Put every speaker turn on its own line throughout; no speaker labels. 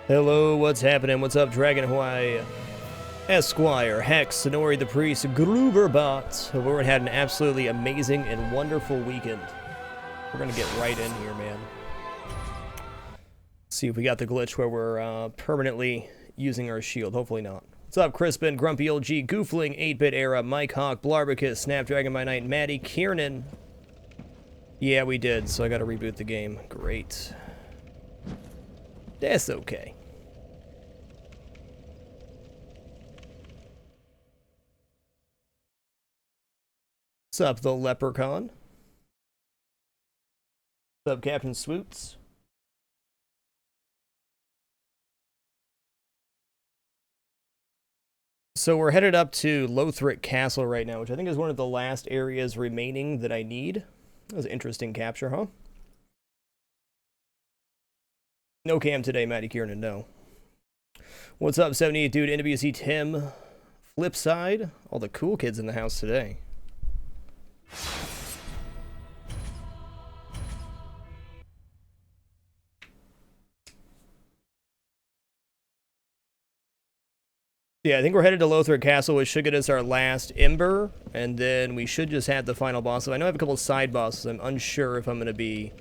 Hello, what's happening? What's up, Dragon Hawaii? Esquire, Hex, Sonori the Priest, Gruberbot. Hope everyone had an absolutely amazing and wonderful weekend. We're gonna get right in here, man. See if we got the glitch where we're permanently using our shield. Hopefully not. What's up, Crispin, Grumpy Old G, Goofling, 8-Bit Era, Mike Hawk, Blarbicus, Snapdragon by Night, Maddie, Kiernan. Yeah, we did, so I gotta reboot the game. Great. That's okay. What's up, the Leprechaun? What's up, Captain Swoots? So we're headed up to Lothric Castle right now, which I think is one of the last areas remaining that I need. That was an interesting capture, huh? No cam today, Matty Kiernan, no. What's up, 78 dude, NWC Tim, Flipside, all the cool kids in the house today. Yeah, I think we're headed to Lothric Castle, which should get us our last Ember, and then we should just have the final boss. I know I have a couple side bosses. I'm unsure if I'm going to be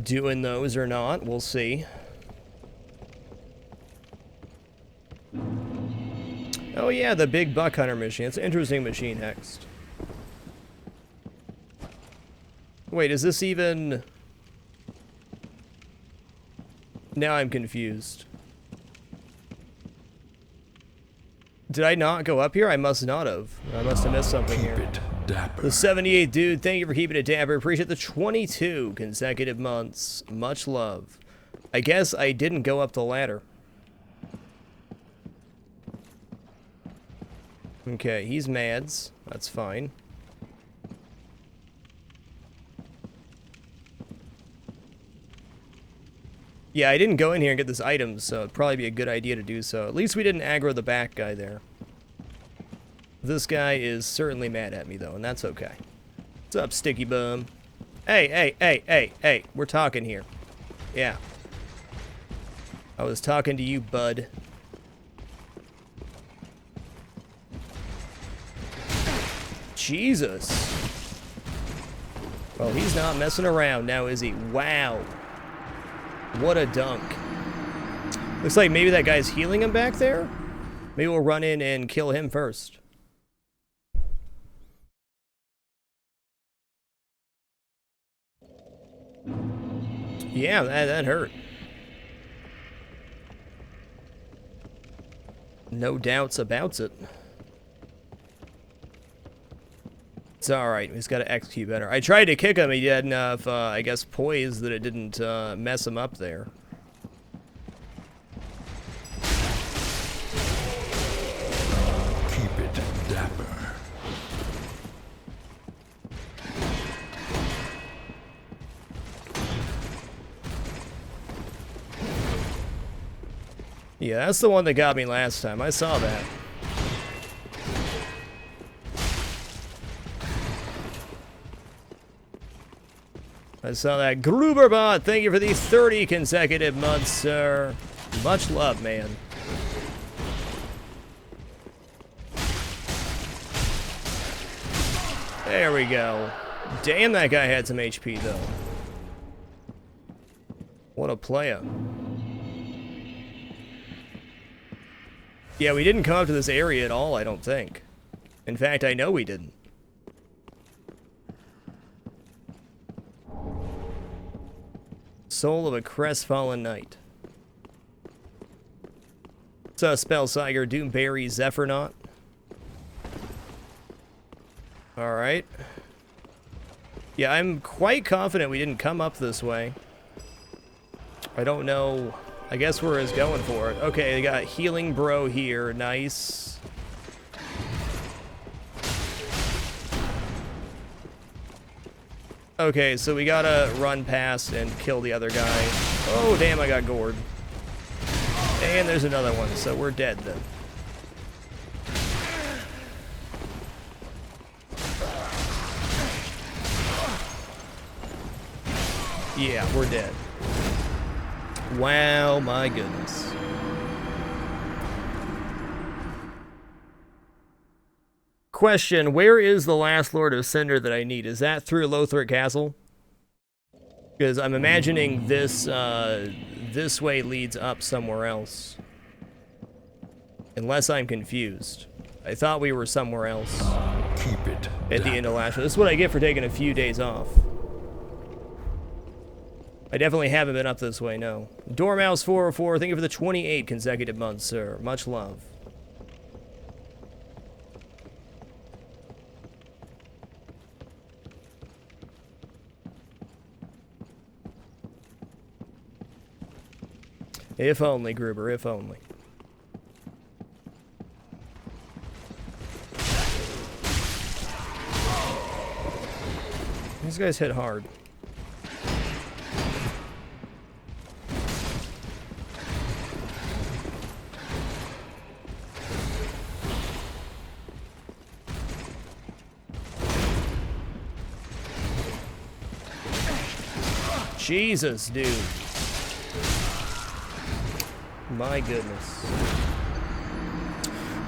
doing those or not. We'll see. Oh yeah, the big buck hunter machine. It's an interesting machine, Hex. Wait, is this even... Now I'm confused. Did I not go up here? I must not have. I must have missed something here.
Keep it dapper.
The 78 dude, thank you for keeping it dapper. Appreciate the 22 consecutive months. Much love. I guess I didn't go up the ladder. Okay, he's mads. That's fine. Yeah, I didn't go in here and get this item, so it'd probably be a good idea to do so. At least we didn't aggro the back guy there. This guy is certainly mad at me, though, and that's okay. What's up, Sticky Bum? Hey, we're talking here. Yeah. I was talking to you, bud. Jesus. Well, he's not messing around now, is he? Wow. What a dunk. Looks like maybe that guy's healing him back there. Maybe we'll run in and kill him first. Yeah, that hurt. No doubts about it. It's alright, he's got to execute better. I tried to kick him, he had enough, I guess, poise that it didn't mess him up there.
Keep it dapper.
Yeah, that's the one that got me last time. I saw that. I saw that. Gruberbot, thank you for the 30 consecutive months, sir. Much love, man. There we go. Damn, that guy had some HP, though. What a playa. Yeah, we didn't come up to this area at all, I don't think. In fact, I know we didn't. Soul of a crestfallen knight. What's up, Spellsiger, Doomberry, Zephyrnaut? Alright. Yeah, I'm quite confident we didn't come up this way. I don't know. I guess we're just going for it. Okay, they got Healing Bro here. Nice. Okay, so we gotta run past and kill the other guy. Oh, damn, I got gored. And there's another one, so we're dead then. Yeah, we're dead. Wow, my goodness. Question, where is the last Lord of Cinder that I need? Is that through Lothric Castle? Because I'm imagining this, this way leads up somewhere else. Unless I'm confused. I thought we were somewhere else.
Keep it
at the end of last year. This is what I get for taking a few days off. I definitely haven't been up this way, no. Dormouse404, thank you for the 28 consecutive months, sir. Much love. If only, Gruber, if only. These guys hit hard. Jesus, dude. My goodness.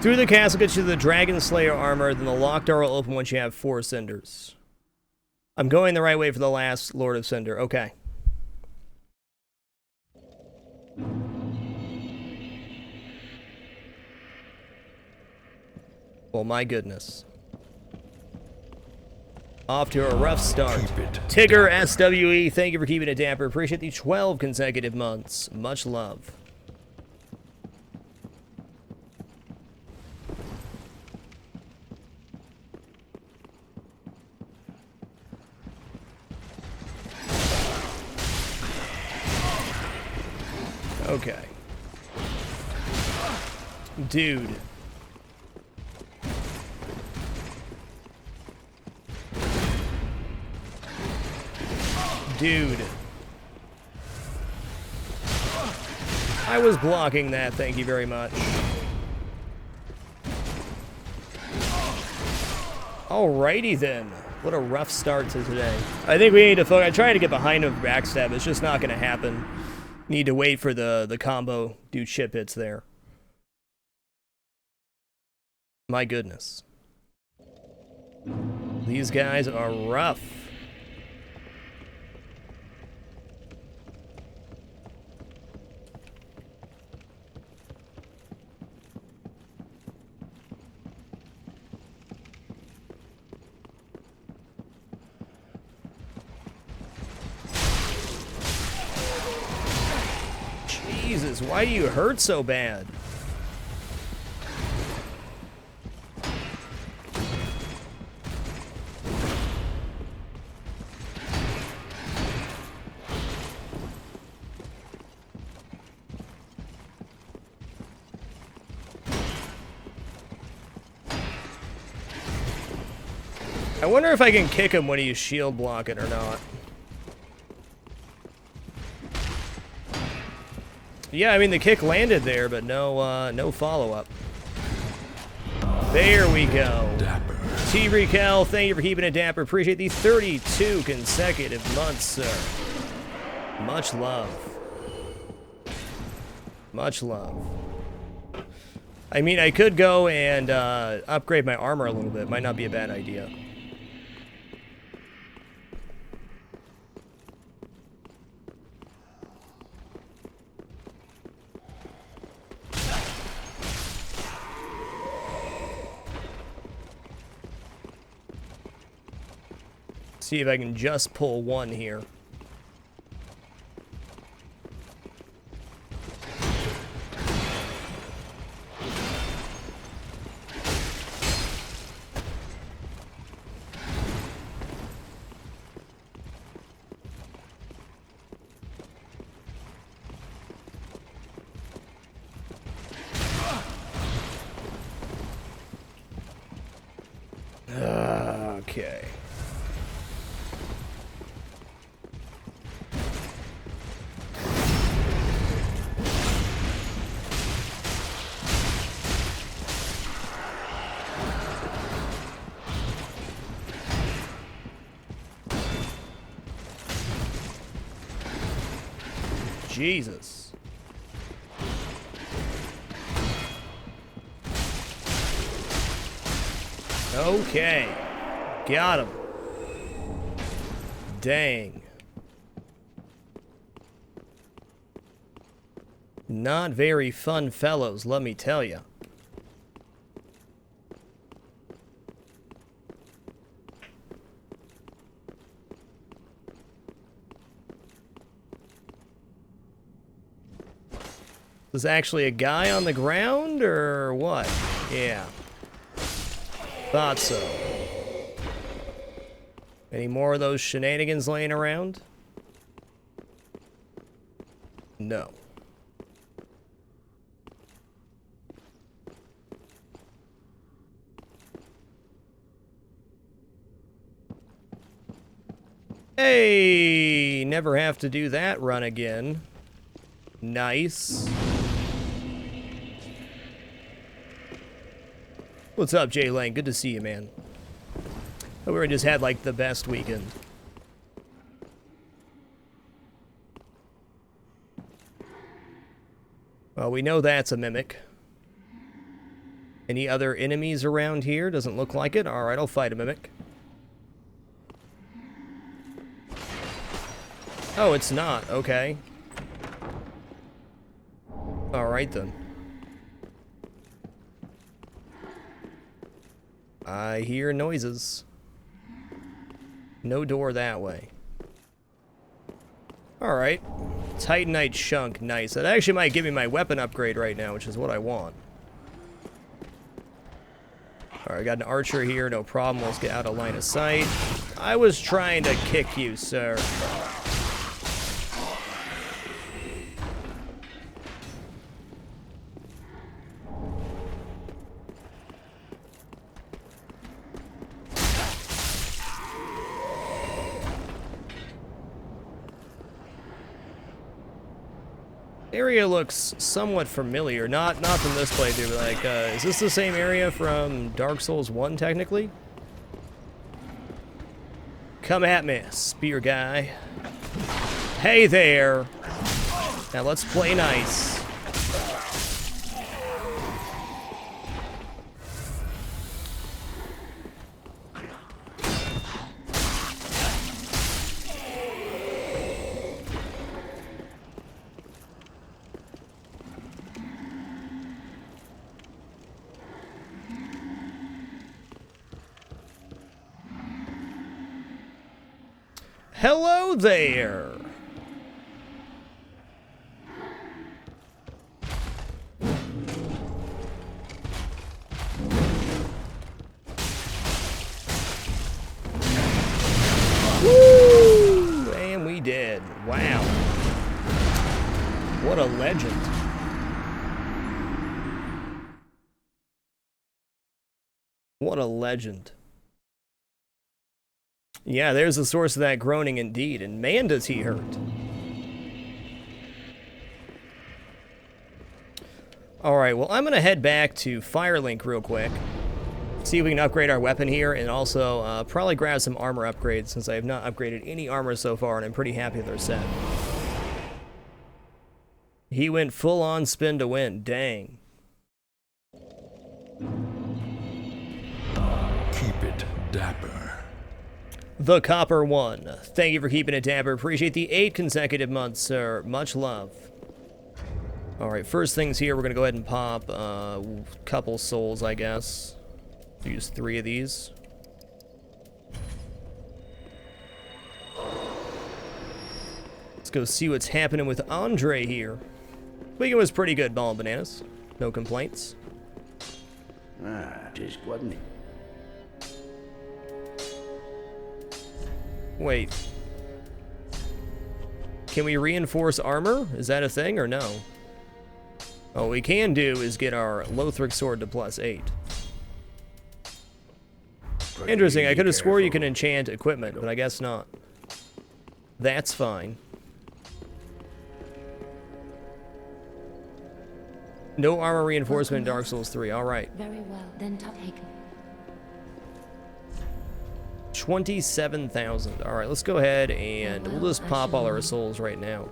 Through the castle gets you the Dragon Slayer armor, then the locked door will open once you have 4 cinders. I'm going the right way for the last Lord of Cinder. Okay. Well, my goodness. Off to a rough start. Tigger SWE, thank you for keeping it damper. Appreciate the 12 consecutive months. Much love. Okay. Dude. Dude. I was blocking that, thank you very much. Alrighty then. What a rough start to today. I think we need to focus. I tried to get behind him with backstab. It's just not going to happen. Need to wait for the combo do chip hits there. My goodness. These guys are rough. Jesus, why do you hurt so bad? I wonder if I can kick him when he's shield blocking or not. Yeah, I mean, the kick landed there, but no follow-up. There we go.
Dapper.
T-Recal, thank you for keeping it dapper. Appreciate the 32 consecutive months, sir. Much love. Much love. I mean, I could go and upgrade my armor a little bit. Might not be a bad idea. See if I can just pull one here. Okay. Jesus. Okay. Got him. Dang. Not very fun fellows, let me tell you. Is actually a guy on the ground, or what? Yeah. Thought so. Any more of those shenanigans laying around? No. Hey! Never have to do that run again. Nice. What's up, Jay Lang? Good to see you, man. Hope we just had, like, the best weekend. Well, we know that's a mimic. Any other enemies around here? Doesn't look like it. Alright, I'll fight a mimic. Oh, it's not. Okay. Alright, then. I hear noises. No door that way. Alright. Titanite chunk. Nice. That actually might give me my weapon upgrade right now, which is what I want. Alright, got an archer here. No problem. Let's get out of line of sight. I was trying to kick you, sir. Area looks somewhat familiar, not from this playthrough, but like, is this the same area from Dark Souls 1, technically? Come at me, spear guy. Hey there! Now let's play nice. Hello there! Woo! And we did. Wow. What a legend. What a legend. Yeah, there's the source of that groaning indeed, and man does he hurt. Alright, well I'm gonna head back to Firelink real quick. See if we can upgrade our weapon here, and also probably grab some armor upgrades, since I have not upgraded any armor so far, and I'm pretty happy with our set. He went full on spin to win, dang.
Keep it dapper.
The Copper One. Thank you for keeping it dapper. Appreciate the 8 consecutive months, sir. Much love. Alright, first things here, we're going to go ahead and pop a couple souls, I guess. Use 3 of these. Let's go see what's happening with Andre here. Weekend was pretty good, ball and bananas. No complaints.
Just wasn't it?
Wait. Can we reinforce armor? Is that a thing or no? What we can do is get our lothric sword to +8. Interesting, I could have swore you can enchant equipment, but I guess not. That's fine. No armor reinforcement in Dark Souls 3, alright.
Very well, then take
27,000. Alright, let's go ahead and we'll just pop all our souls right now.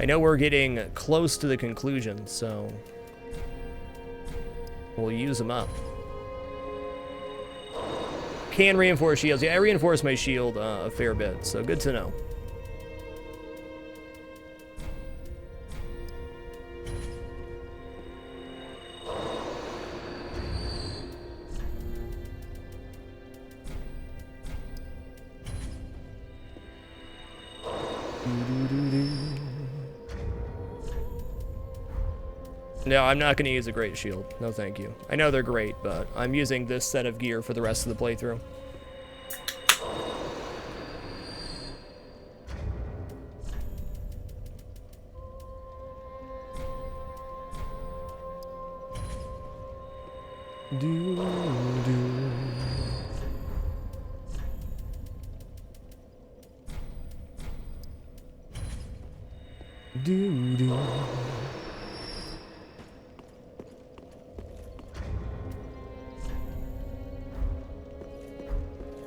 I know we're getting close to the conclusion, so we'll use them up. Can reinforce shields. Yeah, I reinforce my shield a fair bit, so good to know. No, I'm not going to use a great shield. No, thank you. I know they're great, but I'm using this set of gear for the rest of the playthrough.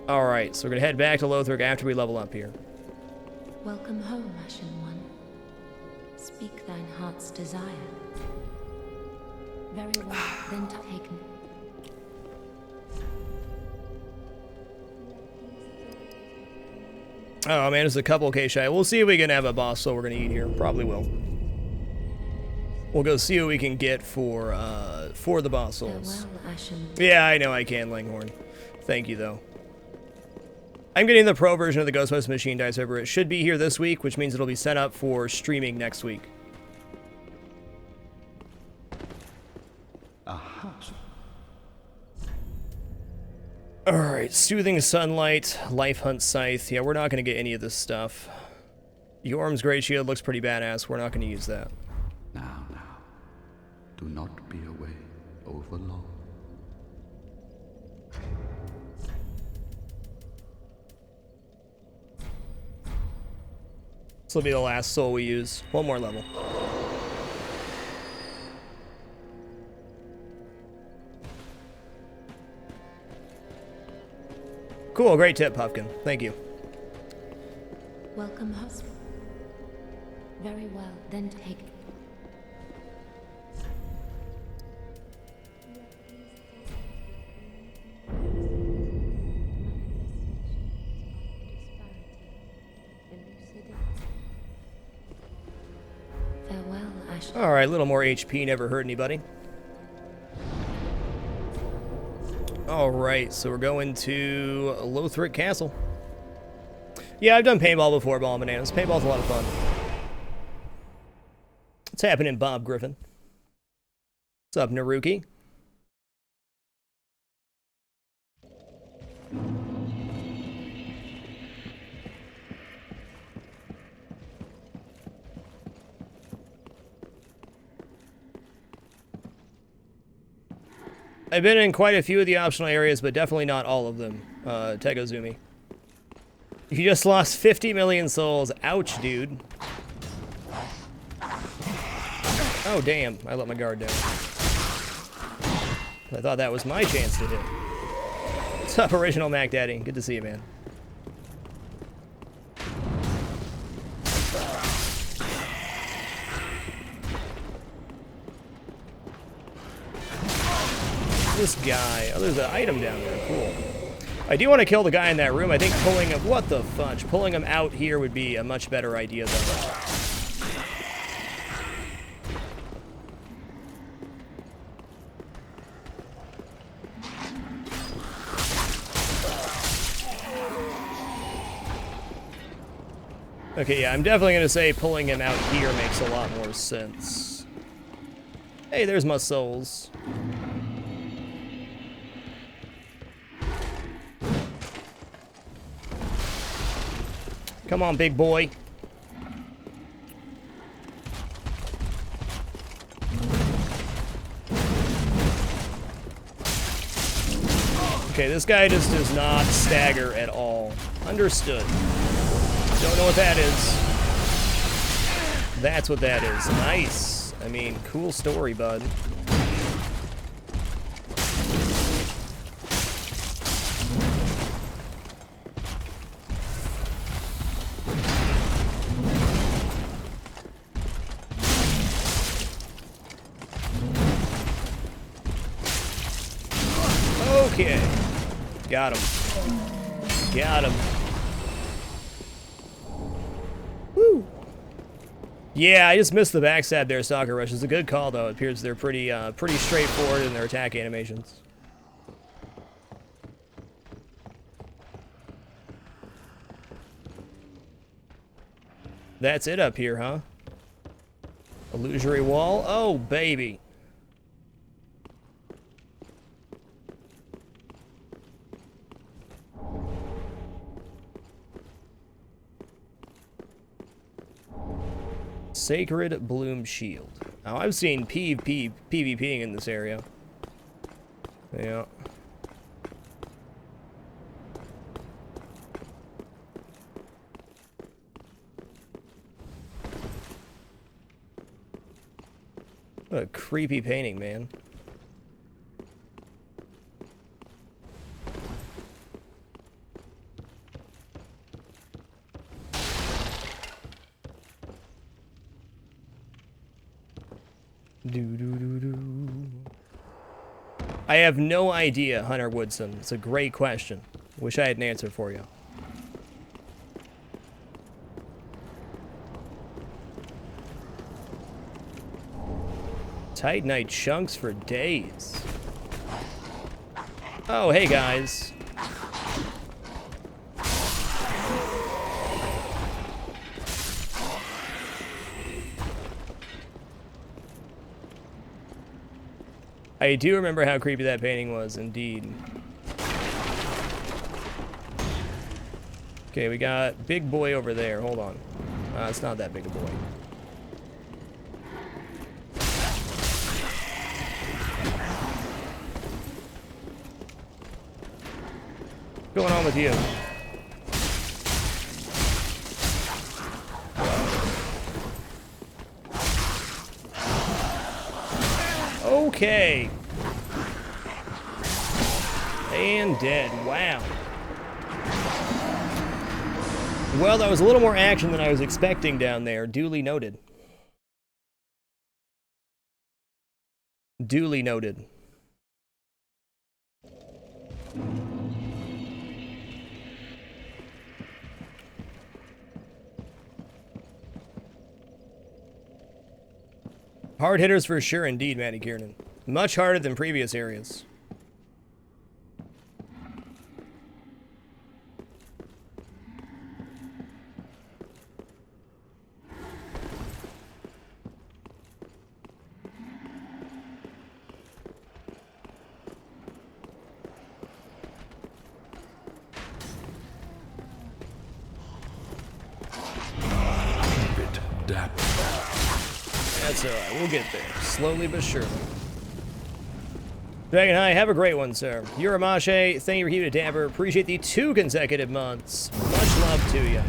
Alright, so we're going to head back to Lothric after we level up here.
Welcome home, Ashen One. Speak thine heart's desire. Very well, then taken.
Oh man, it's a couple K shy. We'll see if we can have a boss soul we're going to eat here. Probably will. We'll go see what we can get for the boss souls.
Farewell, Ashen.
Yeah, I know I can, Langhorn. Thank you, though. I'm getting the pro version of the Ghostbusters Machine Dice over. It should be here this week, which means it'll be set up for streaming next week.
Aha.
Alright, Soothing Sunlight, Life Hunt Scythe. Yeah, we're not going to get any of this stuff. Yorm's Great Shield looks pretty badass. We're not going to use that.
Now. Do not be away over long.
This will be the last soul we use. One more level. Cool, great tip, Puffkin. Thank you.
Welcome, host. Very well, then taken. Farewell, Ashen.
Alright, a little more HP, never hurt anybody. Alright, so we're going to Lothric Castle. Yeah, I've done paintball before, Ball and Bananas. Paintball's a lot of fun. What's happening, Bob Griffin? What's up, Naruki? I've been in quite a few of the optional areas, but definitely not all of them, Tegozumi. You just lost 50 million souls. Ouch, dude. Oh, damn. I let my guard down. I thought that was my chance to hit. What's up, Original Mac Daddy? Good to see you, man. This guy. Oh, there's an item down there. Cool. I do want to kill the guy in that room. I think pulling him... What the fudge? Pulling him out here would be a much better idea, though. Okay, yeah, I'm definitely going to say pulling him out here makes a lot more sense. Hey, there's my souls. Come on, big boy. Okay, this guy just does not stagger at all. Understood. Don't know what that is. That's what that is. Nice. I mean, cool story, bud. Okay. Got him. Got him. Woo! Yeah, I just missed the backstab there, Stalker Rush. It's a good call, though. It appears they're pretty straightforward in their attack animations. That's it up here, huh? Illusory wall? Oh, baby. Sacred Bloom Shield. Now, I've seen PvPing in this area. Yeah. What a creepy painting, man. I have no idea, Hunter Woodson. It's a great question. Wish I had an answer for you. Titanite chunks for days. Oh, hey guys. I do remember how creepy that painting was, indeed. Okay, we got big boy over there. Hold on. It's not that big a boy. What's going on with you? Okay. And dead. Wow. Well, that was a little more action than I was expecting down there. Duly noted. Duly noted. Hard hitters for sure, indeed, Matty Kiernan. Much harder than previous areas. That's alright, we'll get there. Slowly but surely. Dragon High, have a great one, sir. Uramashe, thank you for keeping it damper. Appreciate the 2 consecutive months. Much love to you.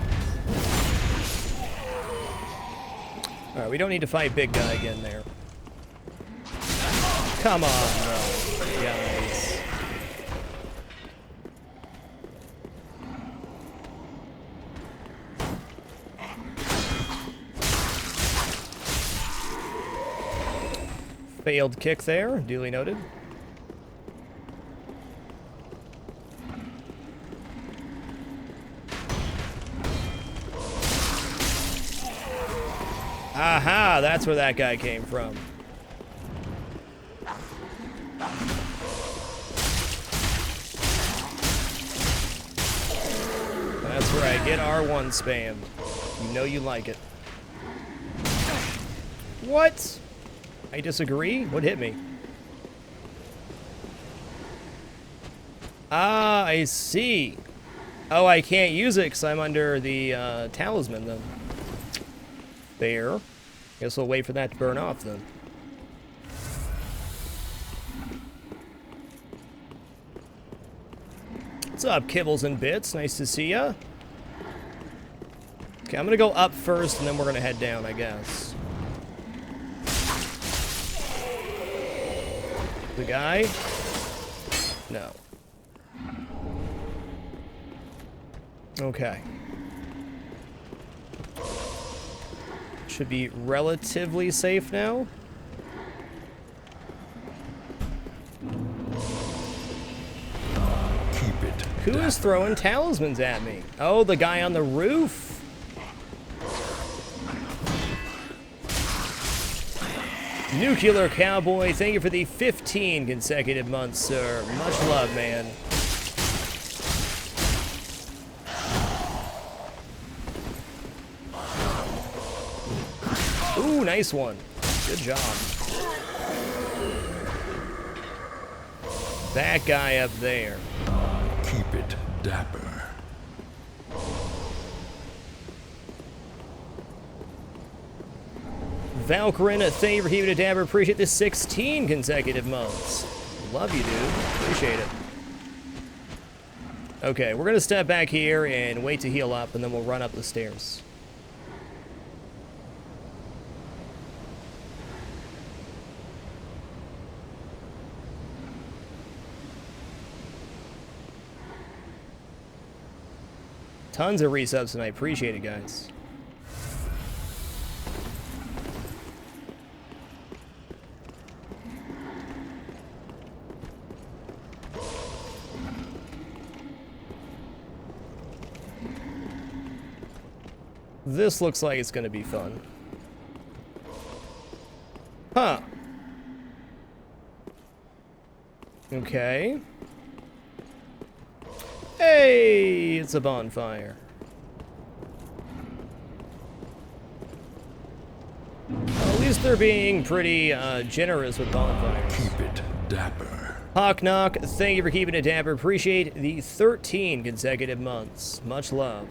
Alright, we don't need to fight big guy again there. Come on, bro. Guys. Failed kick there, duly noted. Aha, that's where that guy came from. That's right, get R1 spam. You know you like it. What? I disagree? What hit me? Ah, I see. Oh, I can't use it because I'm under the talisman then. Fair. Guess we'll wait for that to burn off then. What's up, Kibbles and Bits? Nice to see ya. Okay, I'm gonna go up first and then we're gonna head down, I guess. The guy? No. Okay. Should be relatively safe now. Who is throwing talismans at me? Oh, the guy on the roof. Nuclear Cowboy, thank you for the 15 consecutive months, sir. Much love, man. Ooh, nice one. Good job. That guy up there.
Keep it dapper.
Valkyrin, thank you for keeping it dapper. Appreciate the 16 consecutive months. Love you, dude. Appreciate it. Okay, we're gonna step back here and wait to heal up, and then we'll run up the stairs. Tons of resubs tonight. Appreciate it, guys. This looks like it's gonna be fun. Huh. Okay. Hey, it's a bonfire. Well, at least they're being pretty generous with bonfires.
Keep it dapper.
Hawk Knock, thank you for keeping it dapper. Appreciate the 13 consecutive months. Much love.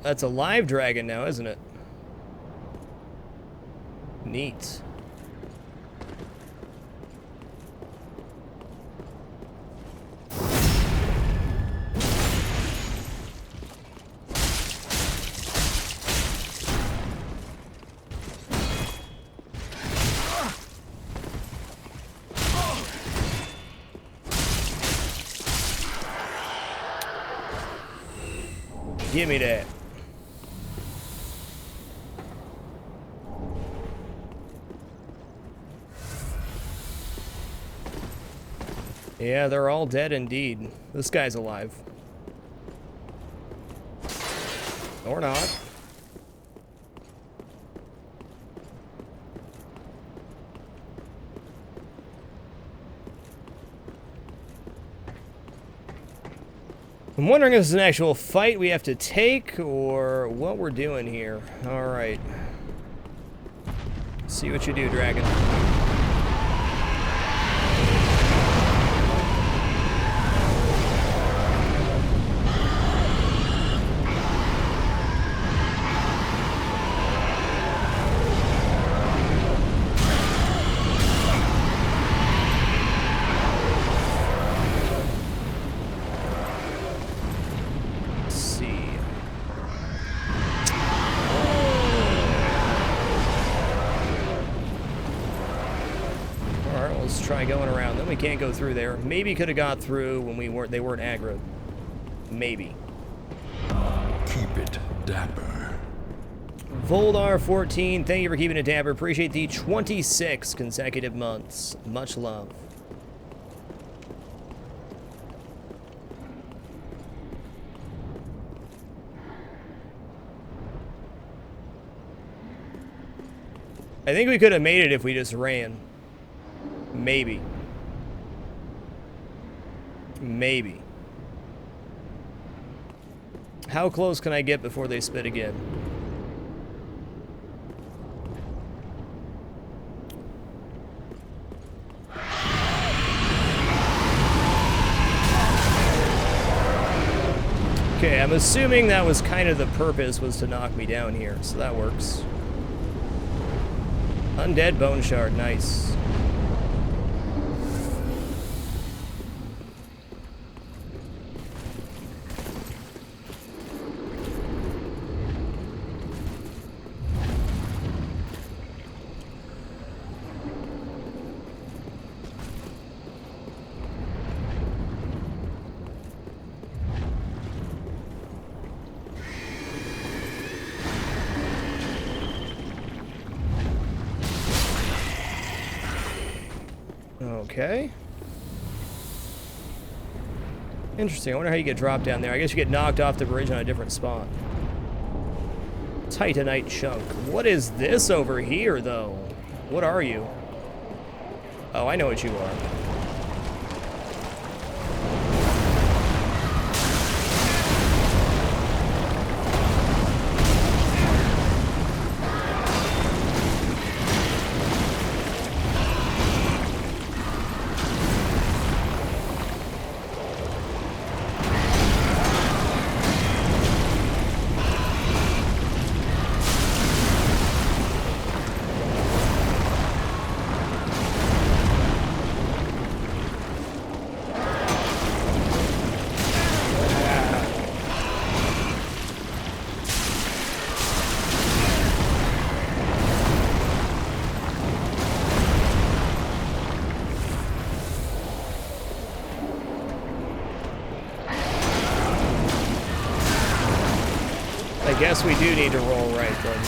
That's a live dragon now, isn't it? Neat. Give me that. Yeah, they're all dead indeed. This guy's alive. Or not. I'm wondering if this is an actual fight we have to take, or what we're doing here. Alright. See what you do, dragon. Try going around. Then we can't go through there. Maybe could have got through when they weren't aggroed. Maybe.
Keep it dapper.
Voldar14, thank you for keeping it dapper. Appreciate the 26 consecutive months. Much love. I think we could have made it if we just ran. Maybe. Maybe. How close can I get before they spit again? Okay, I'm assuming that was kind of the purpose, was to knock me down here, so that works. Undead Bone Shard, nice. Okay. Interesting. I wonder how you get dropped down there. I guess you get knocked off the bridge on a different spot. Titanite chunk. What is this over here, though? What are you? Oh, I know what you are. I guess we do need to roll right then.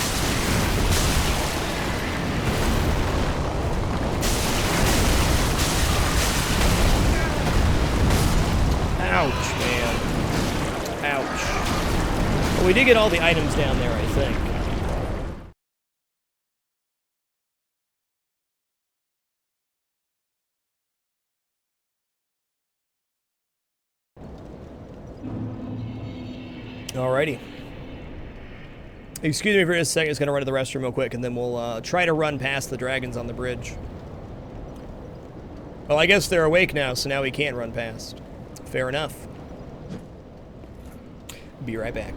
Ouch, man. Ouch. Well, we did get all the items down there, I think. Alrighty. Excuse me for just a second, just gonna run to the restroom real quick, and then we'll try to run past the dragons on the bridge. Well, I guess they're awake now, so now we can't run past. Fair enough. Be right back.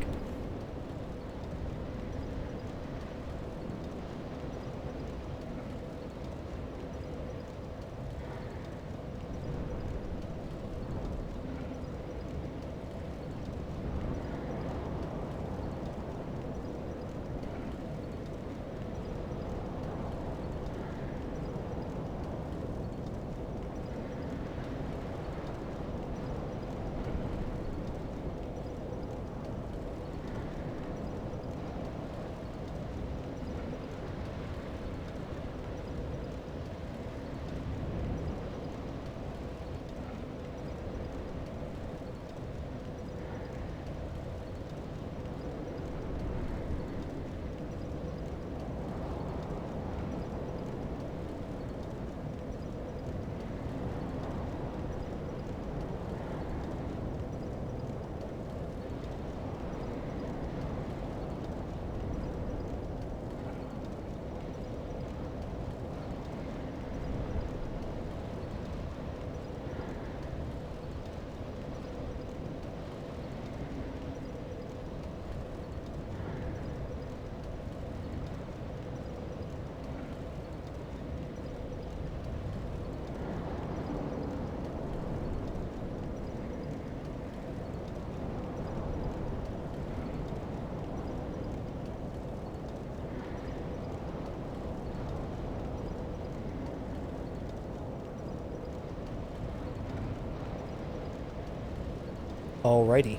Alrighty.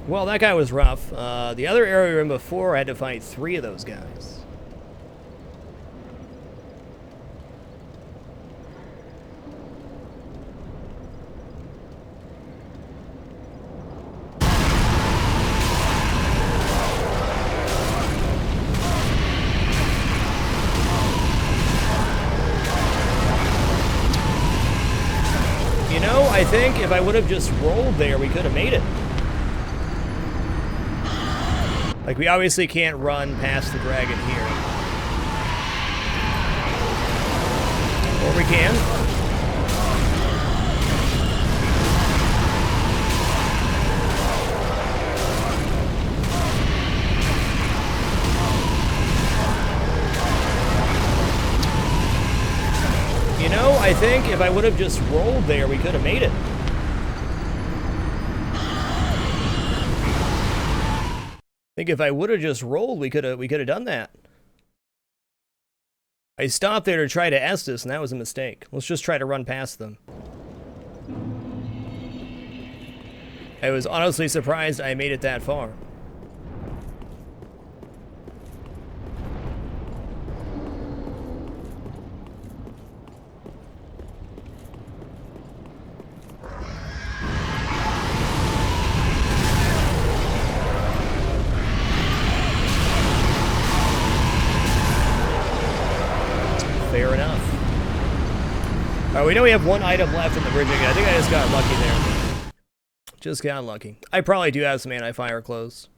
Well, that guy was rough. The other area we were in before, I had to fight 3 of those guys. You know, I think if I would have just rolled there, we could have made it. Like, we obviously can't run past the dragon here. Or we can. You know, I think if I would have just rolled there, we could have made it. I think if I would have just rolled, we could have done that. I stopped there to try to Estus, and that was a mistake. Let's just try to run past them. I was honestly surprised I made it that far. we know we have one item left in the bridging. I think I just got lucky there. Just got lucky. I probably do have some anti-fire clothes.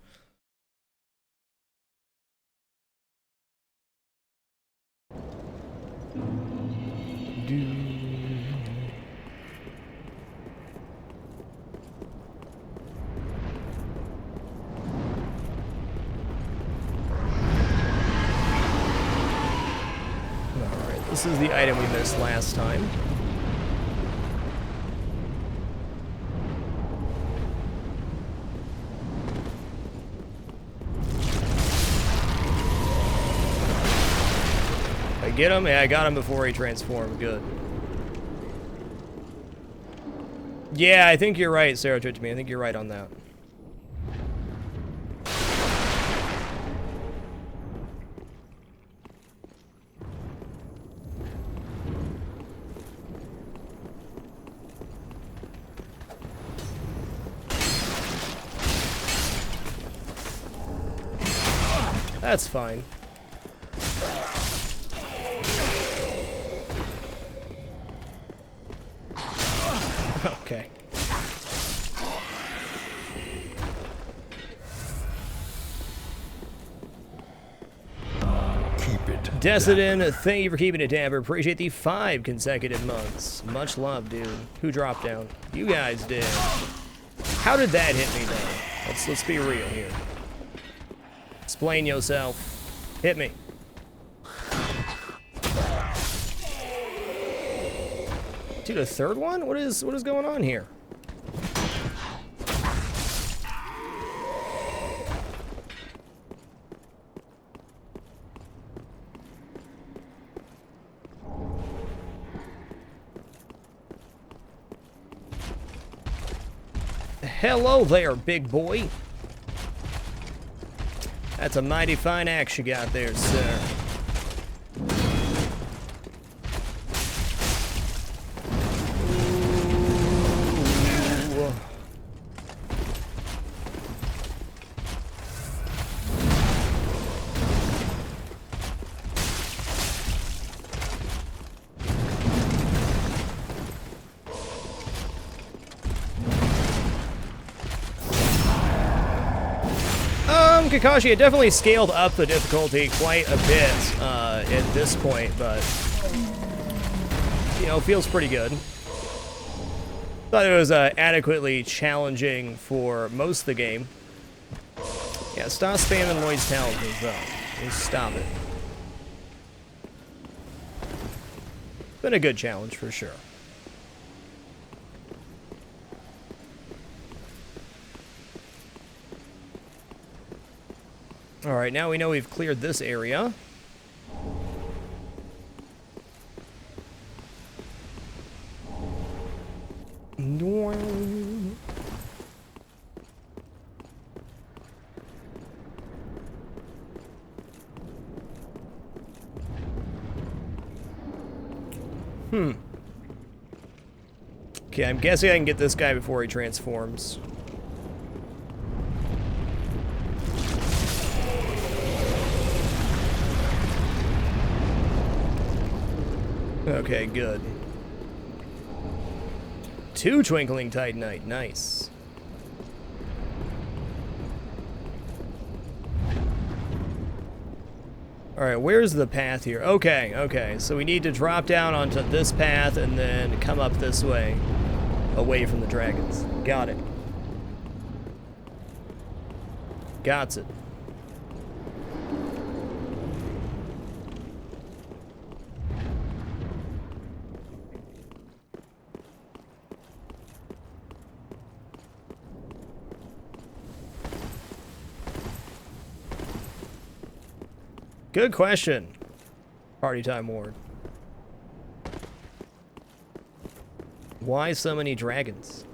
Alright, this is the item we missed last time. Get him? Yeah, I got him before he transformed. Good. Yeah, I think you're right, Sarah to me. I think you're right on that. That's fine. Okay.
Keep it.
Decidin, thank you for keeping it damper. Appreciate the 5 consecutive months. Much love, dude. Who dropped down? You guys did. How did that hit me, though? Let's be real here. Explain yourself. Hit me. Dude, a third one? What is going on here? Hello there, big boy. That's a mighty fine axe you got there, sir. Kakashi, it definitely scaled up the difficulty quite a bit at this point, but, you know, feels pretty good. Thought it was adequately challenging for most of the game. Yeah, stop spamming Lloyd's talismans, though. Just stop it. Been a good challenge, for sure. Alright, now we know we've cleared this area. Okay, I'm guessing I can get this guy before he transforms. Okay, good. 2 Twinkling Titanite, nice. Alright, where's the path here? Okay, okay, so we need to drop down onto this path and then come up this way, away from the dragons. Got it. Got it. Good question. Party time ward. Why so many dragons?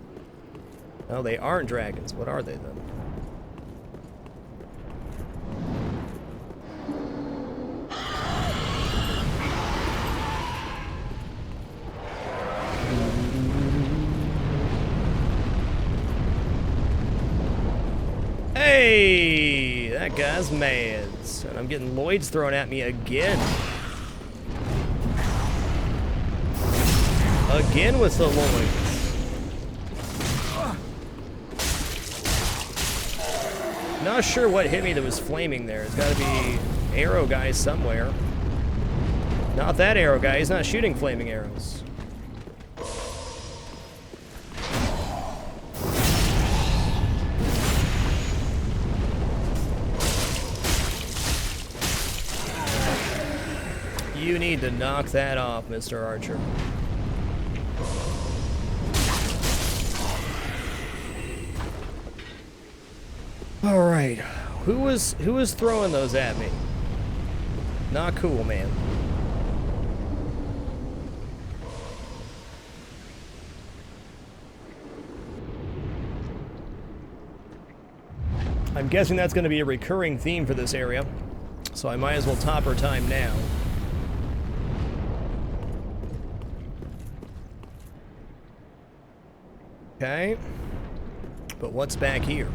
Oh, they aren't dragons. What are they then? Hey, that guy's mad. And I'm getting Lloyd's thrown at me again. Again with the loins. Not sure what hit me that was flaming there. It's got to be arrow guys somewhere. Not that arrow guy. He's not shooting flaming arrows. You need to knock that off, Mr. Archer. All right, who was throwing those at me? Not cool, man. I'm guessing that's going to be a recurring theme for this area, so I might as well top our time now. Okay, but what's back here?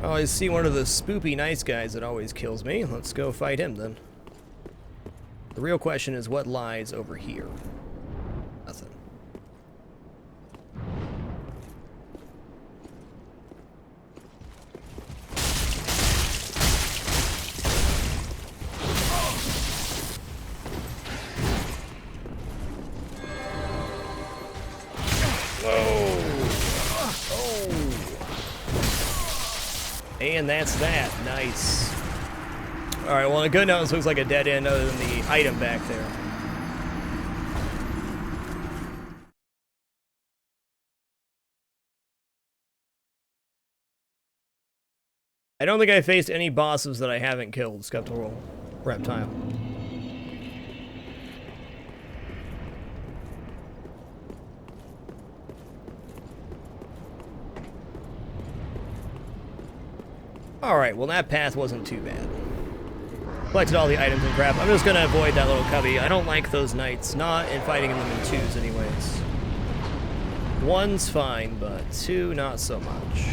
I always see one of the spoopy nice guys that always kills me. Let's go fight him then. The real question is what lies over here? Nothing. And that's that. Nice. Alright, well, the good news looks like a dead end other than the item back there. I don't think I faced any bosses that I haven't killed, Skeptical Reptile. Alright, well that path wasn't too bad. Collected all the items and crap. I'm just gonna avoid that little cubby. I don't like those knights. Not in fighting them in twos anyways. One's fine, but two not so much.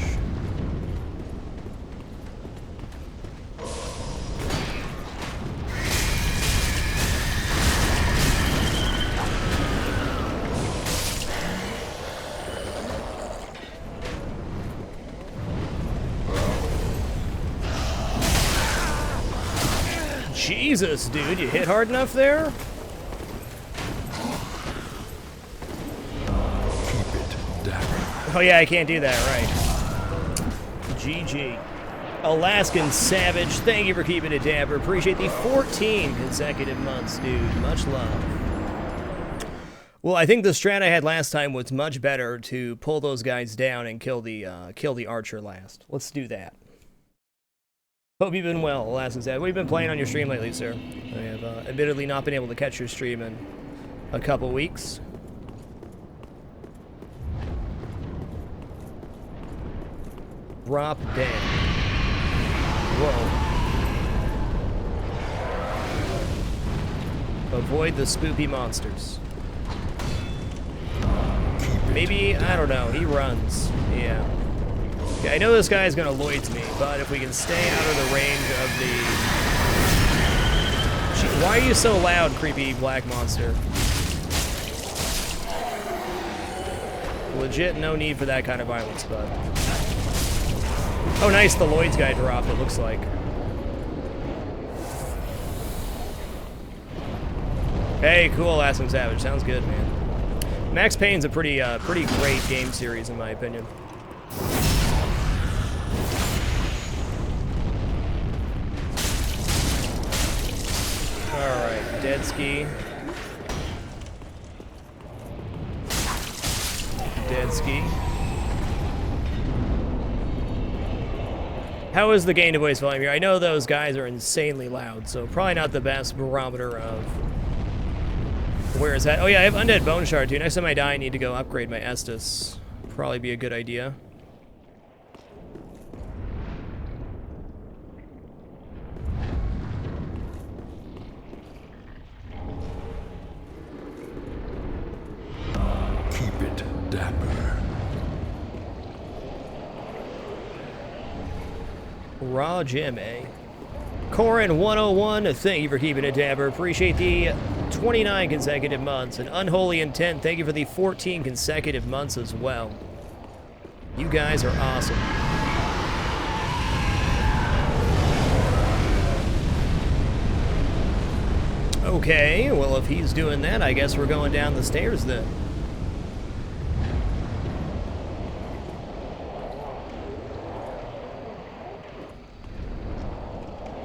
Jesus, dude, you hit hard enough there?
Keep it down.
Oh yeah, I can't do that, right. GG. Alaskan Savage, thank you for keeping it dapper. Appreciate the 14 consecutive months, dude. Much love. Well, I think the strat I had last time was much better to pull those guys down and kill the archer last. Let's do that. Hope you've been well, Alaskan Savage. What have you been playing on your stream lately, sir? I have admittedly not been able to catch your stream in a couple weeks. Drop down. Whoa. Avoid the spoopy monsters. Maybe, I don't know, he runs. Yeah. Okay, I know this guy's gonna Lloyd's me, but if we can stay out of the range of the... Gee, why are you so loud, creepy black monster? Legit no need for that kind of violence, but... Oh nice, the Lloyd's guy dropped, it looks like. Hey, cool, Alaskan Savage, sounds good, man. Max Payne's a pretty great game series, in my opinion. Alright, dead ski. Dead ski. How is the gain to voice volume here? I know those guys are insanely loud, so probably not the best barometer of... Where is that? Oh yeah, I have Undead Bone Shard too. Next time I die, I need to go upgrade my Estus. Probably be a good idea.
Keep it dapper.
Raw Gem, eh? Corin 101, thank you for keeping it dapper. Appreciate the 29 consecutive months. And Unholy Intent, thank you for the 14 consecutive months as well. You guys are awesome. Okay, well, if he's doing that, I guess we're going down the stairs then.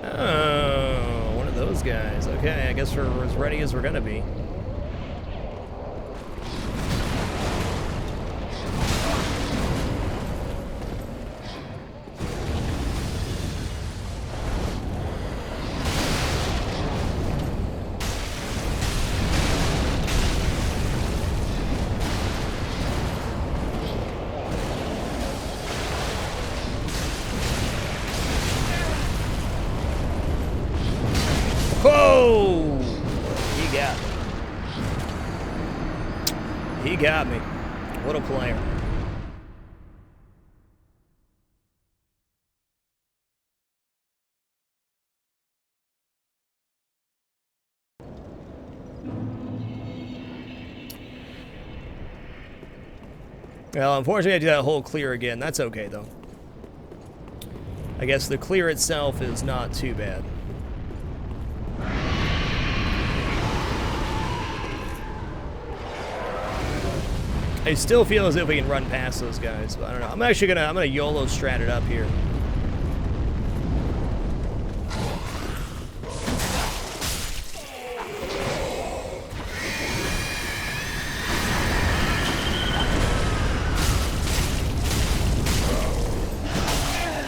Oh, one of those guys. Okay, I guess we're as ready as we're gonna be. Whoa! He got me. He got me. What a player. Well, unfortunately I do that whole clear again. That's okay, though. I guess the clear itself is not too bad. I still feel as if we can run past those guys, but I don't know. I'm actually I'm gonna YOLO strat it up here.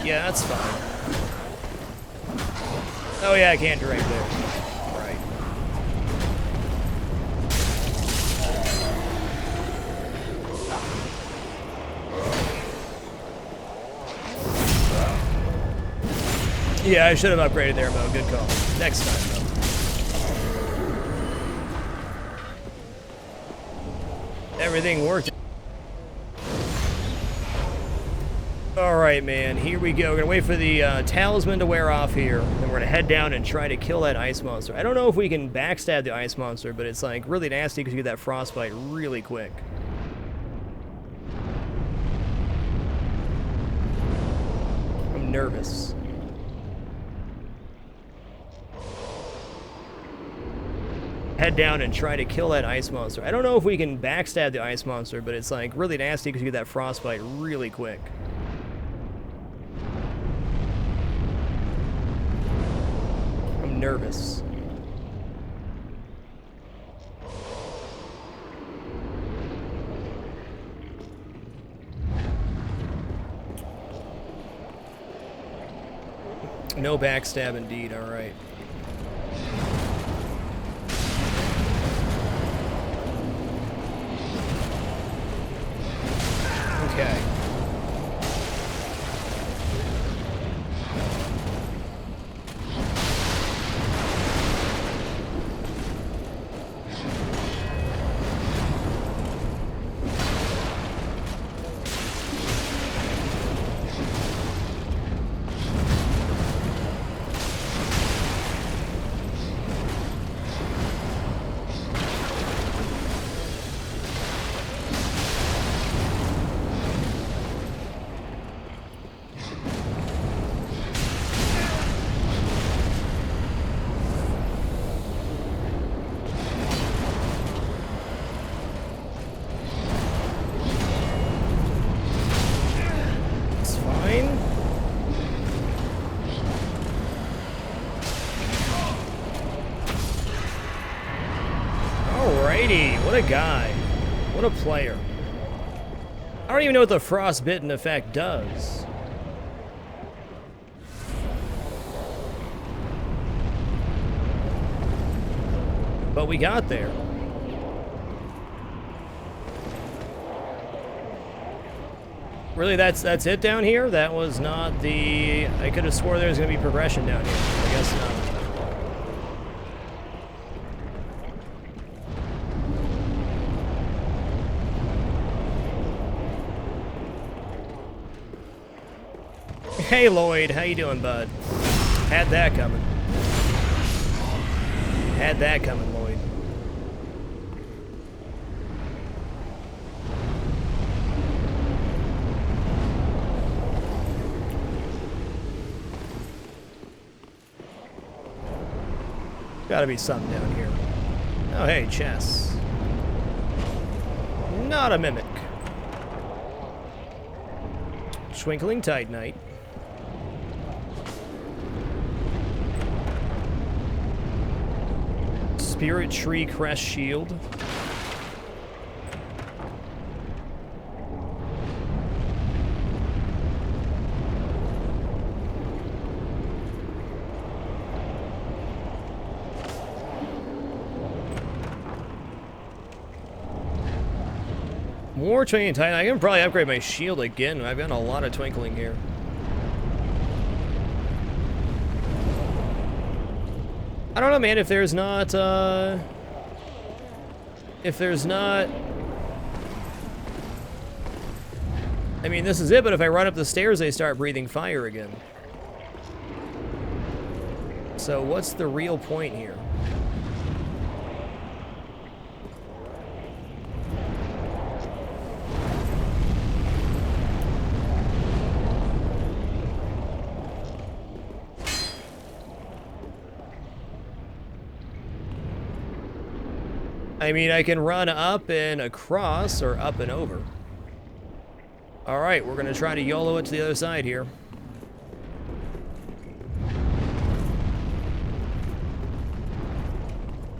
Yeah, that's fine. Oh yeah, I can't direct there. Right. Yeah, I should have upgraded there, Mo. Good call. Next time, though. Everything worked. Alright, man. Here we go. We're going to wait for the talisman to wear off here. Then we're going to head down and try to kill that ice monster. I don't know if we can backstab the ice monster, but it's like really nasty because you get that frostbite really quick. I'm nervous. Head down and try to kill that ice monster. I don't know if we can backstab the ice monster, but it's like really nasty because you get that frostbite really quick. I'm nervous. No backstab indeed, alright. Okay. What a guy. What a player. I don't even know what the frostbitten effect does. But we got there. Really, that's it down here? That was not the... I could have swore there was going to be progression down here. I guess not. Hey Lloyd, how you doing, bud? Had that coming. Had that coming, Lloyd. Gotta be something down here. Oh, hey, chess. Not a mimic. Twinkling Titanite. Spirit Tree Crest Shield. More Twinkling Titanite. I can probably upgrade my shield again. I've got a lot of twinkling here. I don't know, man, if there's not, I mean, this is it, but if I run up the stairs, they start breathing fire again. So what's the real point here? I mean, I can run up and across, or up and over. Alright, we're gonna try to YOLO it to the other side here.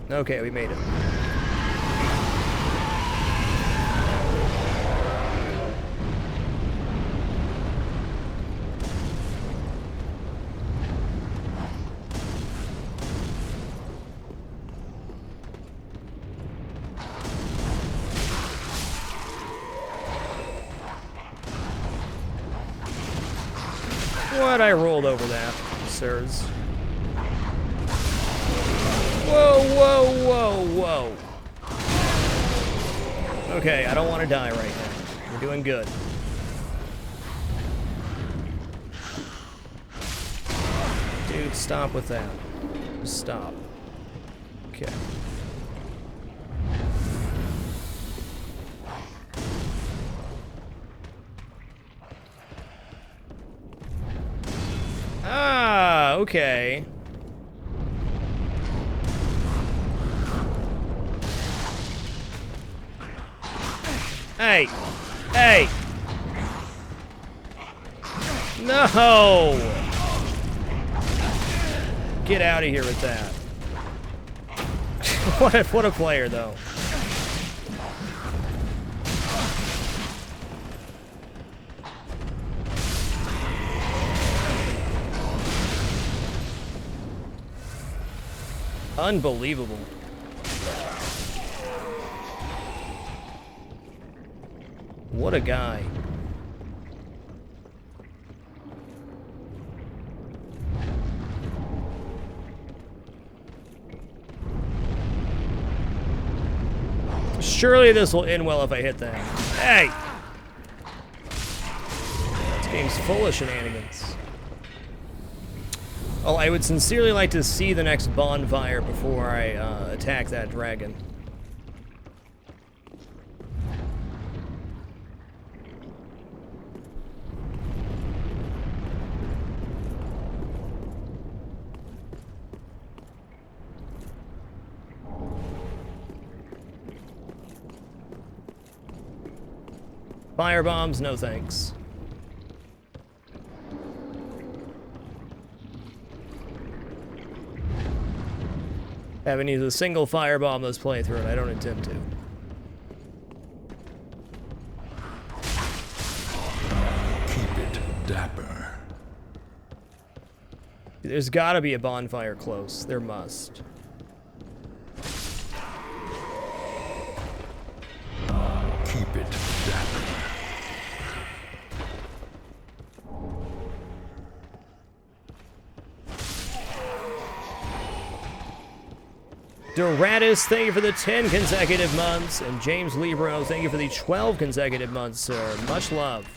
Okay, we made it. What? I rolled over that, sirs. Whoa, whoa, whoa, whoa. Okay, I don't want to die right now. We're doing good. Dude, stop with that. Just stop. Okay. Ah, okay. Hey! Hey! No! Get out of here with that. What a player, though. Unbelievable. What a guy. Surely this will end well if I hit that. Hey! This game's full of shenanigans. Oh, I would sincerely like to see the next bonfire before I attack that dragon. Fire bombs, no thanks. Haven't used a single firebomb this playthrough, and I don't intend to.
Keep it dapper.
There's gotta be a bonfire close. There must.
Keep it dapper.
Doratus, thank you for the 10 consecutive months. And James Libro, thank you for the 12 consecutive months, sir. Much love.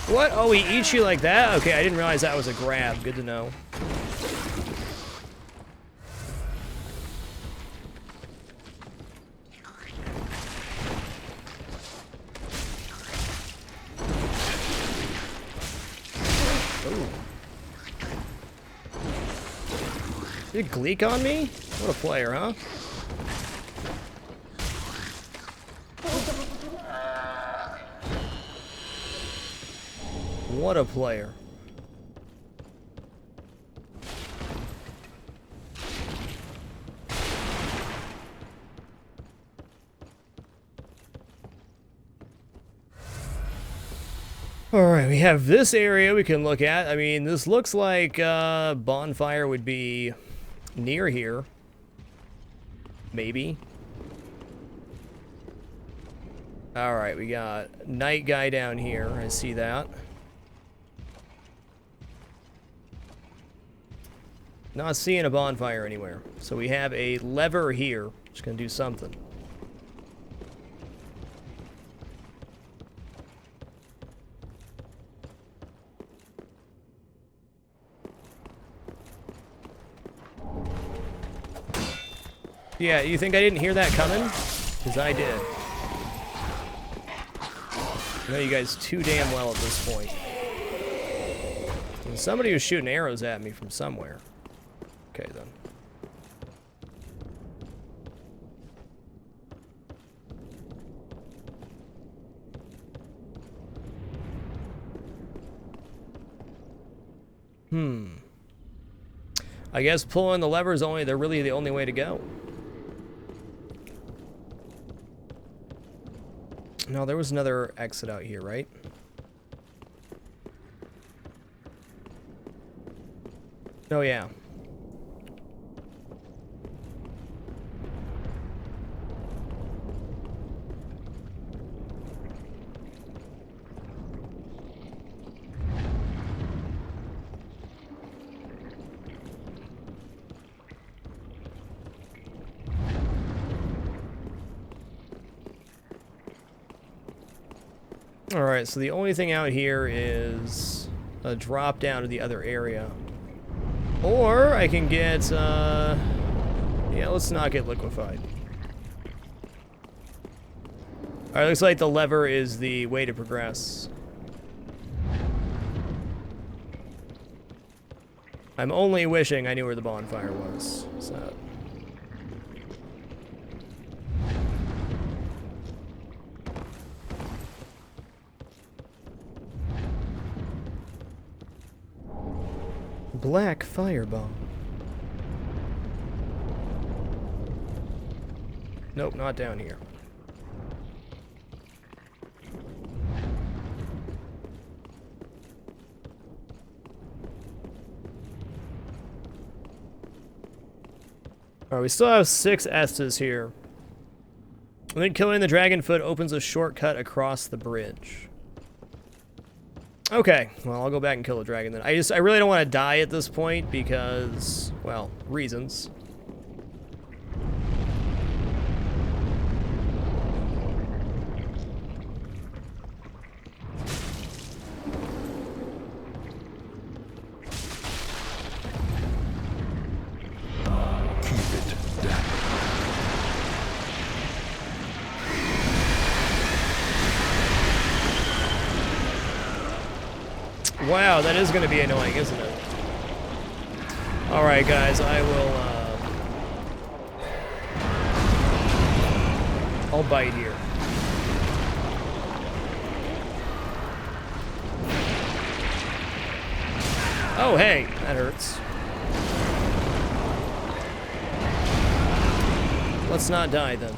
What? Oh, he eats you like that? Okay, I didn't realize that was a grab. Good to know. Ooh. Did Gleek on me? What a player, huh? What a player. Alright, we have this area we can look at. I mean, this looks like bonfire would be near here. Maybe. Alright, we got night guy down here. I see that. Not seeing a bonfire anywhere. So we have a lever here. Just gonna do something. Yeah, you think I didn't hear that coming? Because I did. I know you guys too damn well at this point. And somebody was shooting arrows at me from somewhere. Okay, then. I guess pulling the lever is they're really the only way to go. No, there was another exit out here, right? Oh, yeah. Alright, so the only thing out here is a drop down to the other area. Or I can get, yeah, let's not get liquefied. Alright, looks like the lever is the way to progress. I'm only wishing I knew where the bonfire was, so... Black fireball. Nope, not down here. Alright, we still have 6 S's here. And then killing the Dragonfoot opens a shortcut across the bridge. Okay, well, I'll go back and kill the dragon then. I really don't want to die at this point because, well, reasons. Wow, that is going to be annoying, isn't it? Alright, guys, I will, I'll bite here. Oh, hey, that hurts. Let's not die, then.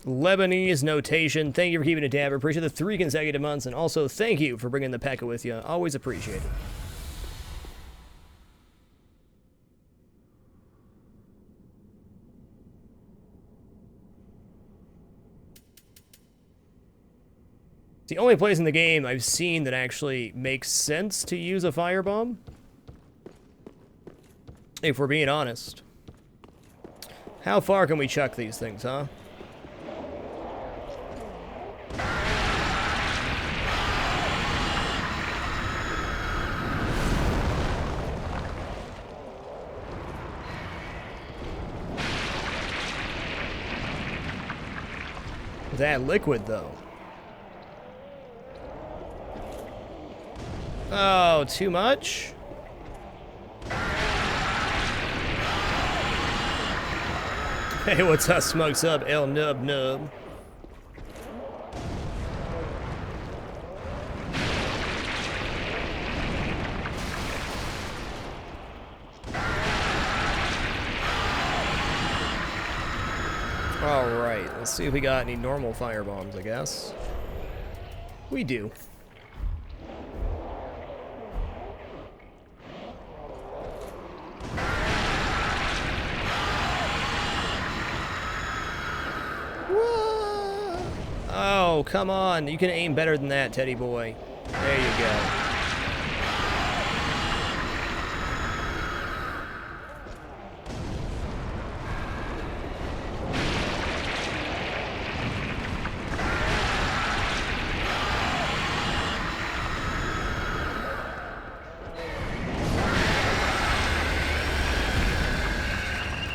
Lebanese notation. Thank you for keeping it tab. I appreciate the 3 consecutive months, and also thank you for bringing the P.E.K.K.A. with you. Always appreciate it. It's the only place in the game I've seen that actually makes sense to use a firebomb. If we're being honest. How far can we chuck these things, huh? That liquid, though. Oh, too much? Hey, what's up, Smokes Up, El Nub Nub? Alright, let's see if we got any normal fire bombs, I guess. We do. Whoa. Oh, come on. You can aim better than that, Teddy boy. There you go.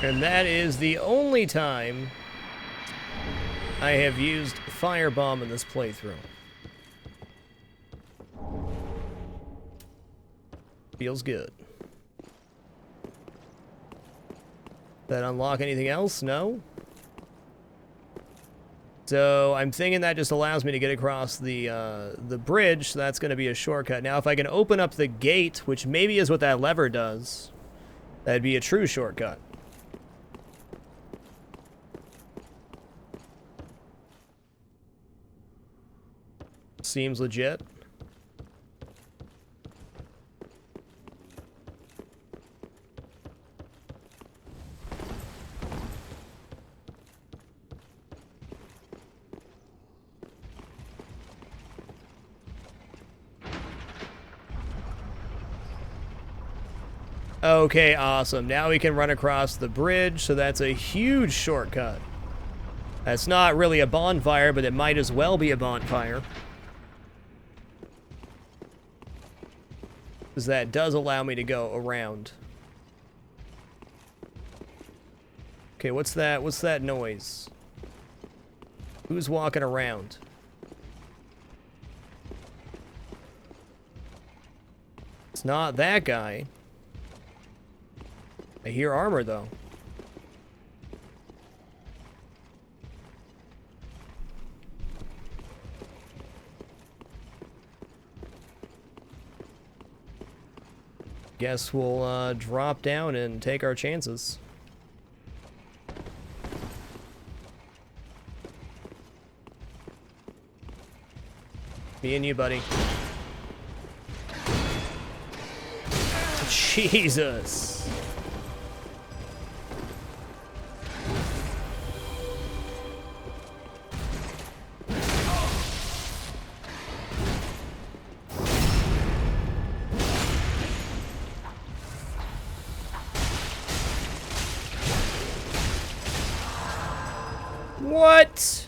And that is the only time I have used firebomb in this playthrough. Feels good. That unlock anything else? No? So I'm thinking that just allows me to get across the bridge, so that's going to be a shortcut. Now if I can open up the gate, which maybe is what that lever does, that'd be a true shortcut. Seems legit. Okay, awesome. Now we can run across the bridge, so that's a huge shortcut. That's not really a bonfire, but it might as well be a bonfire. Because that does allow me to go around. Okay, what's that? What's that noise? Who's walking around? It's not that guy. I hear armor, though. Guess we'll drop down and take our chances. Me and you, buddy. Jesus. What?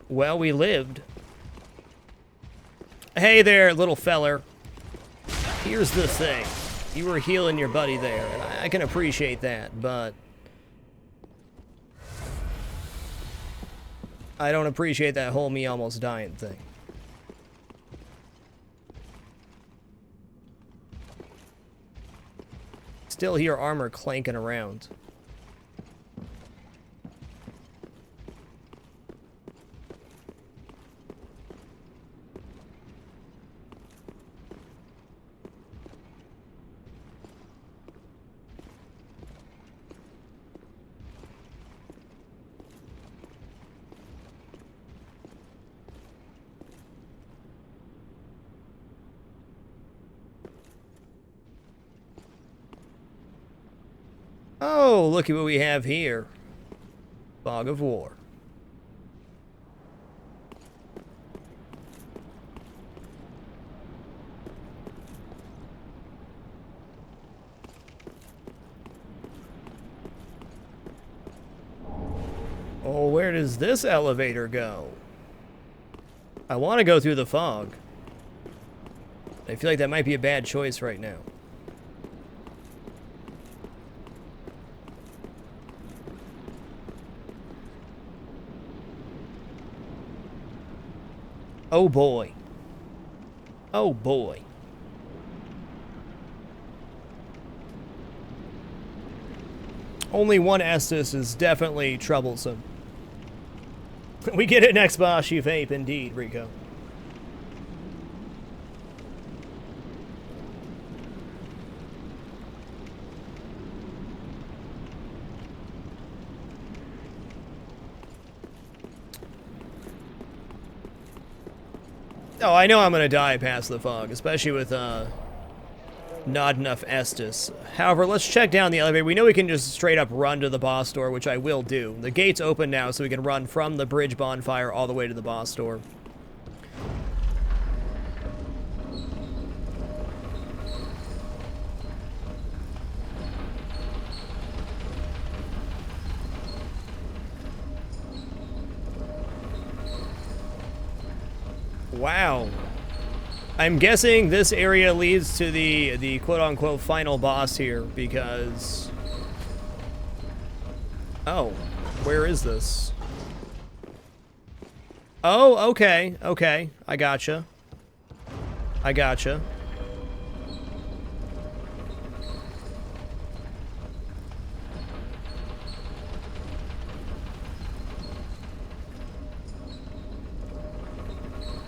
Well, we lived. Hey there, little feller. Here's the thing. You were healing your buddy there, and I can appreciate that, but I don't appreciate that whole me almost dying thing. Still hear armor clanking around. Oh, look at what we have here. Fog of War. Where does this elevator go? I want to go through the fog. I feel like that might be a bad choice right now. Oh boy. Oh boy. Only one Estus is definitely troublesome. We get it next boss, you vape, indeed, Rico. Oh, I know I'm gonna die past the fog, especially with not enough Estus. However, let's check down the elevator. We know we can just straight up run to the boss door, which I will do. The gate's open now, so we can run from the bridge bonfire all the way to the boss door. Wow. I'm guessing this area leads to the quote-unquote final boss here, because... Oh, where is this? Oh, okay, okay. I gotcha. I gotcha.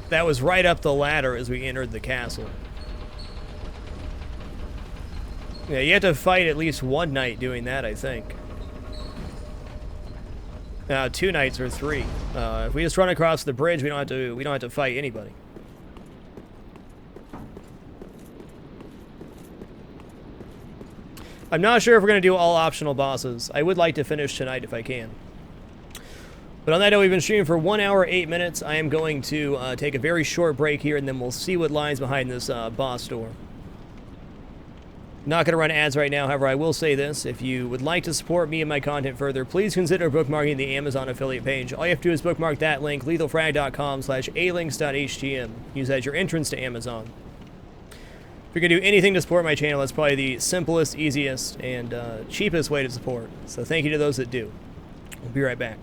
That was right up the ladder as we entered the castle. Yeah, you have to fight at least one knight doing that, I think. 2 knights or 3. If we just run across the bridge, we don't have to fight anybody. I'm not sure if we're gonna do all optional bosses. I would like to finish tonight if I can. But on that note, we've been streaming for 1 hour, 8 minutes. I am going to take a very short break here, and then we'll see what lies behind this boss door. Not going to run ads right now, however, I will say this. If you would like to support me and my content further, please consider bookmarking the Amazon affiliate page. All you have to do is bookmark that link, lethalfrag.com/alinks.htm. Use that as your entrance to Amazon. If you're going to do anything to support my channel, that's probably the simplest, easiest, and cheapest way to support. So thank you to those that do. We'll be right back.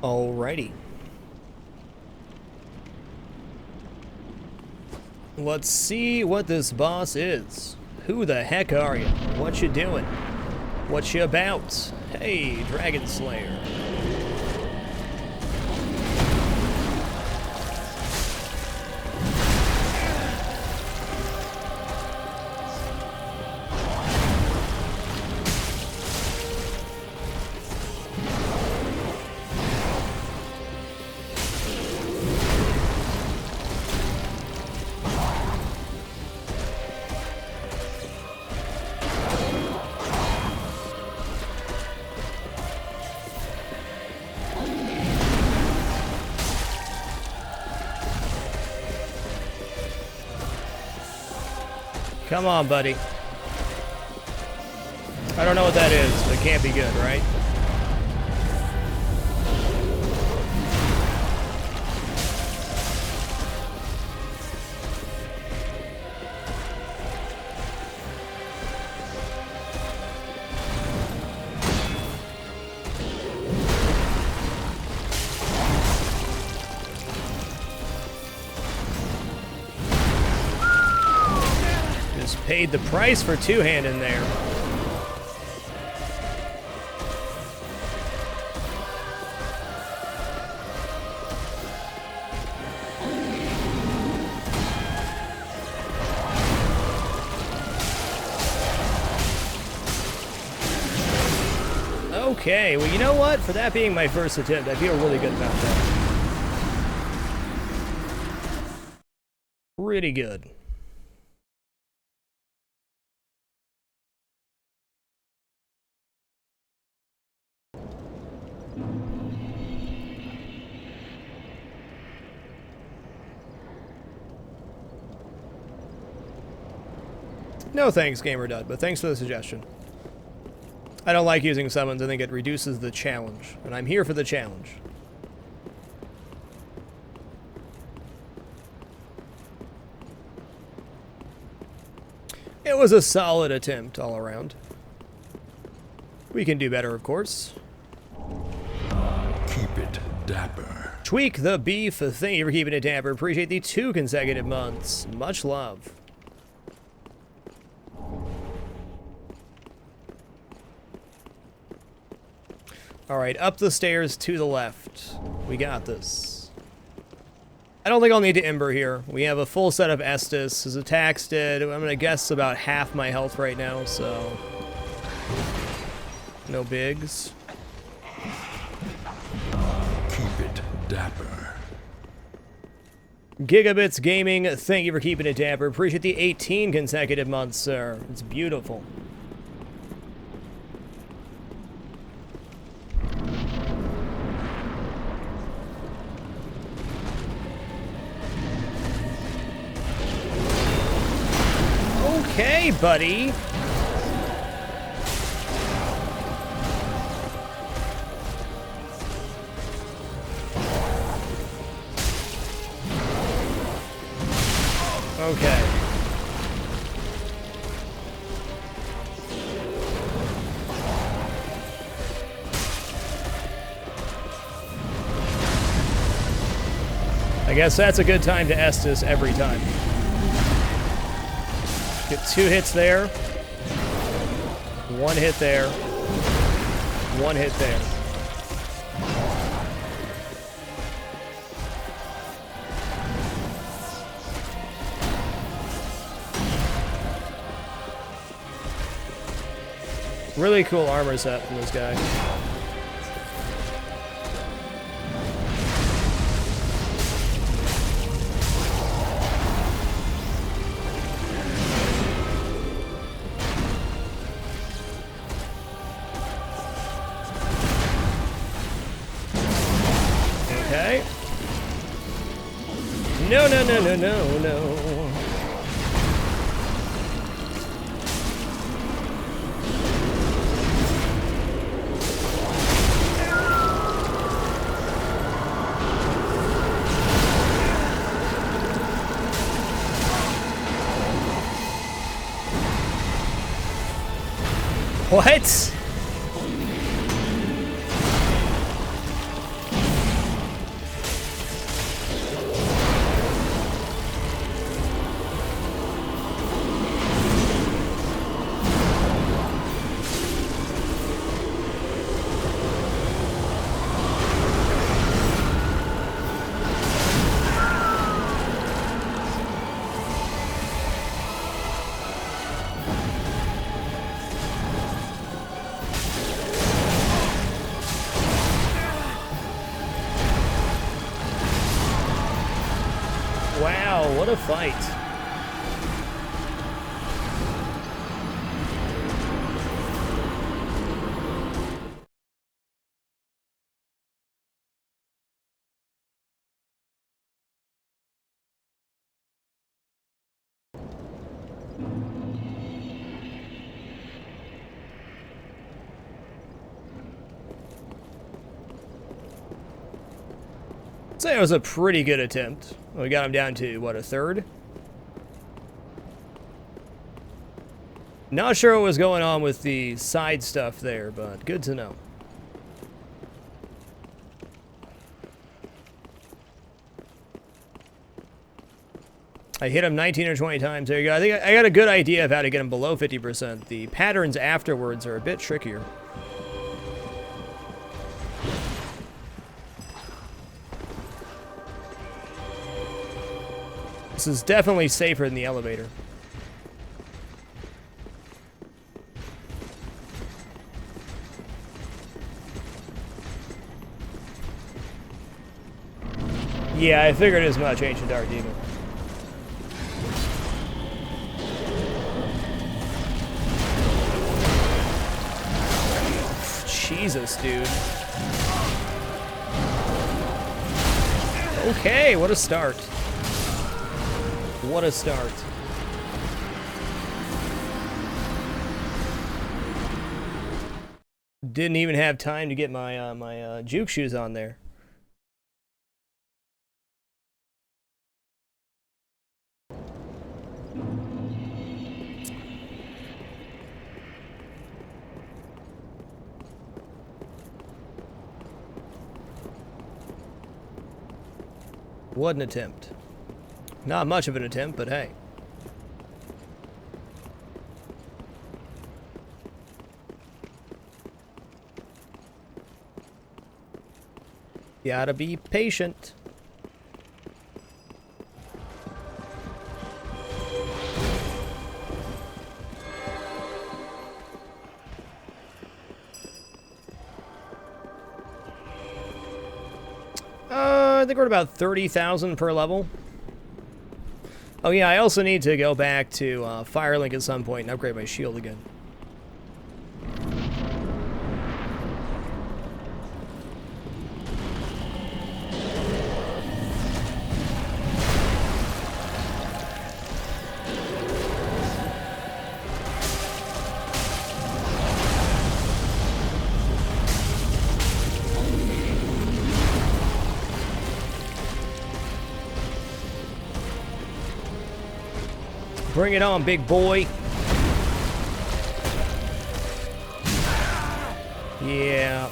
Alrighty. Let's see what this boss is. Who the heck are you? What you doing? What you about? Hey, Dragon Slayer. Come on, buddy. I don't know what that is, but it can't be good, right? Paid the price for two-hand in there. Okay, well, you know what? For that being my first attempt, I feel really good about that. Pretty good. No thanks, GamerDud, but thanks for the suggestion. I don't like using summons. I think it reduces the challenge, and I'm here for the challenge. It was a solid attempt all around. We can do better, of course.
Keep it dapper.
Tweak the beef. Thank you for keeping it dapper. Appreciate the 2 consecutive months. Much love. Alright, up the stairs to the left. We got this. I don't think I'll need to Ember here. We have a full set of Estus. His attacks did, I'm gonna guess, about half my health right now, so... no bigs.
Keep it dapper.
Gigabits Gaming, thank you for keeping it dapper. Appreciate the 18 consecutive months, sir. It's beautiful. Okay, buddy. Okay. I guess that's a good time to Estus every time. Get 2 hits there. 1 hit there. 1 hit there. Really cool armor set from this guy. Okay. No, no, no, no, no, no. What? Wow, what a fight. I'd say it was a pretty good attempt. We got him down to, what, a third? Not sure what was going on with the side stuff there, but good to know. I hit him 19 or 20 times. There you go. I think I got a good idea of how to get him below 50%. The patterns afterwards are a bit trickier. This is definitely safer than the elevator. Yeah, I figured as much, Ancient Dark Demon. Jesus, dude. Okay, what a start. What a start. Didn't even have time to get my juke shoes on there. What an attempt. Not much of an attempt, but hey. Gotta be patient. I think we're at about 30,000 per level. Oh yeah, I also need to go back to Firelink at some point and upgrade my shield again. Bring it on, big boy. Yeah.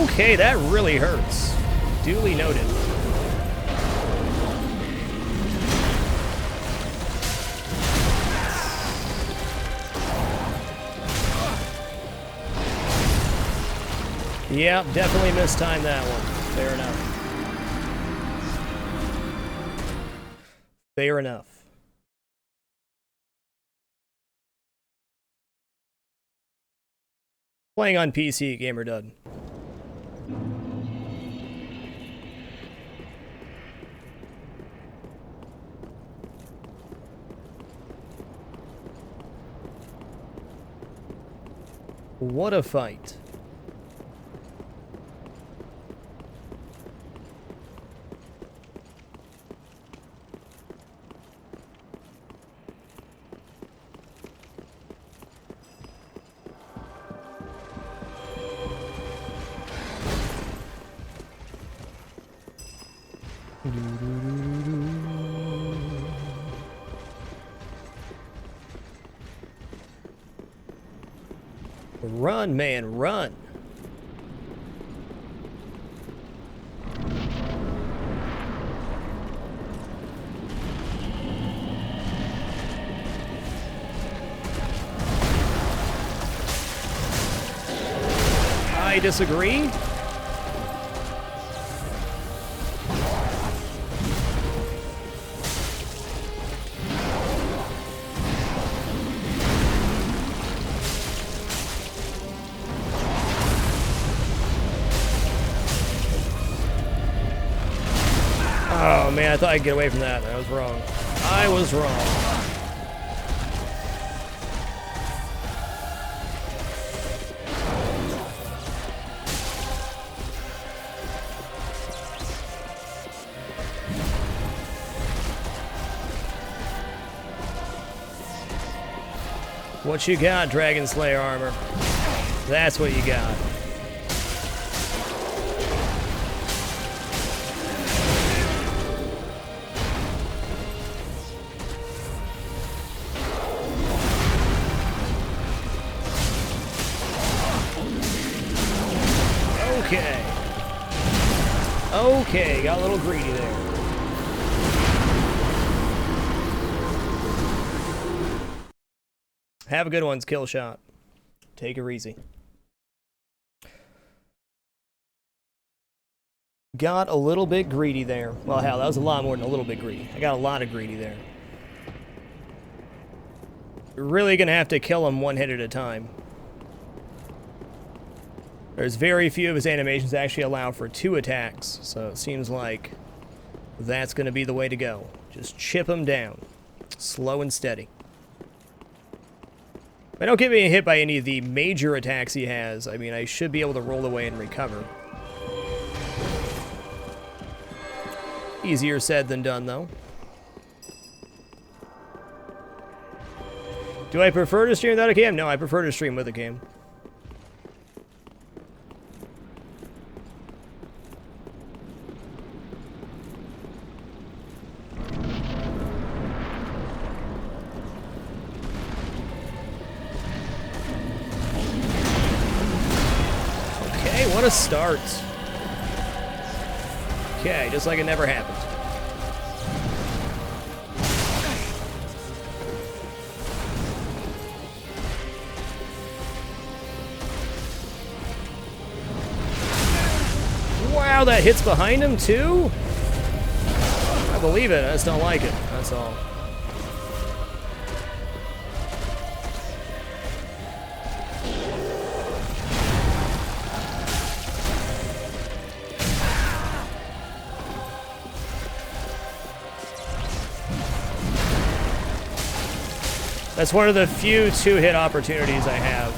Okay, that really hurts. Duly noted. Yep, definitely mistimed that one. Fair enough. Fair enough. Playing on PC, gamer dud. What a fight. Run, man, run. I disagree. man, I thought I could get away from that. I was wrong. I was wrong. What you got, Dragon Slayer armor? That's what you got. Okay. Okay, got a little greedy there. Have a good one, kill shot. Take her easy. Got a little bit greedy there. Well, hell, that was a lot more than a little bit greedy. I got a lot of greedy there. Really gonna have to kill him one hit at a time. There's very few of his animations that actually allow for 2 attacks, so it seems like that's gonna be the way to go. Just chip him down. Slow and steady. If I don't get hit by any of the major attacks he has, I mean, I should be able to roll away and recover. Easier said than done, though. Do I prefer to stream without a cam? No, I prefer to stream with a cam. What a start. Okay, just like it never happened. Wow, that hits behind him too? I believe it, I just don't like it, that's all. That's one of the few 2-hit opportunities I have.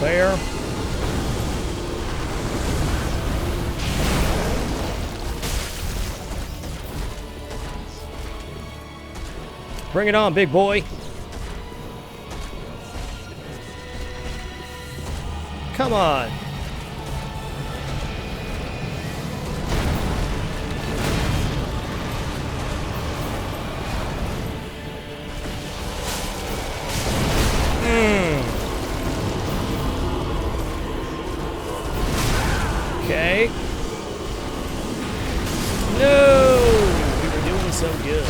Fair. Bring it on, big boy. Come on. Okay. No! We were doing so good.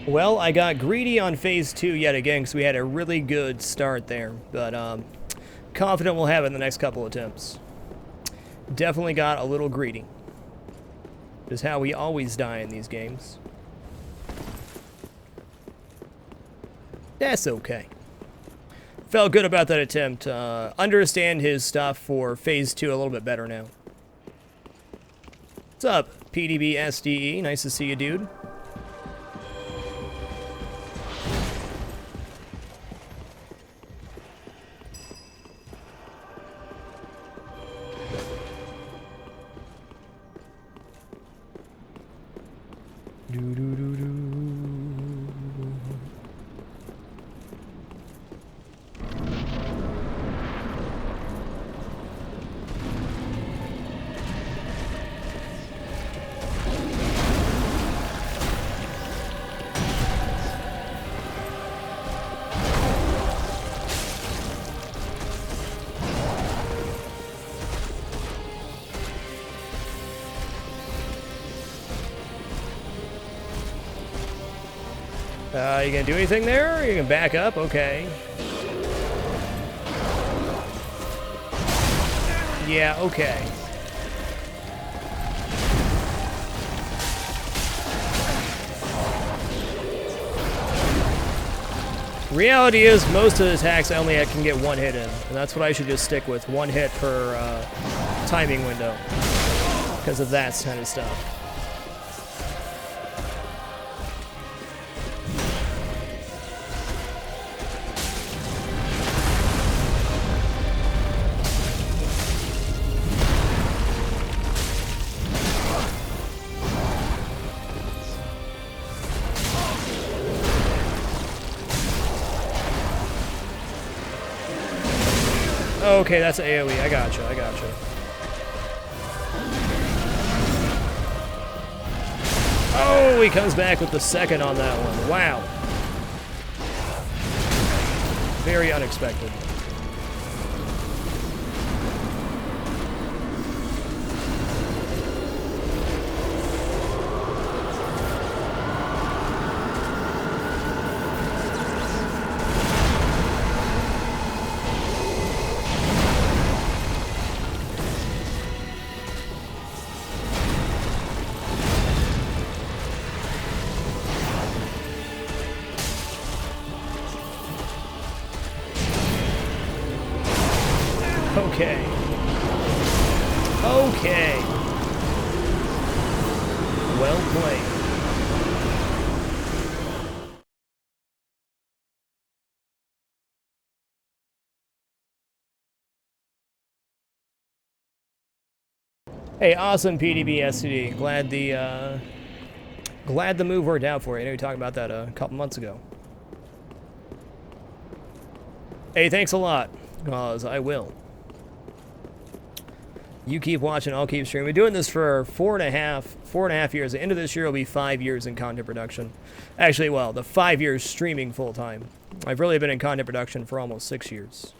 Well, I got greedy on phase 2 yet again because we had a really good start there, but confident we'll have it in the next couple attempts. Definitely got a little greedy. Is how we always die in these games. That's okay. Felt good about that attempt. Understand his stuff for Phase 2 a little bit better now. What's up, PDB SDE? Nice to see you, dude. You gonna do anything there? You can back up? Okay. Yeah, okay. Reality is, most of the attacks I only can get one hit in, and that's what I should just stick with. One hit per timing window, because of that kind of stuff. Okay, that's AoE. I gotcha, I gotcha. Oh, he comes back with the second on that one. Wow. Very unexpected. Okay. Okay. Well played. Hey, awesome PDB SCD. Glad the move worked out for you. I know you talked about that a couple months ago. Hey, thanks a lot. Cause I will. You keep watching, I'll keep streaming. We're doing this for four and a half years. The end of this year will be 5 years in content production. Actually, well, the 5 years streaming full time. I've really been in content production for almost 6 years.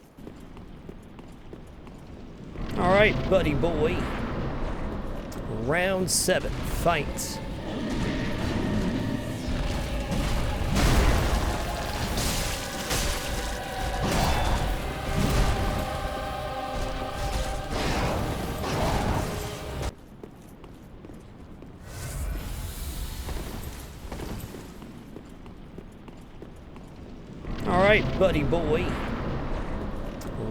All right, buddy boy. Round 7, fight. Alright, buddy boy.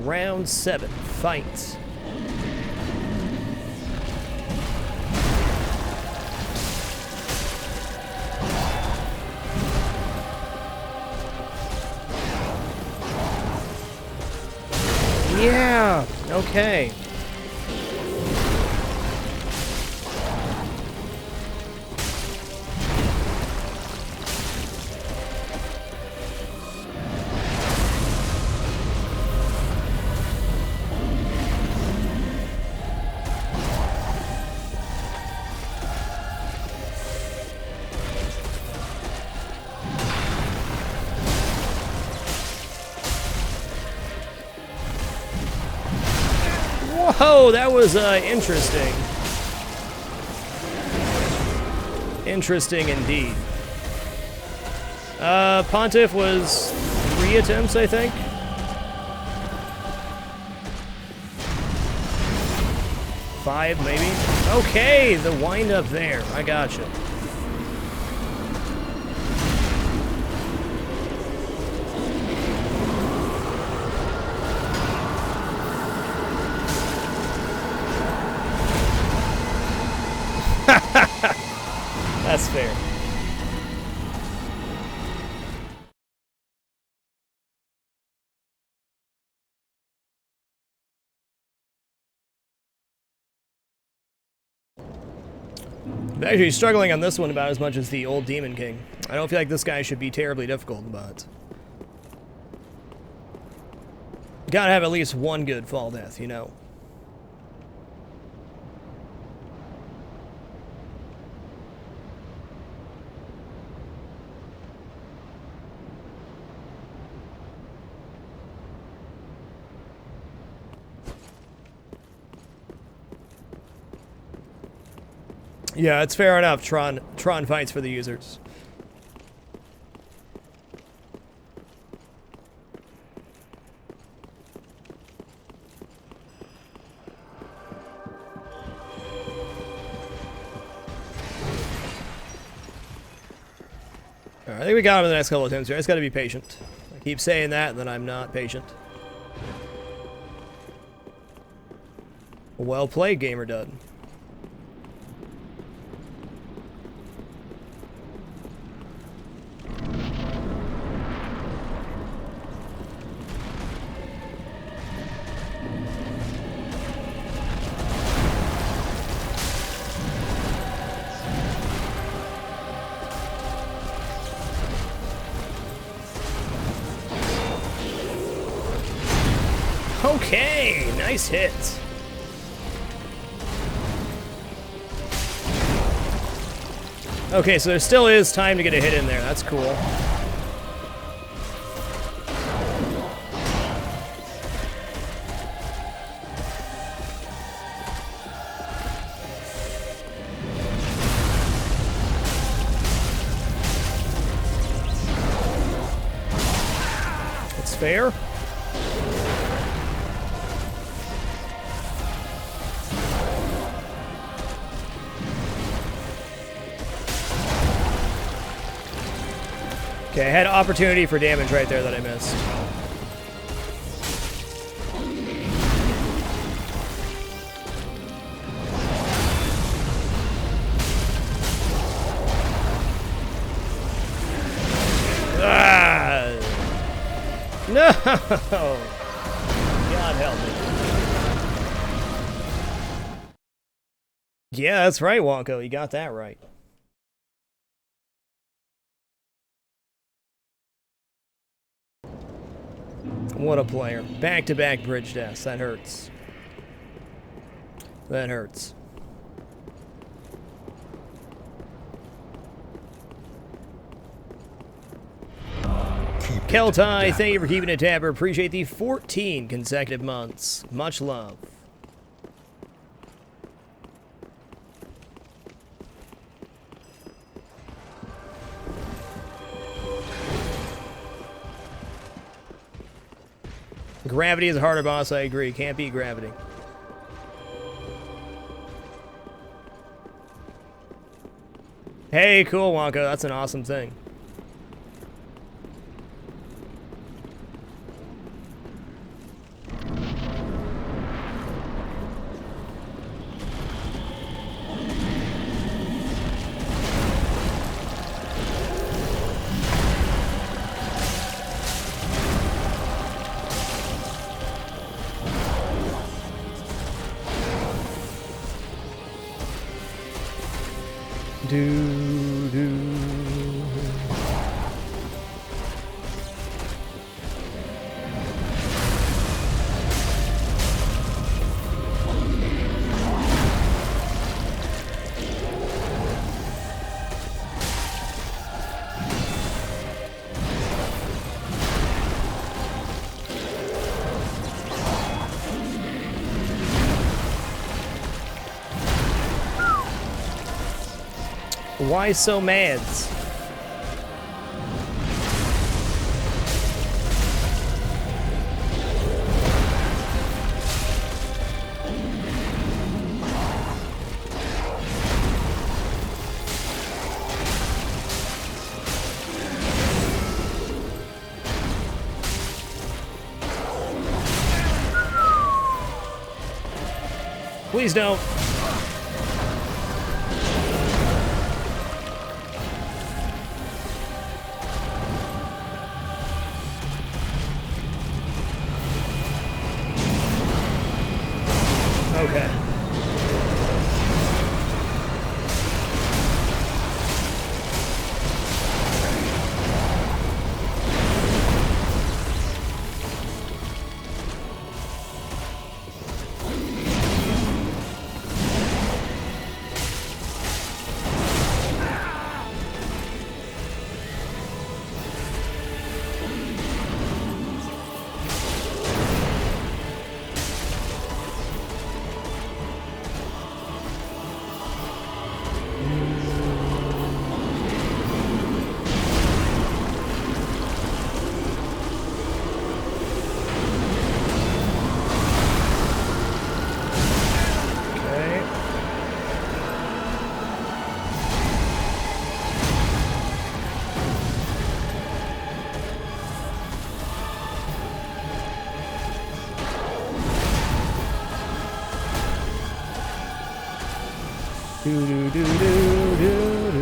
Round 7, fight. Yeah, okay. Whoa, that was interesting. Interesting indeed. Pontiff was 3 attempts, I think. 5, maybe. Okay, the wind up there. I gotcha. That's fair. I'm actually struggling on this one about as much as the old Demon King. I don't feel like this guy should be terribly difficult, but... gotta have at least one good fall death, you know? Yeah, it's fair enough. Tron fights for the users. Alright, I think we got him in the next couple of attempts here. I just gotta be patient. I keep saying that, and then I'm not patient. Well played, Gamer Dud. Okay, nice hit. Okay, so there still is time to get a hit in there. That's cool. That's fair. Okay, I had opportunity for damage right there that I missed. Ah! No! God help me. Yeah, that's right, Wonko. You got that right. What a player. Back-to-back bridge deaths. That hurts. That hurts. Keltai, thank you for keeping it tapper. Appreciate the 14 consecutive months. Much love. Gravity is a harder boss, I agree. Can't beat Gravity. Hey, cool, Wonko. That's an awesome thing. Why so mad? Please don't. Do, do, do, do, do, do.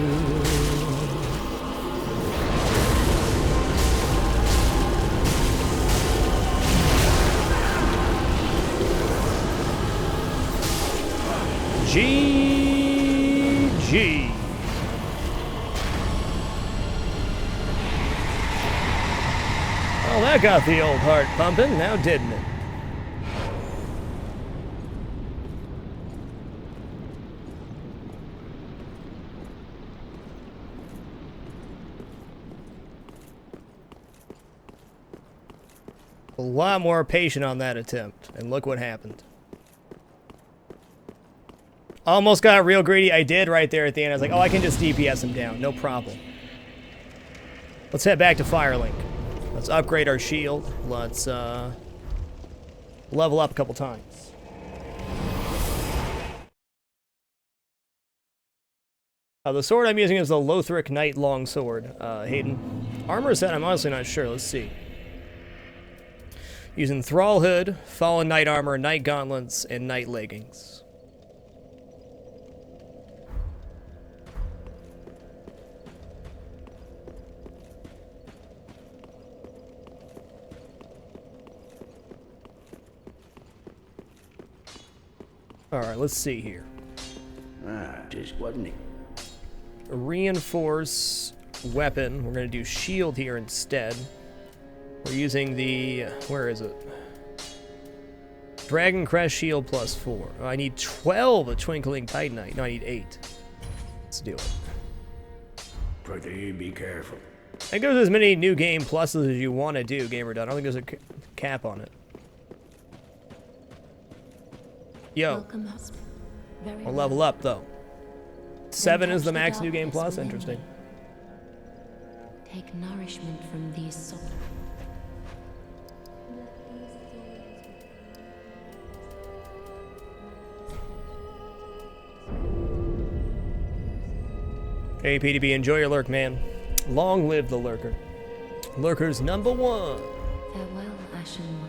GG. Well, that got the old heart pumping, now didn't it? A lot more patient on that attempt, and look what happened. Almost got real greedy. I did right there at the end. I was like, oh, I can just DPS him down. No problem. Let's head back to Firelink. Let's upgrade our shield. Let's level up a couple times. The sword I'm using is the Lothric Knight Longsword, Hayden. Armor set, I'm honestly not sure. Let's see. Using Thrall Hood, Fallen Knight Armor, Knight Gauntlets, and Knight Leggings. Alright, let's see here.
Just wasn't it?
Reinforce weapon. We're going to do shield here instead. We're using the... where is it? Dragon Crest Shield plus 4. Oh, I need 12 of Twinkling Titanite. No, I need 8. Let's do it.
Pretty be careful.
I think there's as many new game pluses as you want to do, Gamer Done. I don't think there's a cap on it. Yo. I'll level up, though. 7 is the max new game plus? Interesting.
Take nourishment from these souls.
Hey, PDB, enjoy your lurk, man. Long live the lurker. Lurker's #1.
Farewell, Ashen One.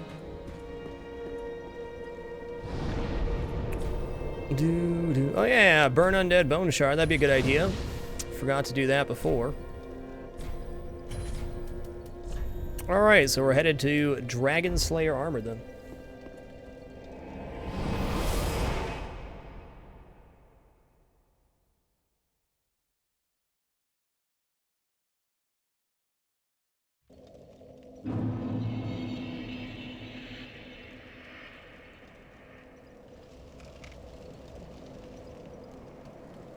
Oh yeah, burn undead bone shard. That'd be a good idea. Forgot to do that before. Alright, so we're headed to Dragon Slayer armor then.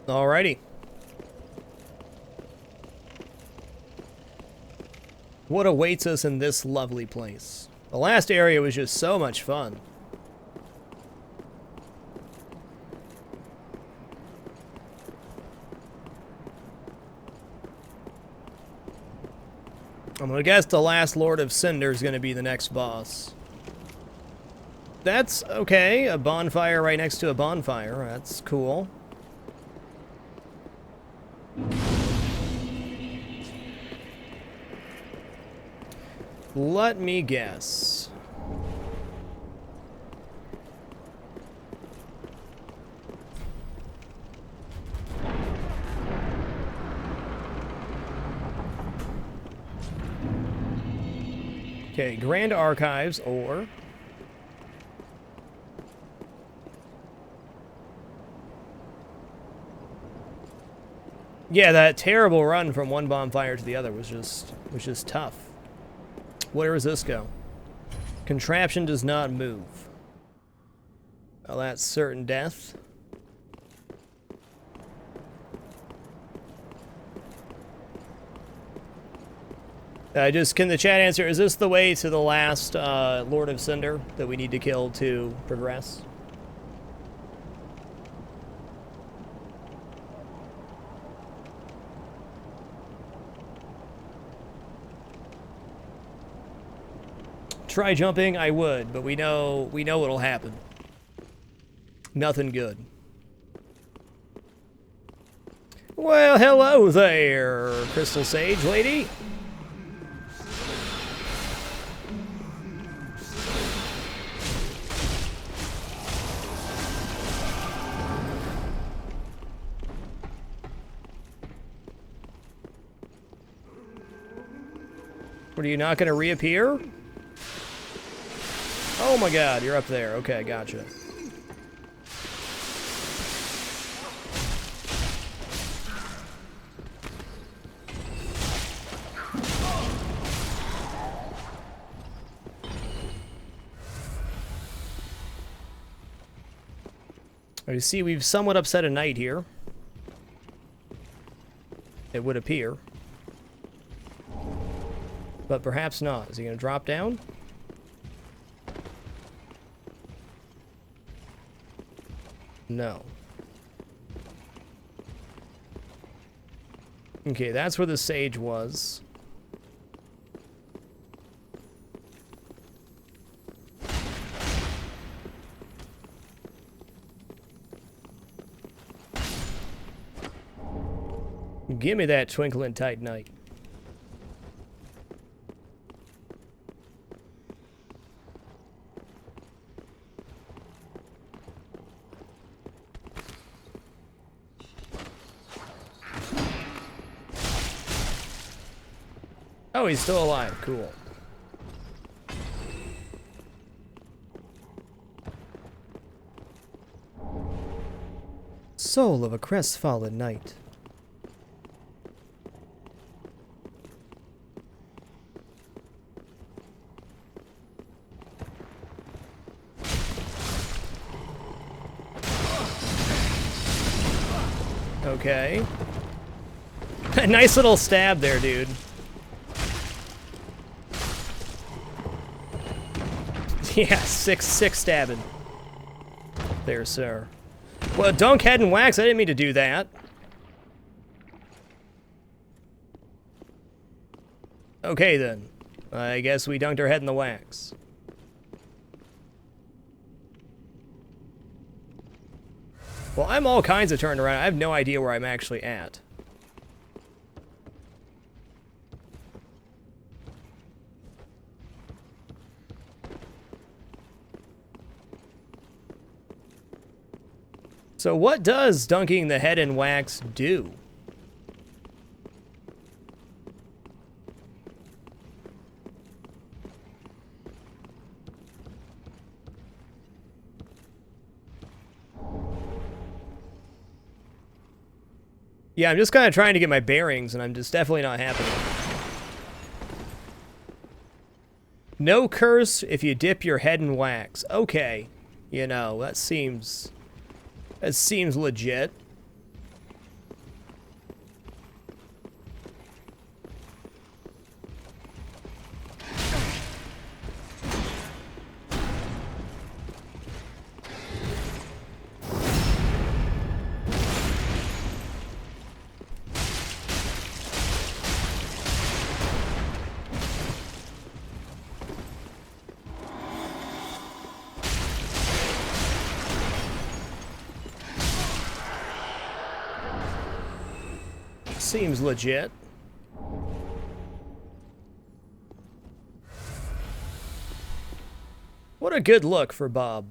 Alrighty. What awaits us in this lovely place? The last area was just so much fun. I'm gonna guess the last Lord of Cinder is gonna be the next boss. That's okay. A bonfire right next to a bonfire. That's cool. Let me guess. Okay, Grand Archives or... yeah, that terrible run from one bonfire to the other was just tough. Where does this go? Contraption does not move. Well, that's certain death. Can the chat answer, is this the way to the last Lord of Cinder that we need to kill to progress? Try jumping, I would, but we know what'll happen. Nothing good. Well, hello there, Crystal Sage lady. What, are you not going to reappear? Oh my god, you're up there. Okay, gotcha. You see, we've somewhat upset a knight here. It would appear. But perhaps not. Is he going to drop down? No. Okay, that's where the sage was. Give me that twinkling tight knight. Oh, he's still alive. Cool. Soul of a crestfallen knight. Okay. Nice little stab there, dude. Yeah, six stabbing. There, sir. Well, dunk head and wax. I didn't mean to do that. Okay, then. I guess we dunked our head in the wax. Well, I'm all kinds of turned around. I have no idea where I'm actually at. So what does dunking the head in wax do? Yeah, I'm just kind of trying to get my bearings, and I'm just definitely not happy. No curse if you dip your head in wax. Okay. You know, that seems legit. Seems legit. What a good look for Bob.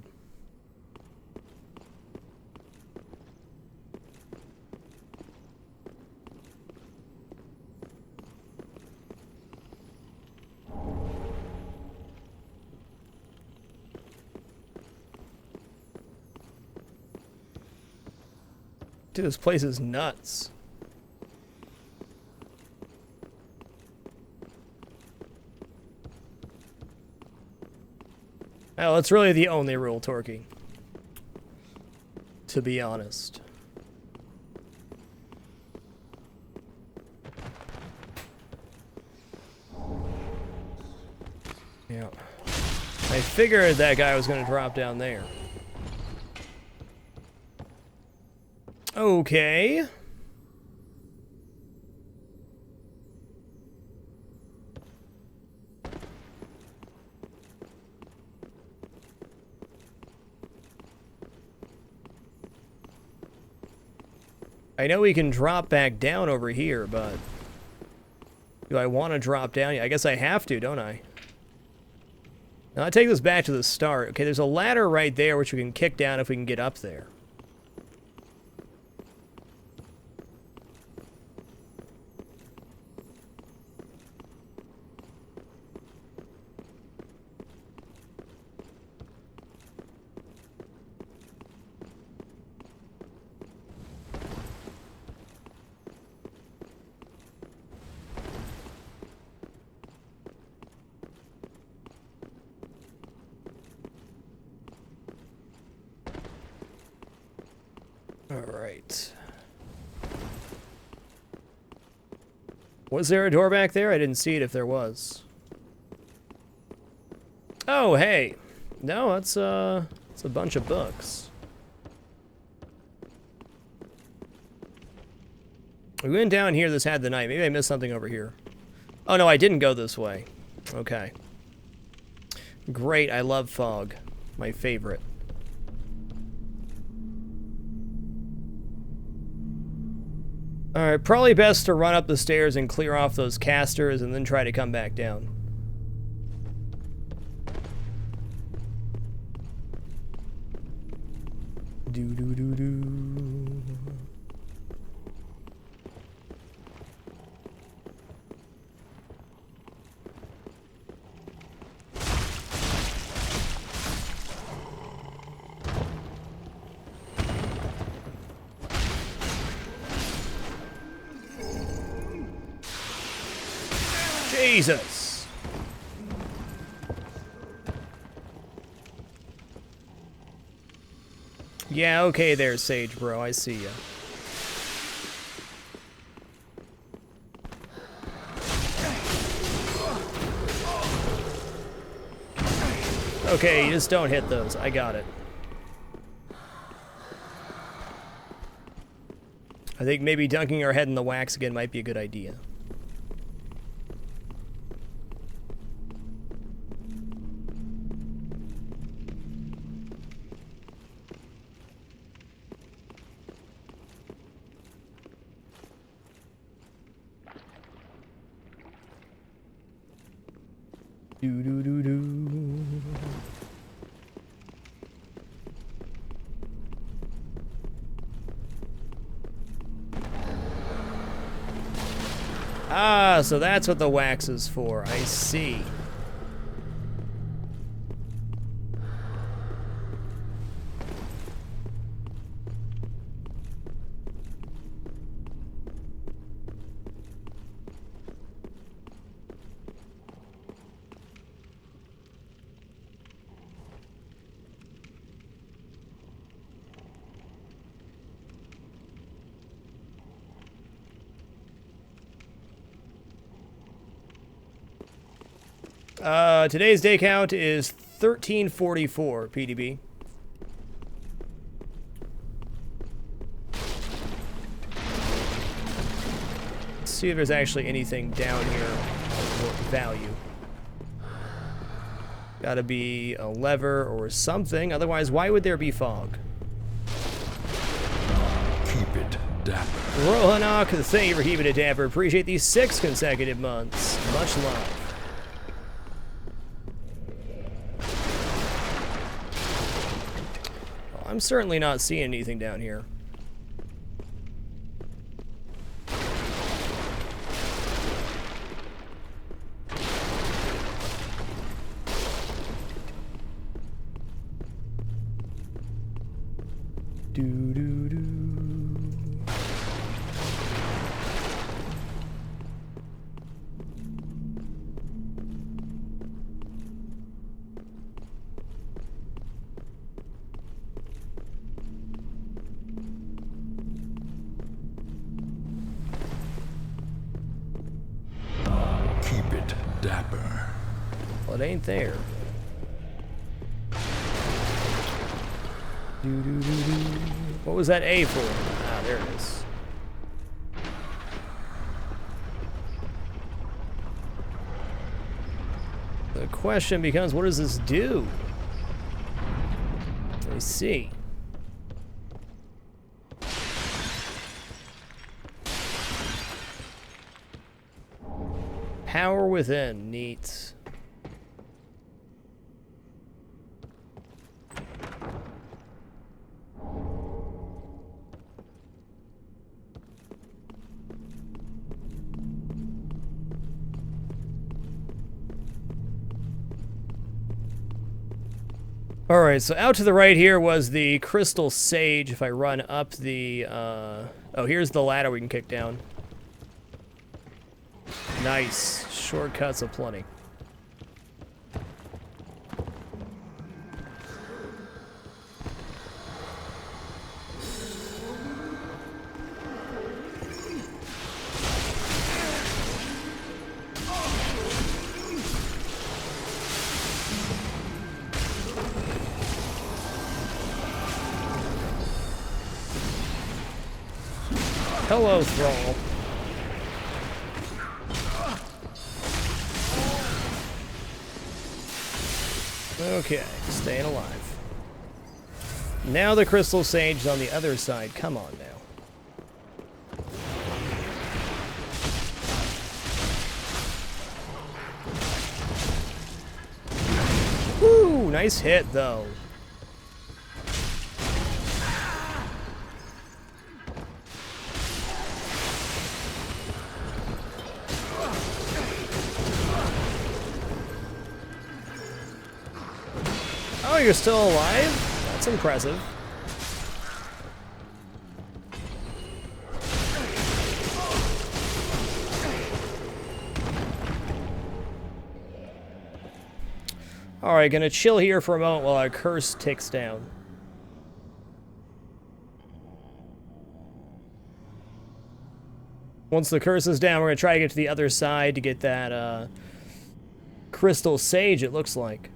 Dude, this place is nuts. Oh, that's really the only rule, Torquay. To be honest. Yeah. I figured that guy was going to drop down there. Okay. I know we can drop back down over here, but do I want to drop down? I guess I have to, don't I? Now, I'll take this back to the start. Okay, there's a ladder right there which we can kick down if we can get up there. Was there a door back there? I didn't see it if there was. Oh, hey. No, it's a bunch of books. We went down here, this had the night. Maybe I missed something over here. Oh, no, I didn't go this way. Okay. Great, I love fog. My favorite. Alright, probably best to run up the stairs and clear off those casters and then try to come back down. Do-do-do-do. Jesus. Yeah, okay there, Sage Bro. I see ya. Okay, you just don't hit those. I got it. I think maybe dunking our head in the wax again might be a good idea. Ah, so that's what the wax is for. I see. Today's day count is 1344 PDB. Let's see if there's actually anything down here of value. Gotta be a lever or something, otherwise why would there be fog?
Keep it dapper.
Rohanok, thank you for keeping it dapper. Appreciate these 6 consecutive months. Much love. I'm certainly not seeing anything down here.
Keep it dapper.
Well, it ain't there. What was that A for? Ah, there it is. The question becomes, what does this do? Let me see. Power within, neat. Alright, so out to the right here was the Crystal Sage. If I run up the, oh, here's the ladder we can kick down. Nice. Shortcuts aplenty. Hello, Thrall. Okay, staying alive. Now the Crystal Sage is on the other side. Come on now. Woo! Nice hit, though. Oh, you're still alive? That's impressive. Alright, gonna chill here for a moment while our curse ticks down. Once the curse is down, we're gonna try to get to the other side to get that, Crystal Sage, it looks like.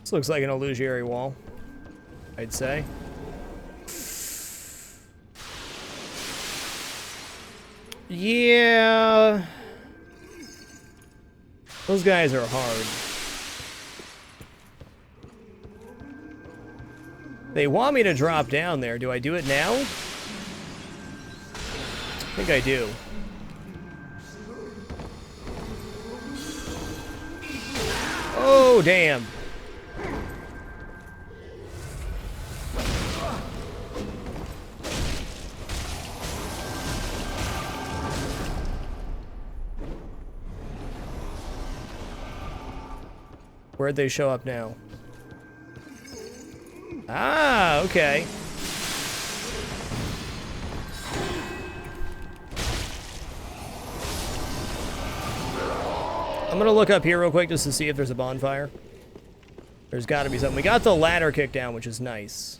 This looks like an illusionary wall, I'd say. Yeah. Those guys are hard. They want me to drop down there. Do I do it now? I think I do. Oh, damn. Where'd they show up now? Ah, okay. I'm gonna look up here real quick just to see if there's a bonfire. There's gotta be something. We got the ladder kicked down, which is nice.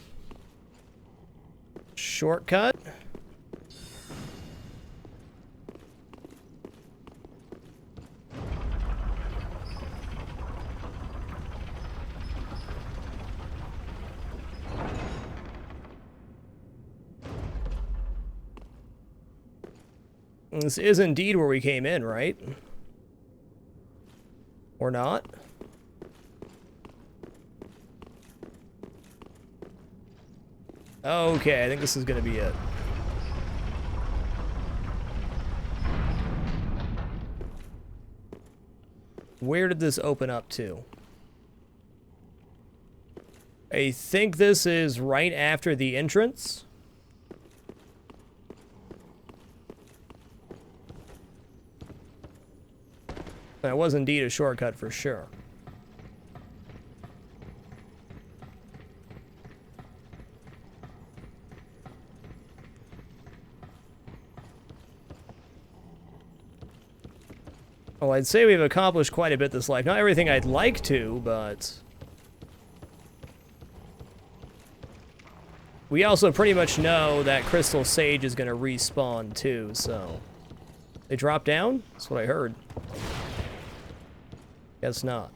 Shortcut? This is indeed where we came in, right? Or not? Okay, I think this is gonna be it. Where did this open up to? I think this is right after the entrance. That was indeed a shortcut for sure. Well, I'd say we've accomplished quite a bit this life. Not everything I'd like to, but... we also pretty much know that Crystal Sage is going to respawn too, so... They drop down? That's what I heard. Guess not.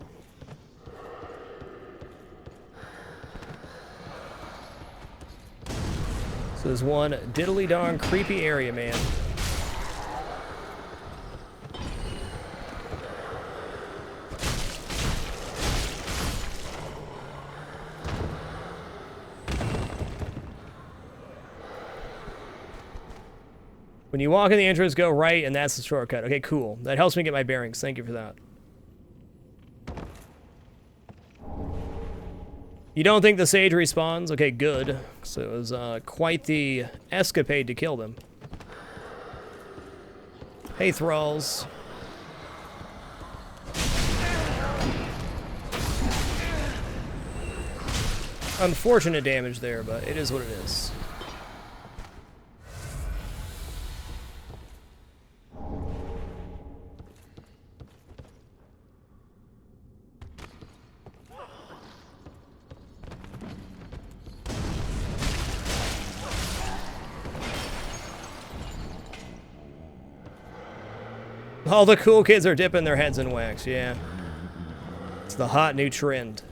So there's one diddly darn creepy area, man. When you walk in the entrance, go right, and that's the shortcut. Okay, cool. That helps me get my bearings. Thank you for that. You don't think the Sage respawns? Okay, good. So it was quite the escapade to kill them. Hey, Thralls. Unfortunate damage there, but it is what it is. All the cool kids are dipping their heads in wax, yeah. It's the hot new trend.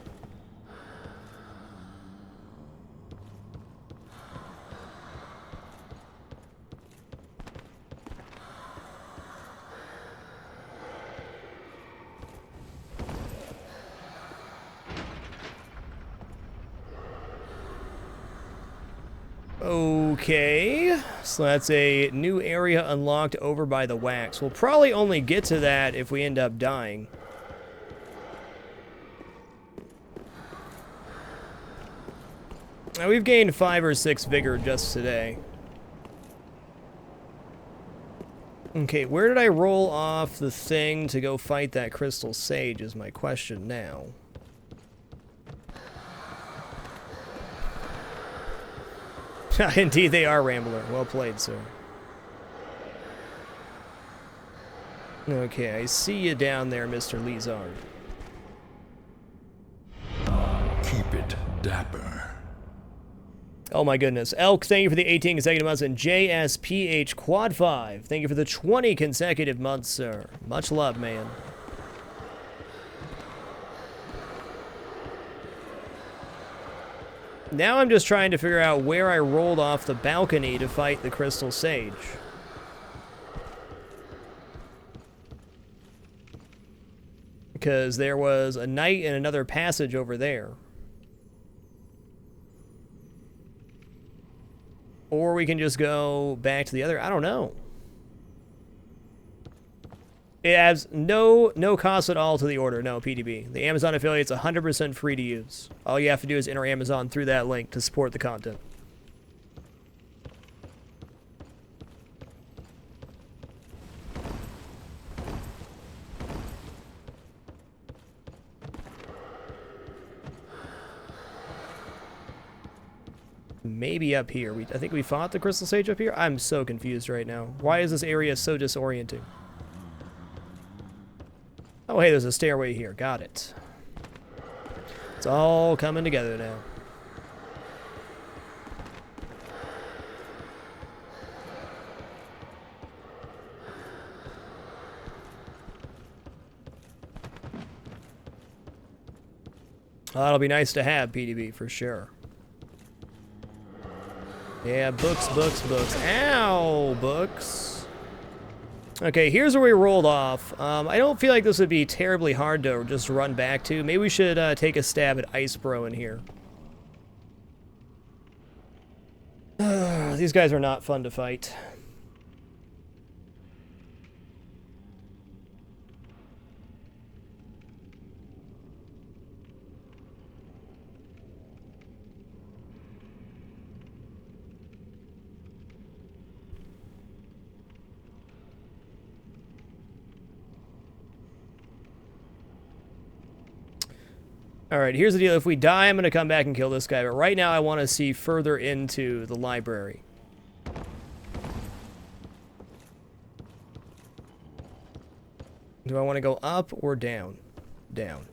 Okay, so that's a new area unlocked over by the wax. We'll probably only get to that if we end up dying. Now, we've gained 5 or 6 vigor just today. Okay, where did I roll off the thing to go fight that crystal sage is my question now. Indeed they are, Rambler. Well played, sir. Okay, I see you down there, Mr. Lizard.
Keep it dapper.
Oh my goodness. Elk, thank you for the 18 consecutive months, and JSPH Quad 5, thank you for the 20 consecutive months, sir. Much love, man. Now I'm just trying to figure out where I rolled off the balcony to fight the Crystal Sage. Because there was a knight and another passage over there. Or we can just go back to the other. I don't know. It has no cost at all to the order. No, PDB. The Amazon affiliate's 100% free to use. All you have to do is enter Amazon through that link to support the content. Maybe up here. I think we fought the Crystal Sage up here. I'm so confused right now. Why is this area so disorienting? Oh, hey, there's a stairway here. Got it. It's all coming together now. Oh, that'll be nice to have, PDB, for sure. Yeah, books, books, books. Ow, books. Okay, here's where we rolled off. I don't feel like this would be terribly hard to just run back to. Maybe we should take a stab at Ice Bro in here. These guys are not fun to fight. Alright, here's the deal. If we die, I'm going to come back and kill this guy. But right now, I want to see further into the library. Do I want to go up or down? Down.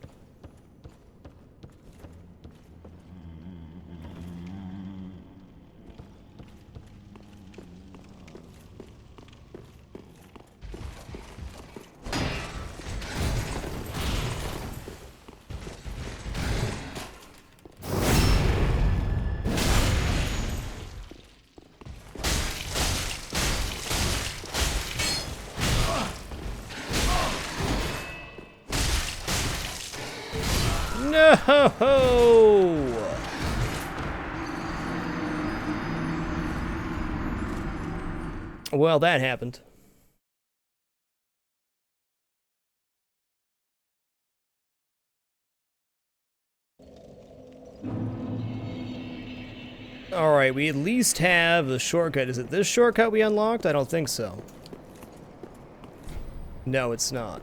No! Well, that happened. Alright, we at least have the shortcut. Is it this shortcut we unlocked? I don't think so. No, it's not.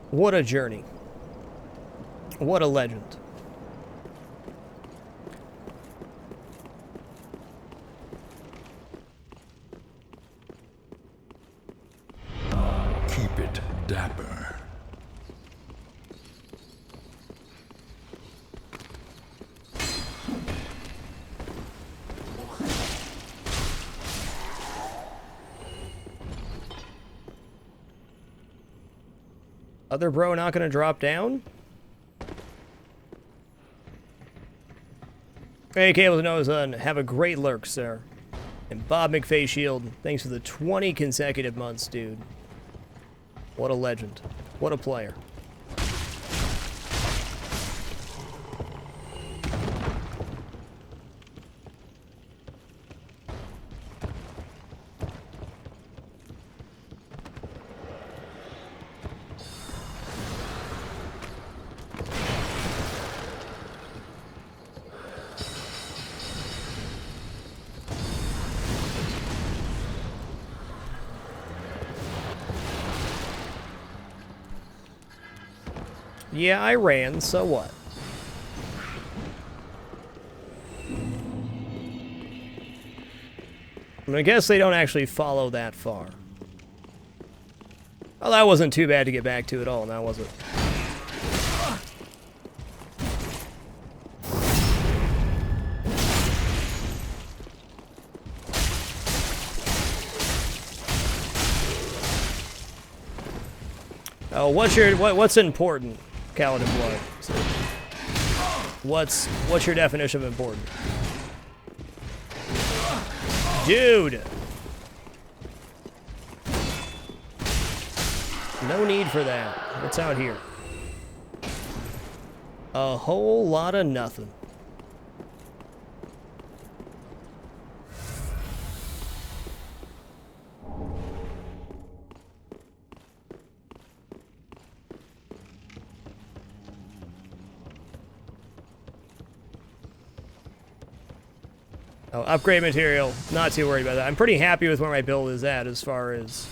What a journey. What a legend.
Keep it dapper.
Other bro not gonna drop down? Hey, Cable knows, have a great lurk, sir. And Bob McFay Shield, thanks for the 20 consecutive months, dude. What a legend. What a player. Yeah, I ran, so what? I guess they don't actually follow that far. Well, that wasn't too bad to get back to at all, now was it? Oh, what's important? Kaladin Blood. So, what's your definition of important? Dude! No need for that. What's out here? A whole lot of nothing. Oh, upgrade material. Not too worried about that. I'm pretty happy with where my build is at as far as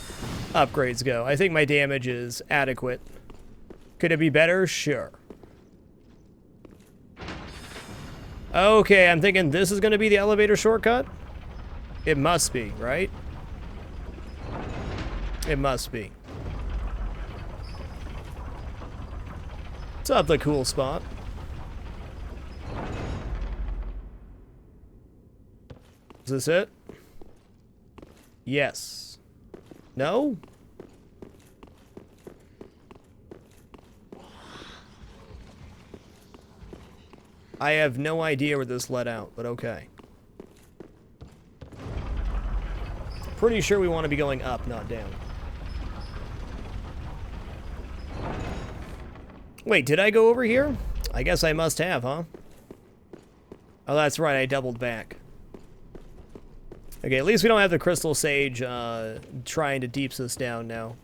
upgrades go. I think my damage is adequate. Could it be better? Sure. Okay, I'm thinking this is going to be the elevator shortcut. It must be, right? It must be. What's up, the cool spot? Is this it? Yes. No? I have no idea where this led out, but okay. Pretty sure we want to be going up, not down. Wait, did I go over here? I guess I must have, huh? Oh, that's right, I doubled back. Okay, at least we don't have the Crystal Sage trying to deeps us down now.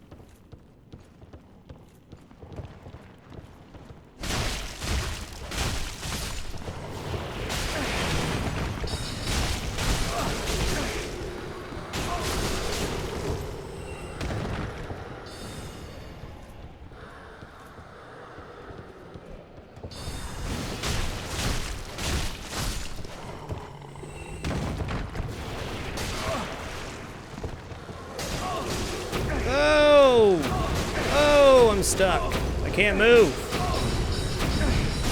Stuck. I can't move.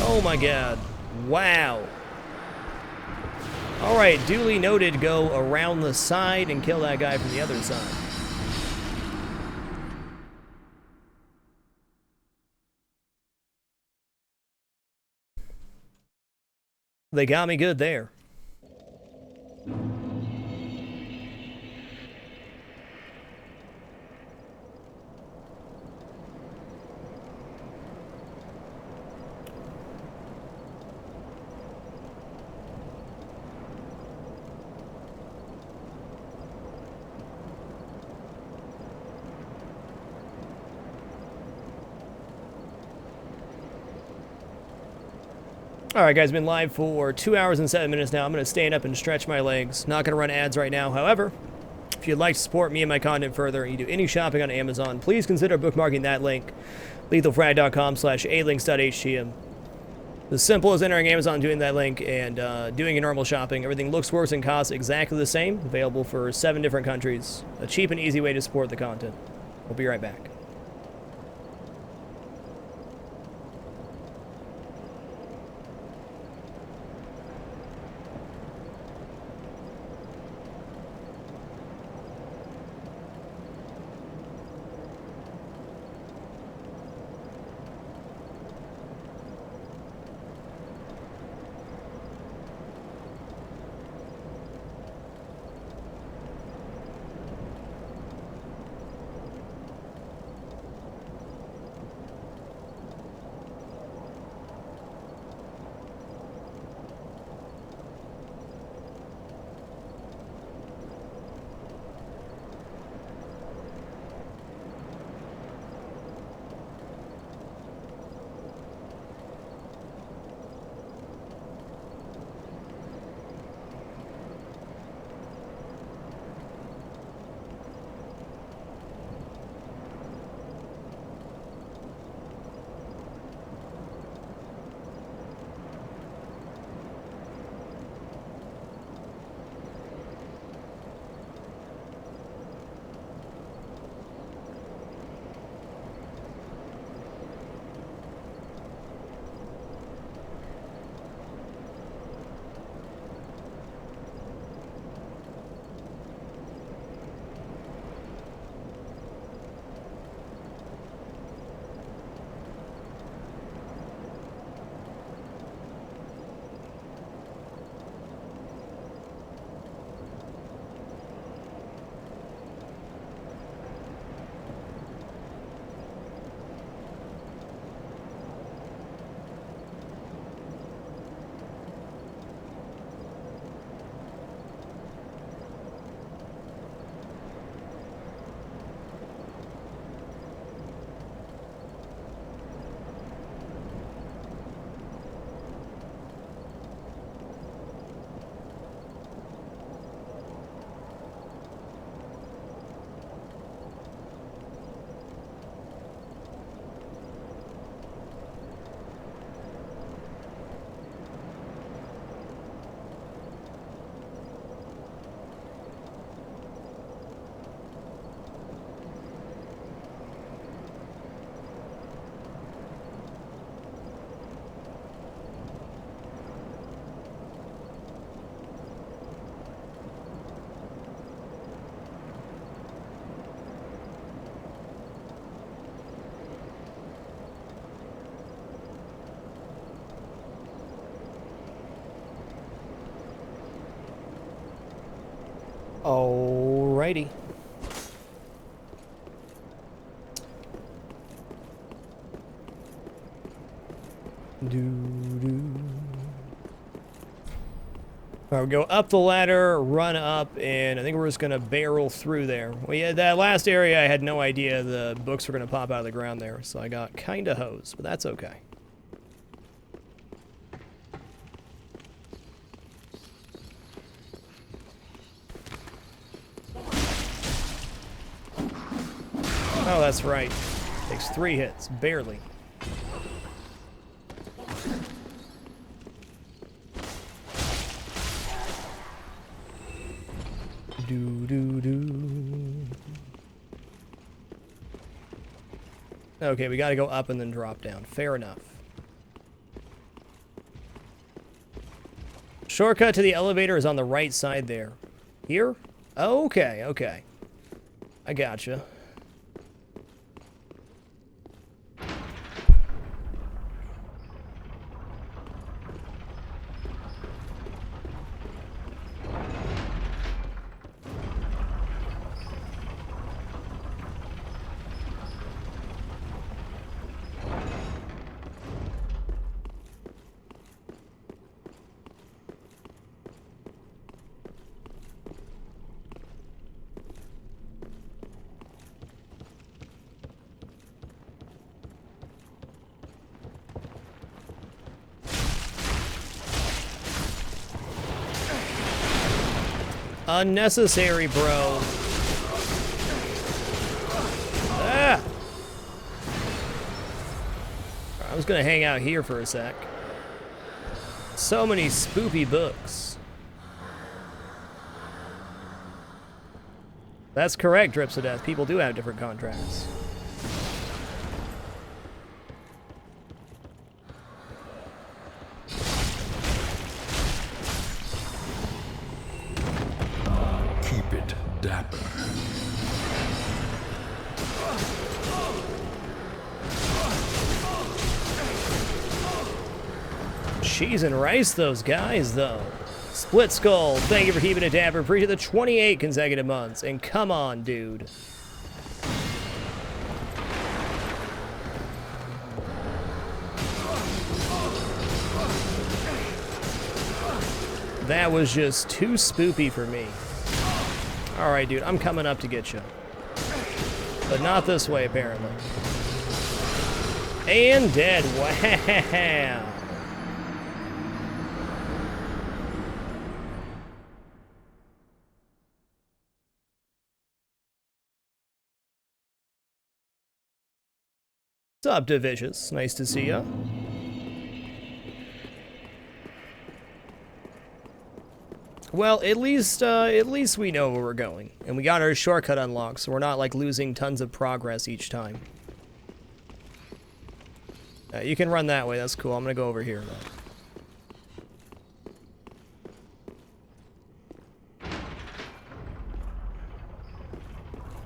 Oh my god. Wow. Alright, duly noted, go around the side and kill that guy from the other side. They got me good there. Alright guys, been live for 2 hours and 7 minutes now. I'm going to stand up and stretch my legs. Not going to run ads right now. However, if you'd like to support me and my content further and you do any shopping on Amazon, please consider bookmarking that link, lethalfrag.com/alinks.htm. As simple as entering Amazon, doing that link, and doing your normal shopping. Everything looks, works, and costs exactly the same. Available for 7 different countries. A cheap and easy way to support the content. We'll be right back. Alrighty. Alright, we go up the ladder, run up, and I think we're just gonna barrel through there. Well, yeah, that last area I had no idea the books were gonna pop out of the ground there, so I got kinda hosed, but that's okay. Oh, that's right. Takes 3 hits, barely. Okay, we gotta go up and then drop down. Fair enough. Shortcut to the elevator is on the right side there. Here? Okay, okay. I gotcha. Unnecessary, bro. Ah! I was gonna hang out here for a sec. So many spoopy books. That's correct, Drips of Death. People do have different contracts.
Dapper.
Cheese and rice, those guys, though. Split Skull, thank you for keeping it dapper. Appreciate the 28 consecutive months. And come on, dude. That was just too spoopy for me. Alright, dude, I'm coming up to get you. But not this way, apparently. And dead. Wow. What's up, Divicious? Nice to see ya. Well, at least we know where we're going. And we got our shortcut unlocked, so we're not, like, losing tons of progress each time. You can run that way, that's cool. I'm gonna go over here, though.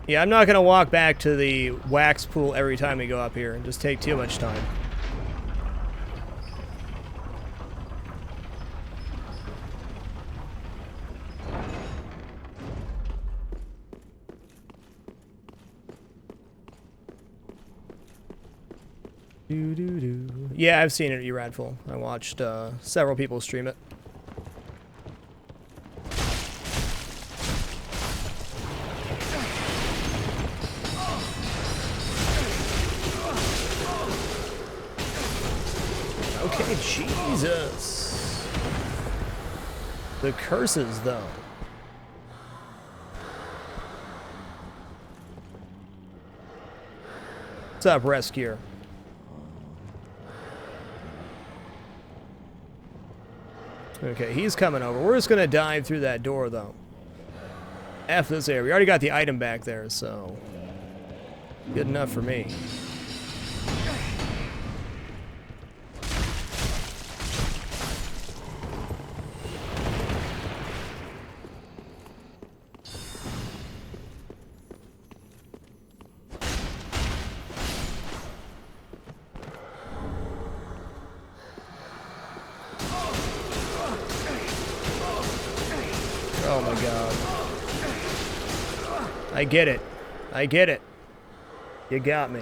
Yeah, I'm not gonna walk back to the wax pool every time we go up here and just take too much time. Yeah, I've seen it at Eradful. I watched several people stream it. Okay, Jesus. The curses, though. What's up, Rescuer? Okay, he's coming over. We're just gonna dive through that door, though. F this area. We already got the item back there, so... good enough for me. Oh my god. I get it. I get it. You got me.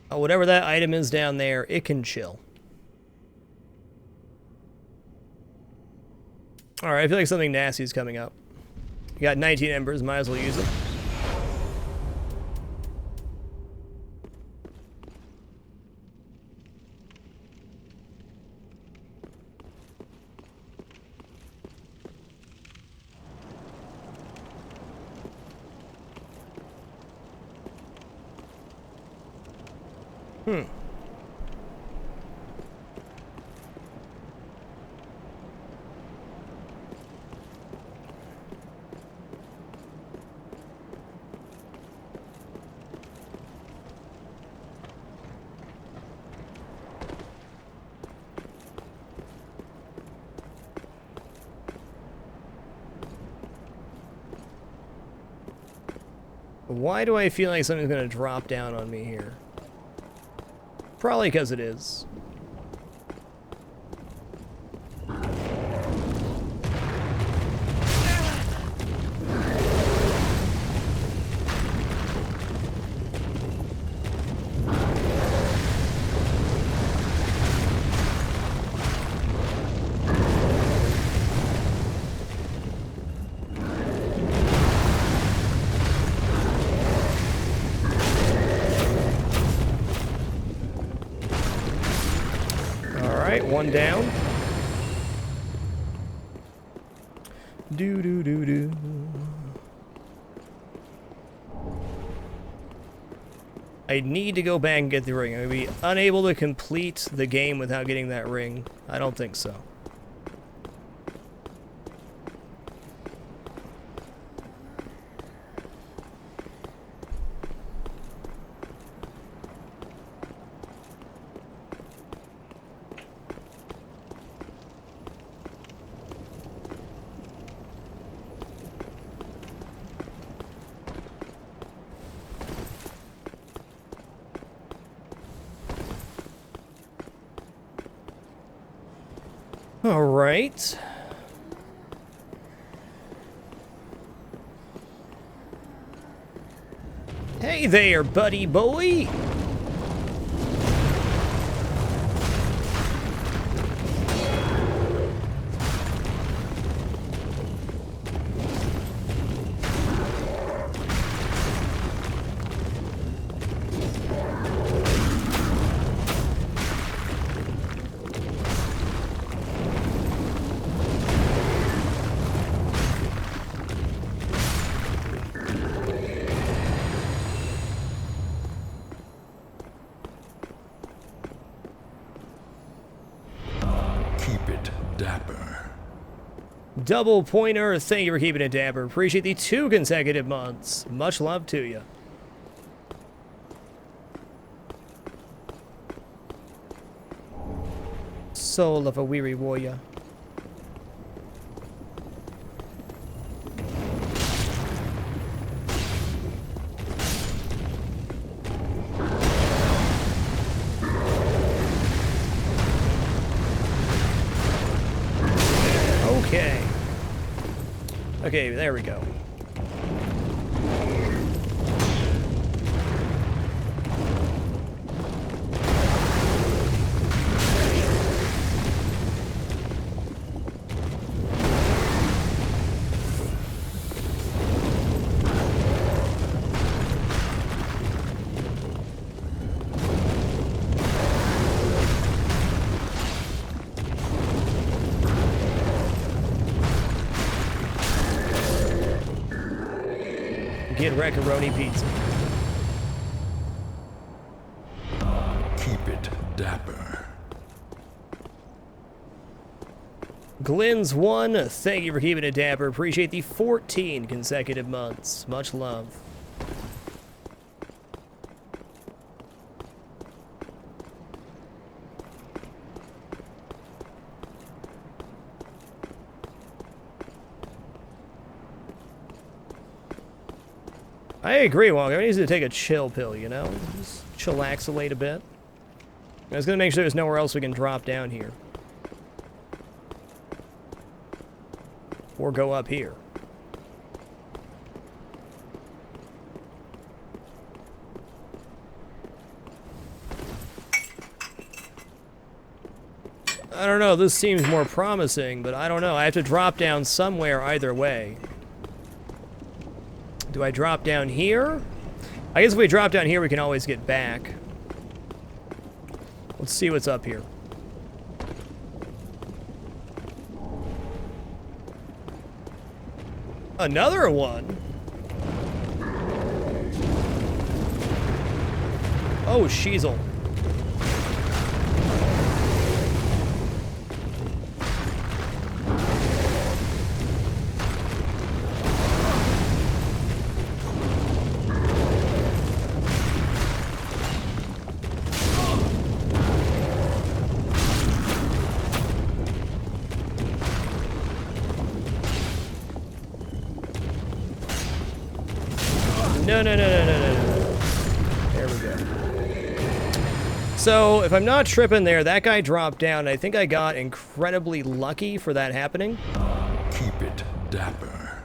Oh, whatever that item is down there, it can chill. Alright, I feel like something nasty is coming up. You got 19 embers, might as well use it. Why do I feel like something's gonna drop down on me here? Probably because it is. One down. Do do do do. I need to go back and get the ring. I'm gonna be unable to complete the game without getting that ring. I don't think so. All right. Hey there, buddy boy. Double pointer, thank you for keeping it dapper. Appreciate the 2 consecutive months. Much love to you. Soul of a weary warrior. Okay. Okay, there we go. Get Wreckaroni pizza.
Keep it dapper.
Glenn's 1, thank you for keeping it dapper. Appreciate the 14 consecutive months. Much love. I agree, Walker. I need to take a chill pill, you know? Just chillaxolate a bit. I was gonna make sure there's nowhere else we can drop down here. Or go up here. I don't know, this seems more promising, but I don't know. I have to drop down somewhere either way. Do I drop down here? I guess if we drop down here, we can always get back. Let's see what's up here. Another one? Oh, Sheezel. No. There we go. So, if I'm not tripping there, that guy dropped down. I think I got incredibly lucky for that happening.
Keep it dapper.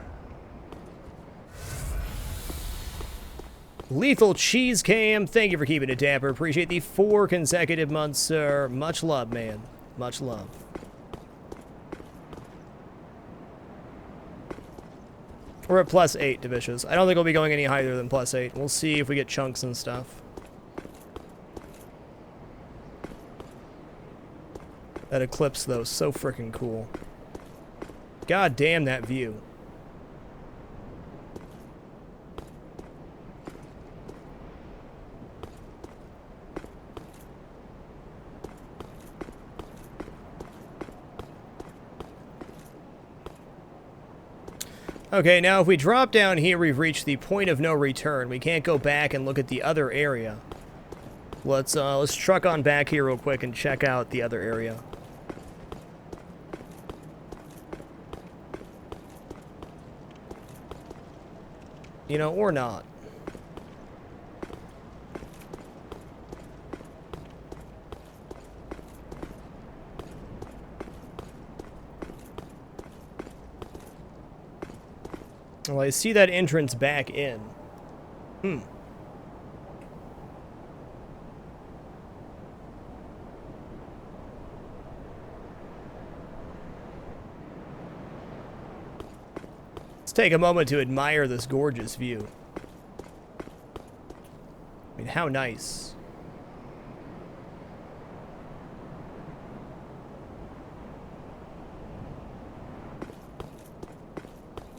Lethal Cheese Cam, thank you for keeping it dapper. Appreciate the 4 consecutive months, sir. Much love, man. Much love. We're at +8, Divicious. I don't think we'll be going any higher than +8. We'll see if we get chunks and stuff. That eclipse, though, so freaking cool. God damn that view. Okay, now if we drop down here, we've reached the point of no return. We can't go back and look at the other area. Let's truck on back here real quick and check out the other area. You know, or not. Well, I see that entrance back in. Let's take a moment to admire this gorgeous view. I mean, how nice.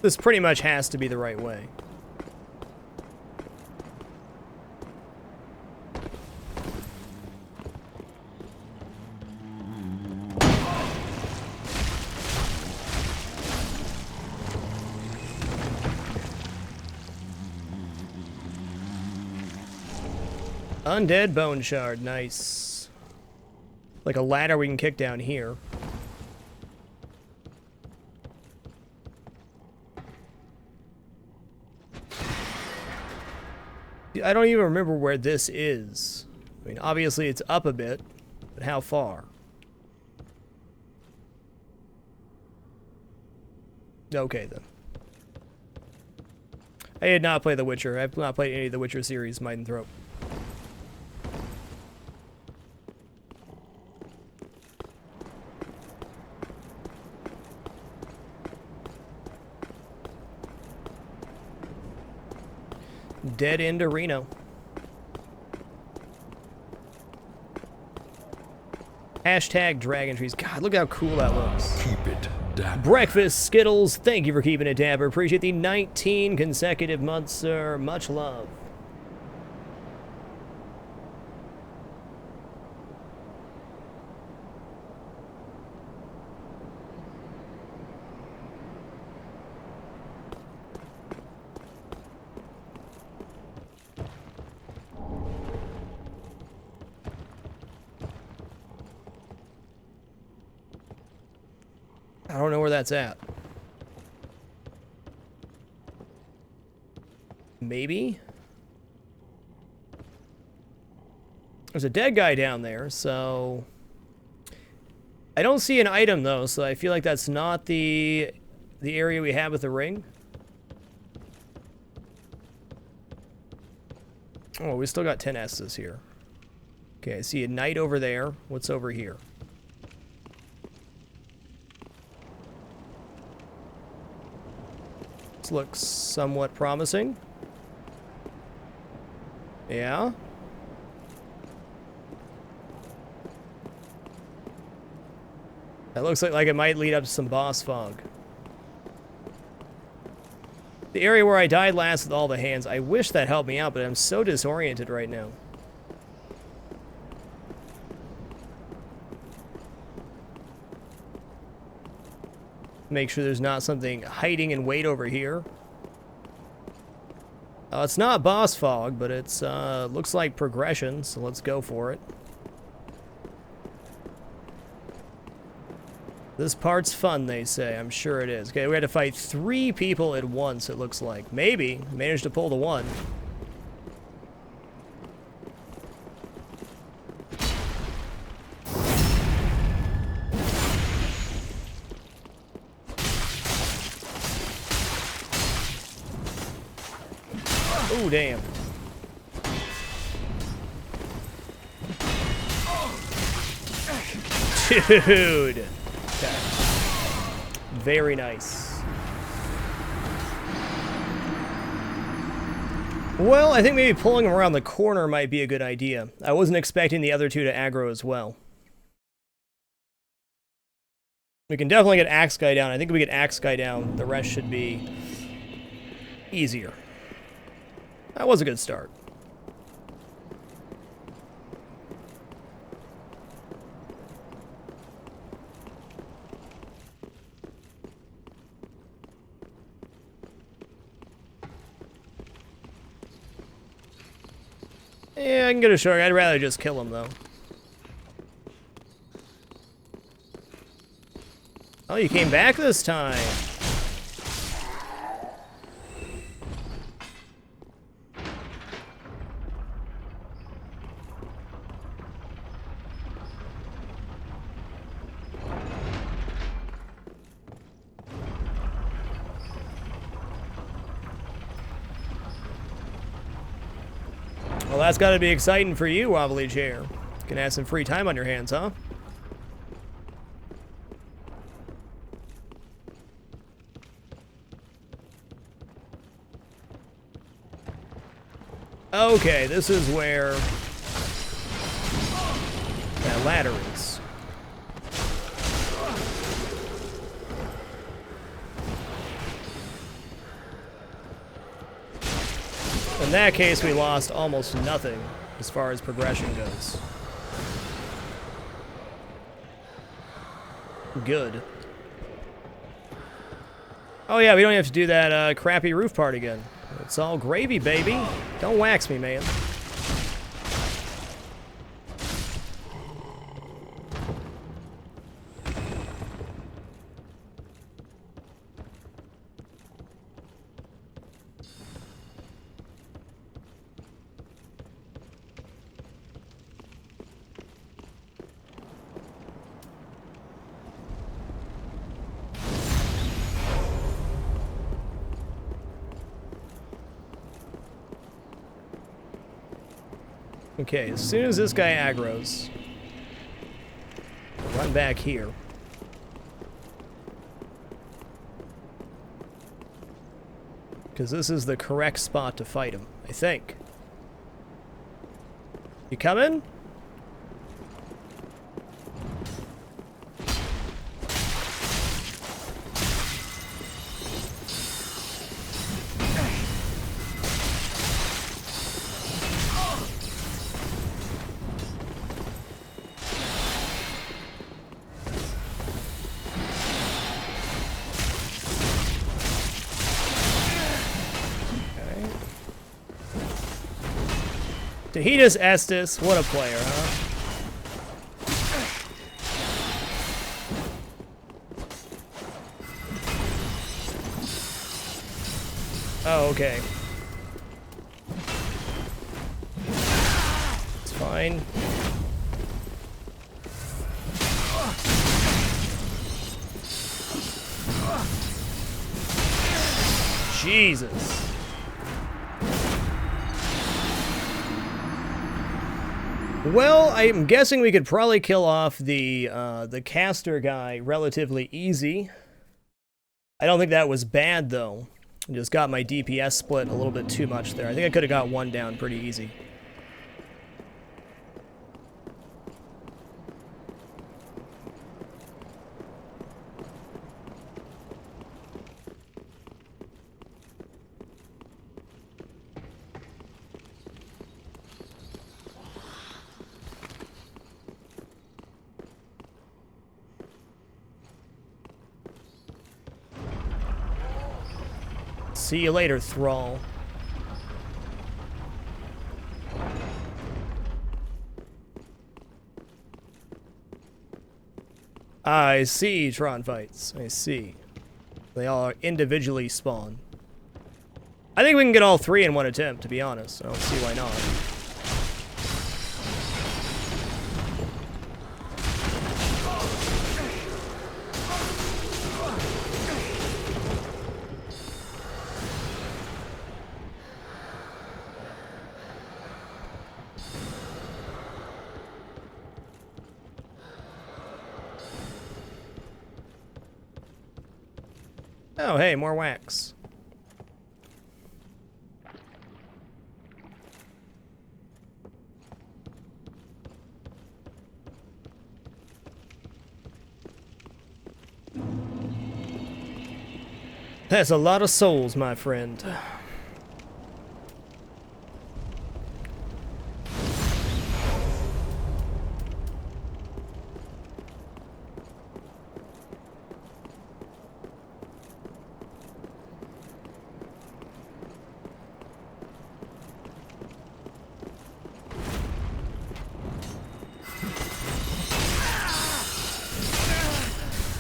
This pretty much has to be the right way. Undead bone shard, nice. Like a ladder we can kick down here. I don't even remember where this is. I mean, obviously it's up a bit, but how far? Okay, then. I did not play The Witcher. I've not played any of the Witcher series, Might and Throat. Dead end Reno. Hashtag Dragon Trees. God, look how cool that looks.
Keep it dapper.
Breakfast Skittles, thank you for keeping it dapper. Appreciate the 19 consecutive months, sir. Much love. I don't know where that's at. Maybe? There's a dead guy down there, so... I don't see an item, though, so I feel like that's not the area we have with the ring. Oh, we still got 10 S's here. Okay, I see a knight over there. What's over here? This looks somewhat promising. Yeah. That looks like it might lead up to some boss fog. The area where I died last with all the hands, I wish that helped me out, but I'm so disoriented right now. Make sure there's not something hiding in wait over here. It's not boss fog, but it's looks like progression, so let's go for it. This part's fun, they say. I'm sure it is. Okay, we had to fight 3 people at once, it looks like. Maybe. Managed to pull the 1. Oh, damn. Dude. Okay. Very nice. Well, I think maybe pulling him around the corner might be a good idea. I wasn't expecting the other 2 to aggro as well. We can definitely get Axe Guy down. I think if we get Axe Guy down, the rest should be easier. That was a good start. Yeah, I can get a short. I'd rather just kill him, though. Oh, you came back this time. Well, that's got to be exciting for you, Wobbly Chair. Can have some free time on your hands, huh? Okay, this is where that ladder is. In that case, we lost almost nothing as far as progression goes. Good. Oh yeah, we don't have to do that crappy roof part again. It's all gravy, baby. Don't wax me, man. Okay, as soon as this guy aggroes, run back here. Because this is the correct spot to fight him, I think. You coming? Tahitas Estes, what a player, huh? Oh, okay. It's fine. Jesus. Well, I'm guessing we could probably kill off the caster guy relatively easy. I don't think that was bad, though. Just got my DPS split a little bit too much there. I think I could have got one down pretty easy. See you later, Thrall. I see Tron fights. I see. They all individually spawn. I think we can get all three in one attempt, to be honest. I don't see why not. Oh, hey, more wax. That's a lot of souls, my friend.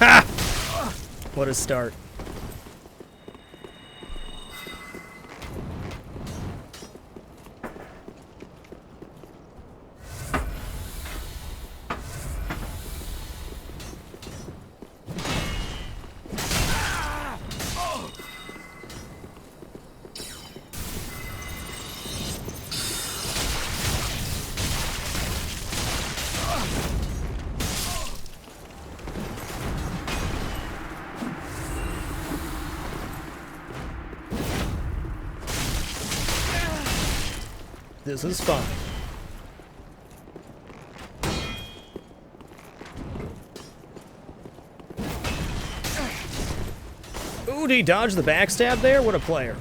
Ha! What a start. This is fun. Ooh, did he dodge the backstab there? What a player.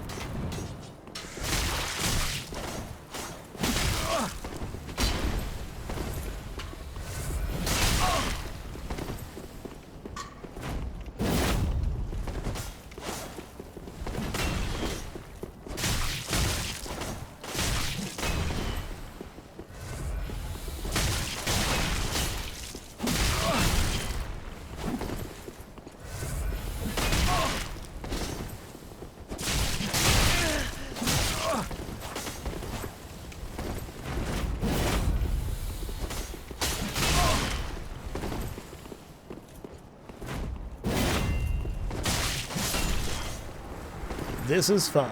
This is fine.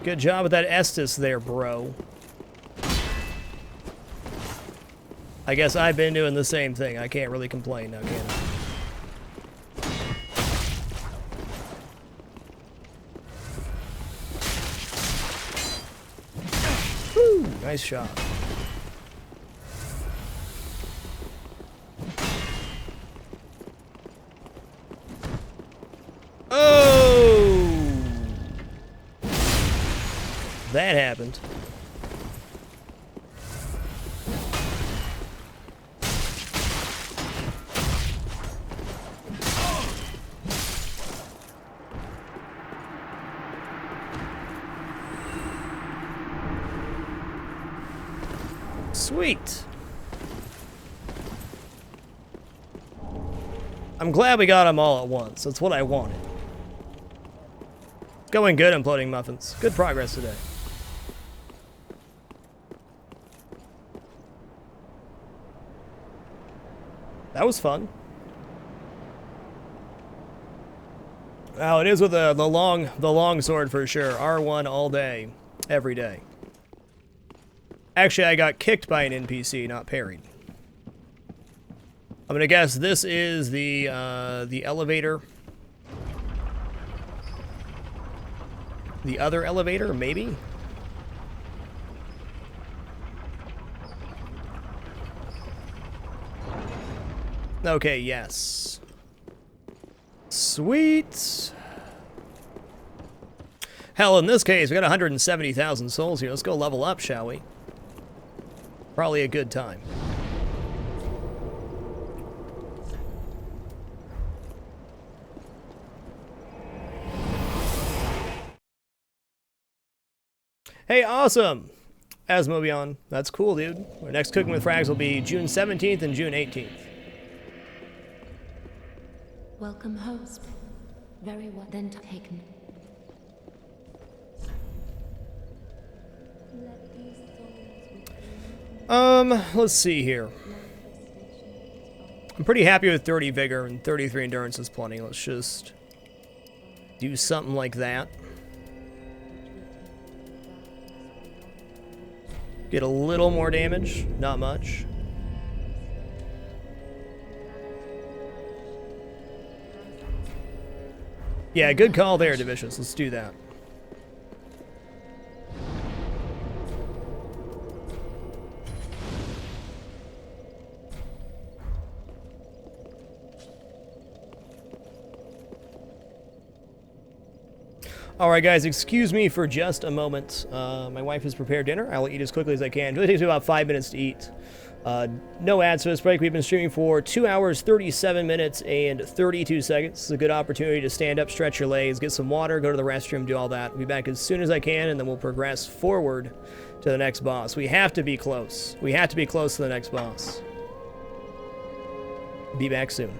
Good job with that Estus there, bro. I guess I've been doing the same thing. I can't really complain now, can I? Woo! Nice shot. That happened. Sweet. I'm glad we got them all at once. That's what I wanted. Going good, imploding muffins. Good progress today. That was fun. Oh, it is with the long sword for sure. R1 all day, every day. Actually, I got kicked by an NPC, not parried. I'm gonna guess this is the elevator. The other elevator, maybe? Okay, yes. Sweet. Hell, in this case, we got 170,000 souls here. Let's go level up, shall we? Probably a good time. Hey, awesome! Asmobion. That's cool, dude. Our next Cooking with Frags will be June 17th and June 18th.
Welcome, host. Very well then taken.
Let's see here. I'm pretty happy with 30 Vigor and 33 Endurance is plenty. Let's just do something like that. Get a little more damage, not much. Yeah, good call there, Divicious. Let's do that. Alright guys, excuse me for just a moment. My wife has prepared dinner. I'll eat as quickly as I can. It really takes me about 5 minutes to eat. No ads for this break. We've been streaming for 2 hours, 37 minutes, and 32 seconds. It's a good opportunity to stand up, stretch your legs, get some water, go to the restroom, do all that. I'll be back as soon as I can, and then we'll progress forward to the next boss. We have to be close. We have to be close to the next boss. Be back soon.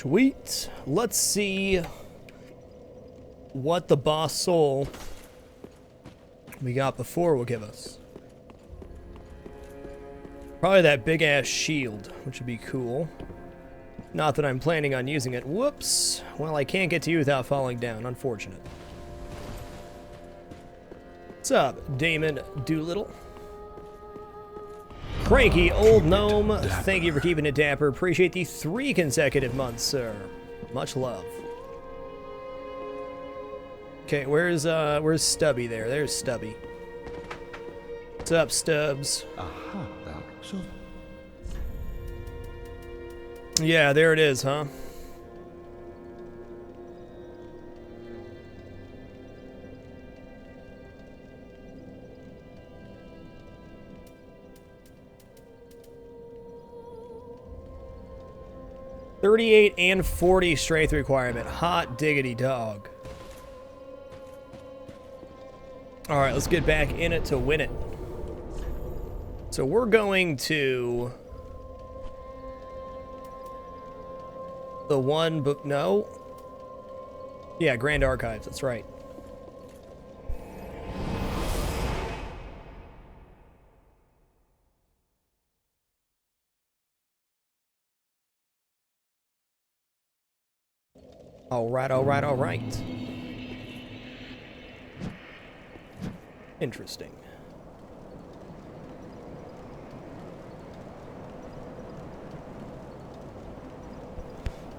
Sweet. Let's see what the boss soul we got before will give us. Probably that big ass shield, which would be cool. Not that I'm planning on using it. Whoops. Well, I can't get to you without falling down. Unfortunate. What's up, Damon Doolittle? Cranky old gnome, thank you for keeping it dapper. Appreciate the 3 consecutive months, sir. Much love. Okay, where's Stubby there? There's Stubby. What's up, Stubbs?
Aha, Dark Souls.
Yeah, there it is, huh? $38 and $40 strength requirement. Hot diggity dog. Alright, let's get back in it to win it. So we're going to the one book. No. Yeah, Grand Archives. That's right. All right, all right, all right. Interesting.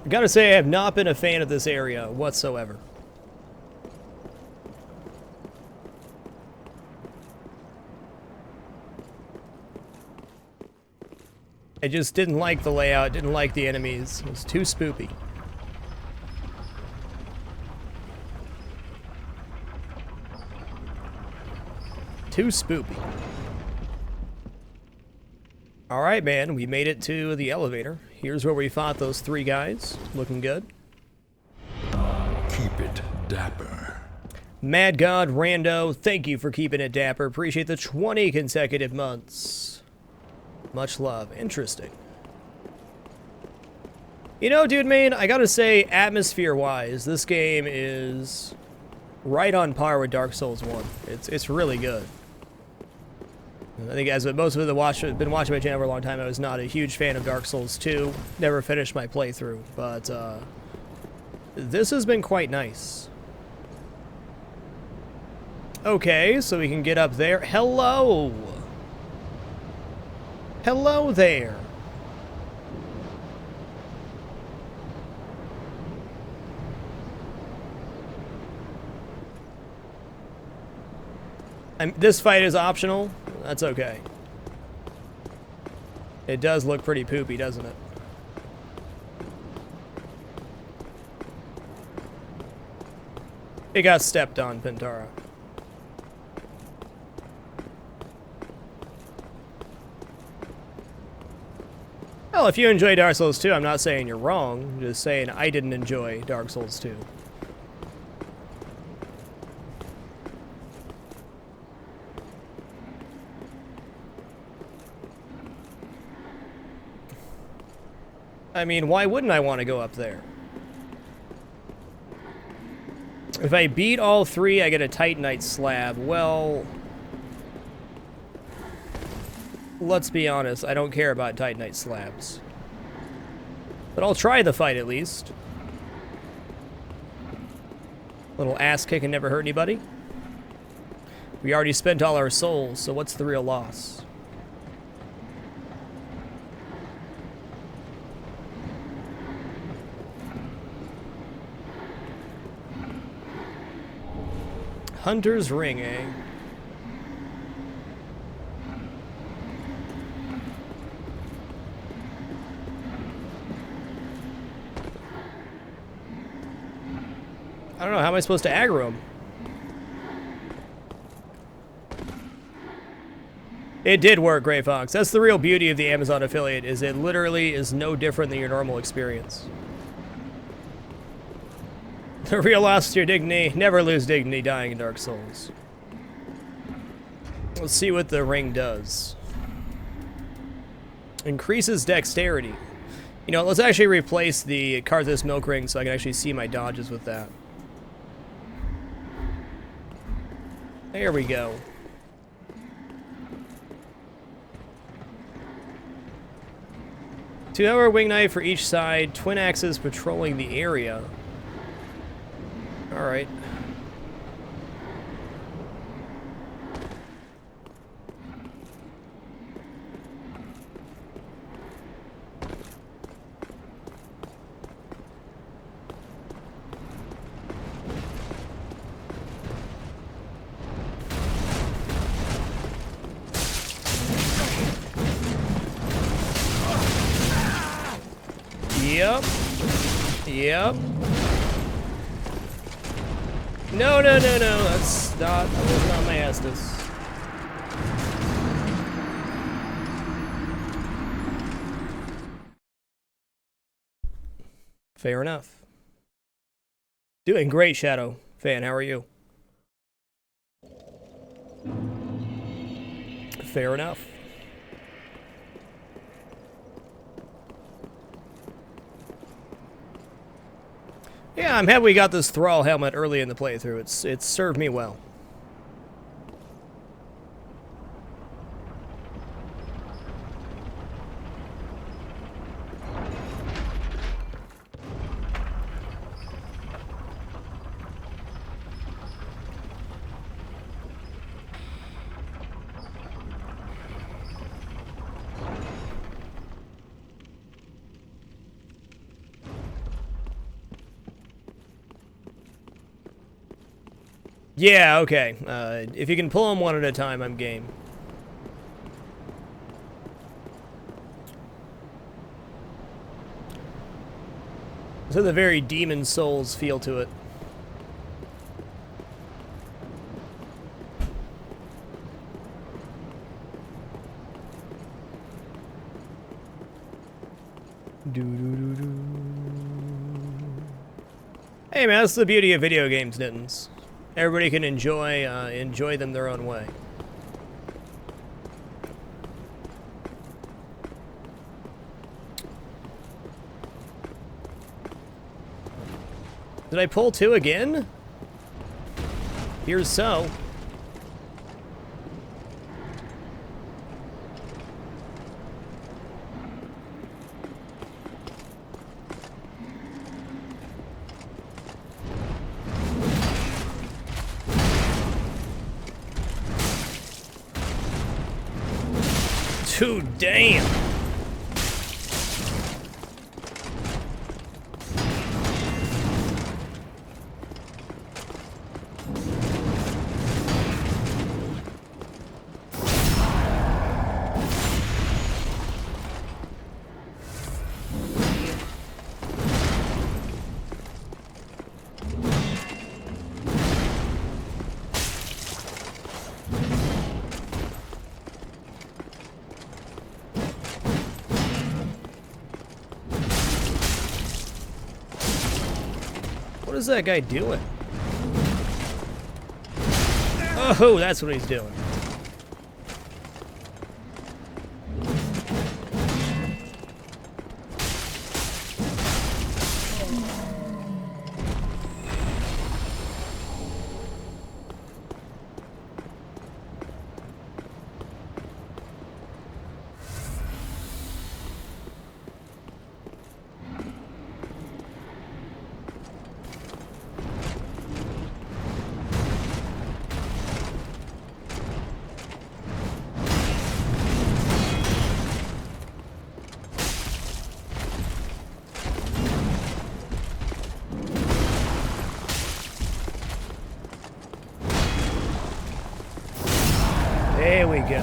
I gotta say, I have not been a fan of this area whatsoever. I just didn't like the layout, didn't like the enemies. It was too spoopy. Too spoopy. Alright, man, we made it to the elevator. Here's where we fought those 3 guys. Looking good.
Keep it dapper.
Mad God Rando, thank you for keeping it dapper. Appreciate the 20 consecutive months. Much love. Interesting. You know, dude, man, I gotta say, atmosphere-wise, this game is right on par with Dark Souls 1. It's really good. I think as most of the been watching my channel for a long time, I was not a huge fan of Dark Souls 2. Never finished my playthrough, but this has been quite nice. Okay, so we can get up there. Hello! Hello there! This fight is optional. That's okay. It does look pretty poopy, doesn't it? It got stepped on, Pentara. Well, if you enjoy Dark Souls 2, I'm not saying you're wrong. I'm just saying I didn't enjoy Dark Souls 2. I mean, why wouldn't I want to go up there? If I beat all 3, I get a Titanite slab. Well, let's be honest, I don't care about Titanite slabs. But I'll try the fight at least. Little ass kicking never hurt anybody. We already spent all our souls, so what's the real loss? Hunter's Ring, eh? I don't know, how am I supposed to aggro him? It did work, Gray Fox. That's the real beauty of the Amazon affiliate, is it literally is no different than your normal experience. The real loss to your dignity. Never lose dignity dying in Dark Souls. Let's see what the ring does. Increases dexterity. You know, let's actually replace the Karthus milk ring so I can actually see my dodges with that. There we go. Two-hour wing knife for each side, twin axes patrolling the area. Alright. Yep. Yep. No, no, no, no. That was not my Estus. Fair enough. Doing great, Shadow. Fan, how are you? Fair enough. Yeah, I'm happy we got this Thrall helmet early in the playthrough. It's served me well. Yeah, okay. If you can pull them one at a time, I'm game. This has a very Demon Souls feel to it. Hey man, that's the beauty of video games, Nittens. Everybody can enjoy them their own way. Did I pull two again? Here's so. Too damn. What is that guy doing? Oh, that's what he's doing. There we go.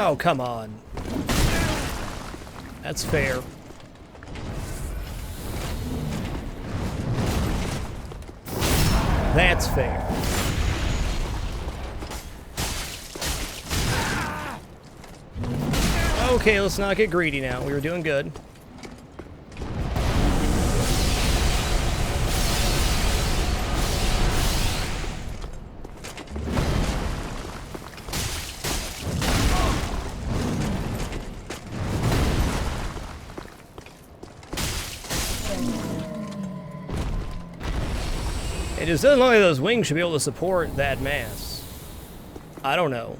Oh, come on. That's fair. That's fair. Okay, let's not get greedy now. We were doing good. It just doesn't look like those wings should be able to support that mass. I don't know.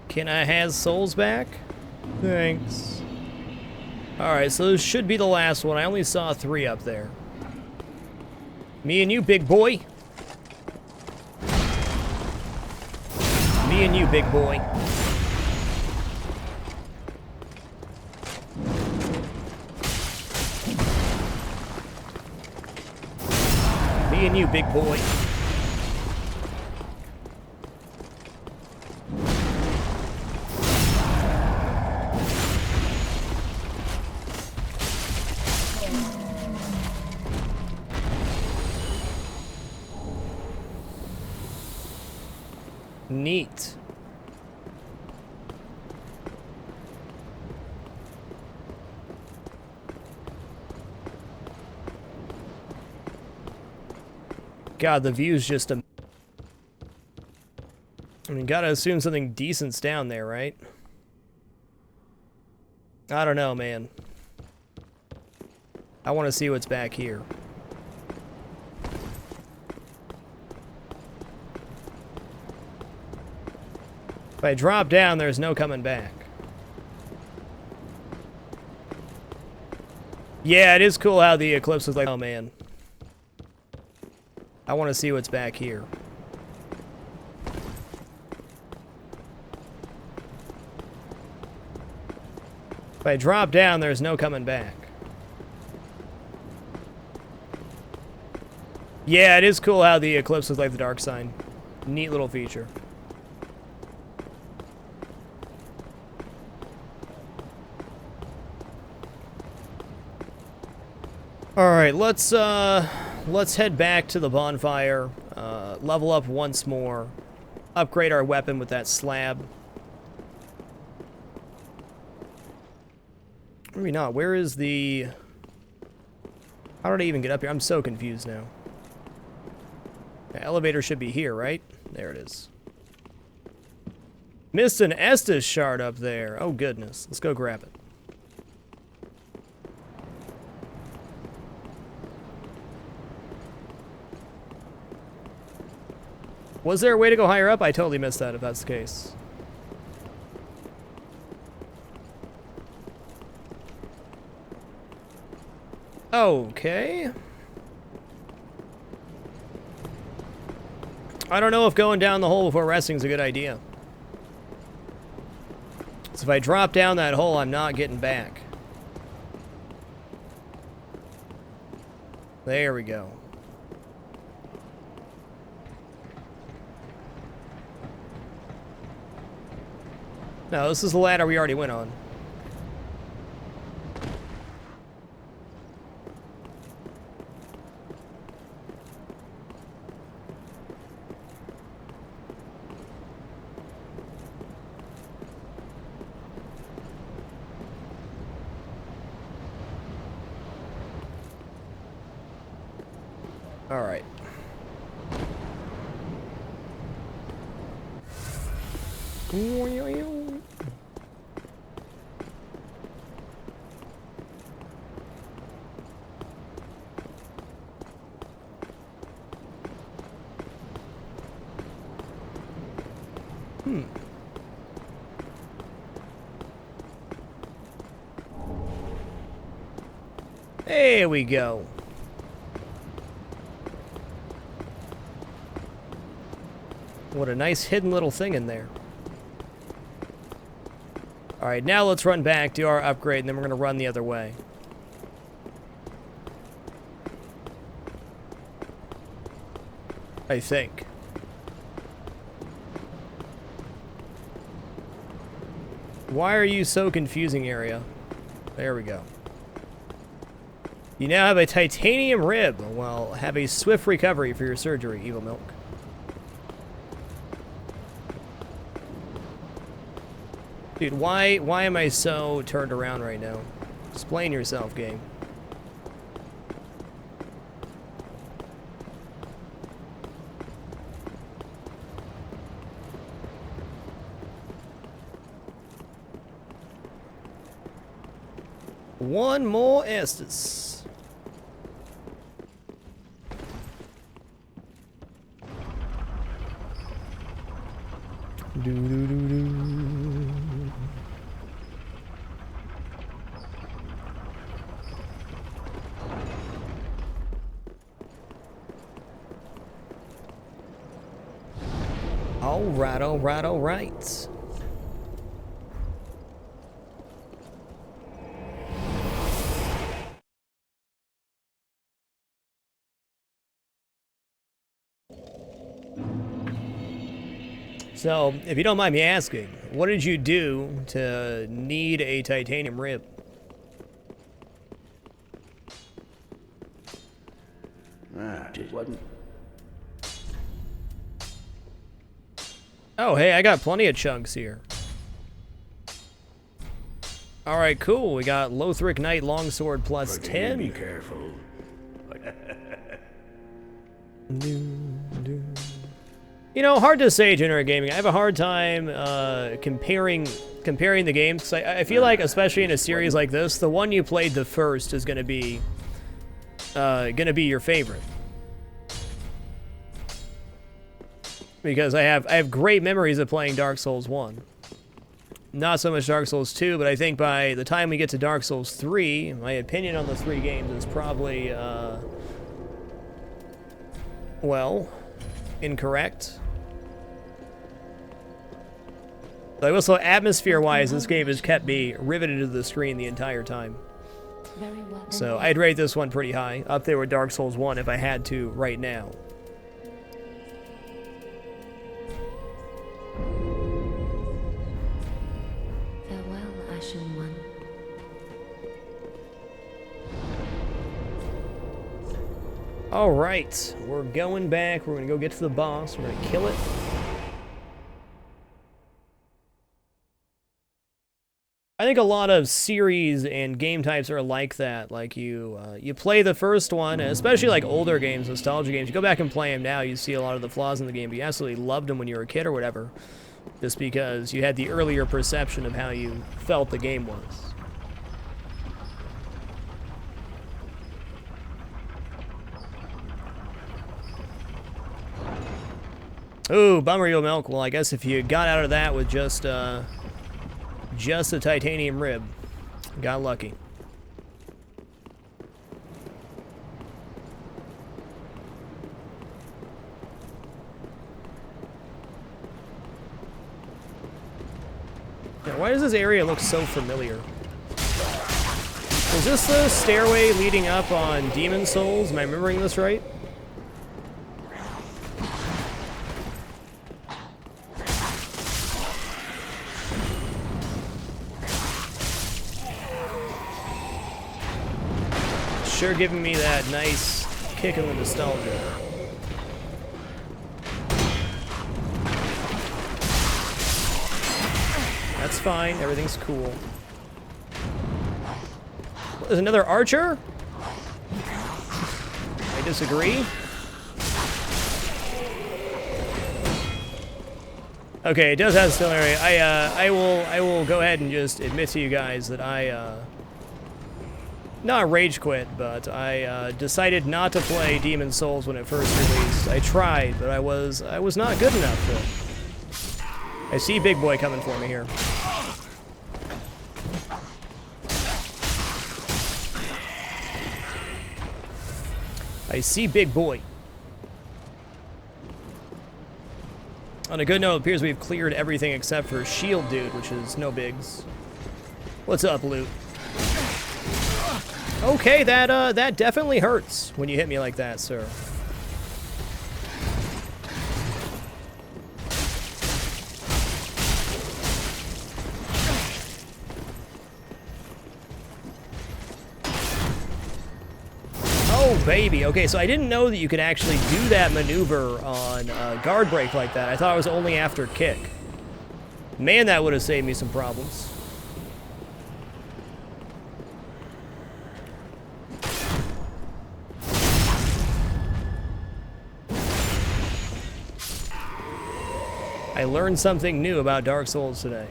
Can I have souls back? Thanks. Alright, so this should be the last one. I only saw 3 up there. Me and you, big boy. Me and you, big boy. Me and you, big boy. Neat. God, the view's just a... I mean, gotta assume something decent's down there, right? I don't know, man. I want to see what's back here. If I drop down, there's no coming back. Yeah, it is cool how the eclipse was like, oh man. I want to see what's back here. If I drop down, there's no coming back. Yeah, it is cool how the eclipse was like the dark sign. Neat little feature. Alright, let's head back to the bonfire, level up once more, upgrade our weapon with that slab. Maybe not. Where is the... How did I even get up here? I'm so confused now. The elevator should be here, right? There it is. Missed an Estus shard up there. Oh, goodness. Let's go grab it. Was there a way to go higher up? I totally missed that if that's the case. Okay. I don't know if going down the hole before resting is a good idea. So if I drop down that hole, I'm not getting back. There we go. No, this is the ladder we already went on. All right. There we go. What a nice hidden little thing in there. Alright, now let's run back, do our upgrade, and then we're going to run the other way. I think. Why are you so confusing, area? There we go. You now have a titanium rib. Well, have a swift recovery for your surgery, Evil Milk. Dude, why am I so turned around right now? Explain yourself, game. One more Estus. Do do do do. All right, all right, all right. So, if you don't mind me asking, what did you do to need a titanium rib?
Just wasn't.
Oh, hey, I got plenty of chunks here. Alright, cool. We got Lothric Knight Longsword plus
Prithee,
10.
be careful.
You know, hard to say, General Gaming. I have a hard time comparing the games. 'Cause I feel like, especially in a series like this, the one you played the first is gonna be your favorite. Because I have great memories of playing Dark Souls 1. Not so much Dark Souls 2, but I think by the time we get to Dark Souls 3, my opinion on the 3 games is probably, well, incorrect. But I will say, atmosphere-wise, this game has kept me riveted to the screen the entire time.
Very well.
So I'd rate this one pretty high, up there with Dark Souls 1 if I had to right now.
Farewell, Ashen One.
All right, we're going back. We're gonna go get to the boss. We're gonna kill it. I think a lot of series and game types are like that. Like you play the first one, especially like older games, nostalgia games. You go back and play them now, you see a lot of the flaws in the game, but you absolutely loved them when you were a kid or whatever, just because you had the earlier perception of how you felt the game was. Ooh, bummer, Yo Milk. Well, I guess if you got out of that with just a titanium rib, got lucky. Now, why does this area look so familiar? Is this the stairway leading up on Demon Souls? Am I remembering this right? Sure giving me that nice kick in the nostalgia. That's fine, everything's cool. There's another archer? I disagree. Okay, it does have a still area. I will go ahead and just admit to you guys that I not rage quit, but I decided not to play Demon Souls when it first released. I tried, but I was not good enough. I see Big Boy coming for me here. I see Big Boy. On a good note, it appears we've cleared everything except for Shield Dude, which is no bigs. What's up, Loot? Okay, that definitely hurts when you hit me like that, sir. baby. Okay, so I didn't know that you could actually do that maneuver on guard break like that. I thought it was only after kick. Man, that would have saved me some problems. I learned something new about Dark Souls today.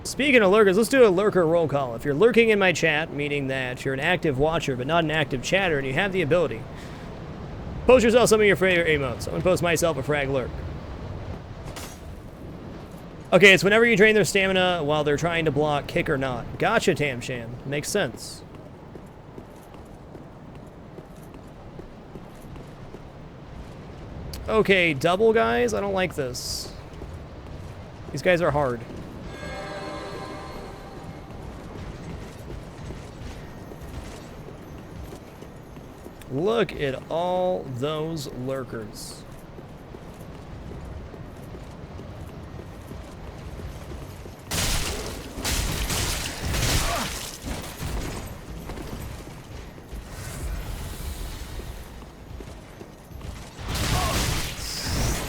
Speaking of lurkers, let's do a lurker roll call. If you're lurking in my chat, meaning that you're an active watcher but not an active chatter, and you have the ability, post yourself some of your favorite emotes. I'm gonna post myself a frag lurk. Okay, it's whenever you drain their stamina while they're trying to block, kick or not. Gotcha, Tamsham. Makes sense. Okay, double guys? I don't like this. These guys are hard. Look at all those lurkers.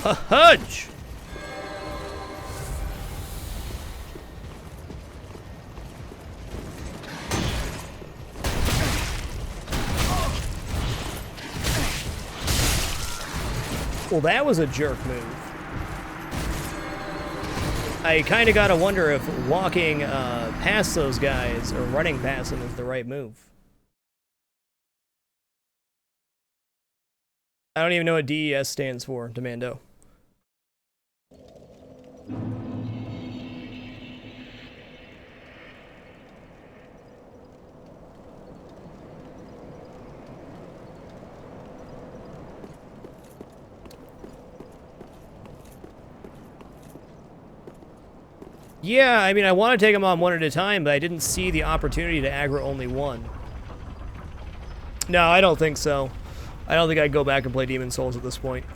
A hudge! Well, that was a jerk move. I kind of gotta wonder if walking past those guys or running past them is the right move. I don't even know what DES stands for, Demando. Yeah, I mean, I want to take them on one at a time, but I didn't see the opportunity to aggro only one. No, I don't think so. I don't think I'd go back and play Demon Souls at this point.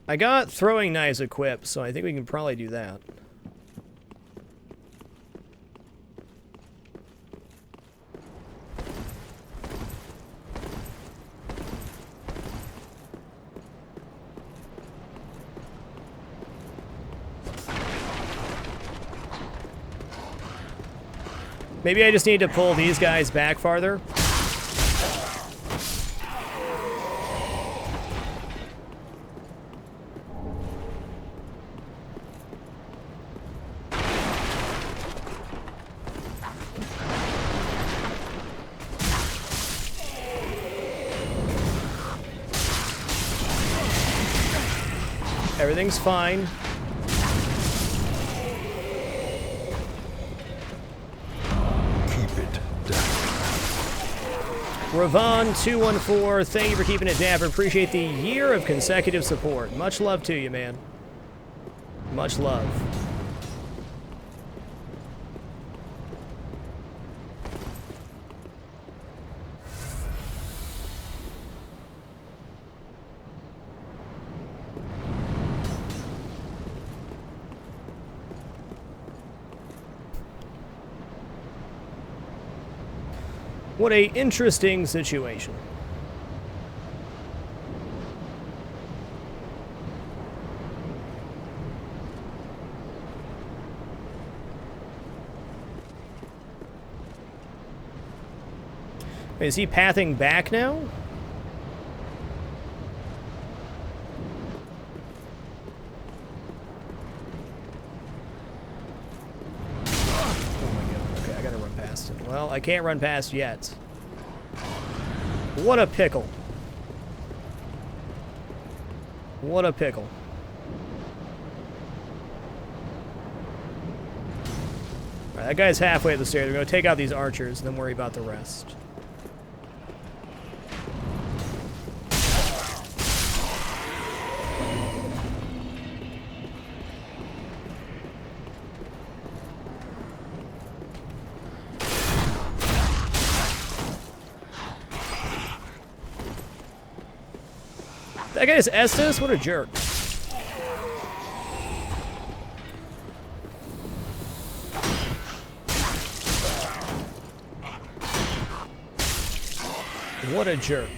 I got throwing knives equipped, so I think we can probably do that. Maybe I just need to pull these guys back farther. Everything's fine. Ravon214, thank you for keeping it dapper. Appreciate the year of consecutive support. Much love to you, man. Much love. What a interesting situation. Wait, is he pathing back now? Well, I can't run past yet. What a pickle. What a pickle. Alright, that guy's halfway up the stairs. We're going to take out these archers and then worry about the rest. That guy's Estes? What a jerk. What a jerk.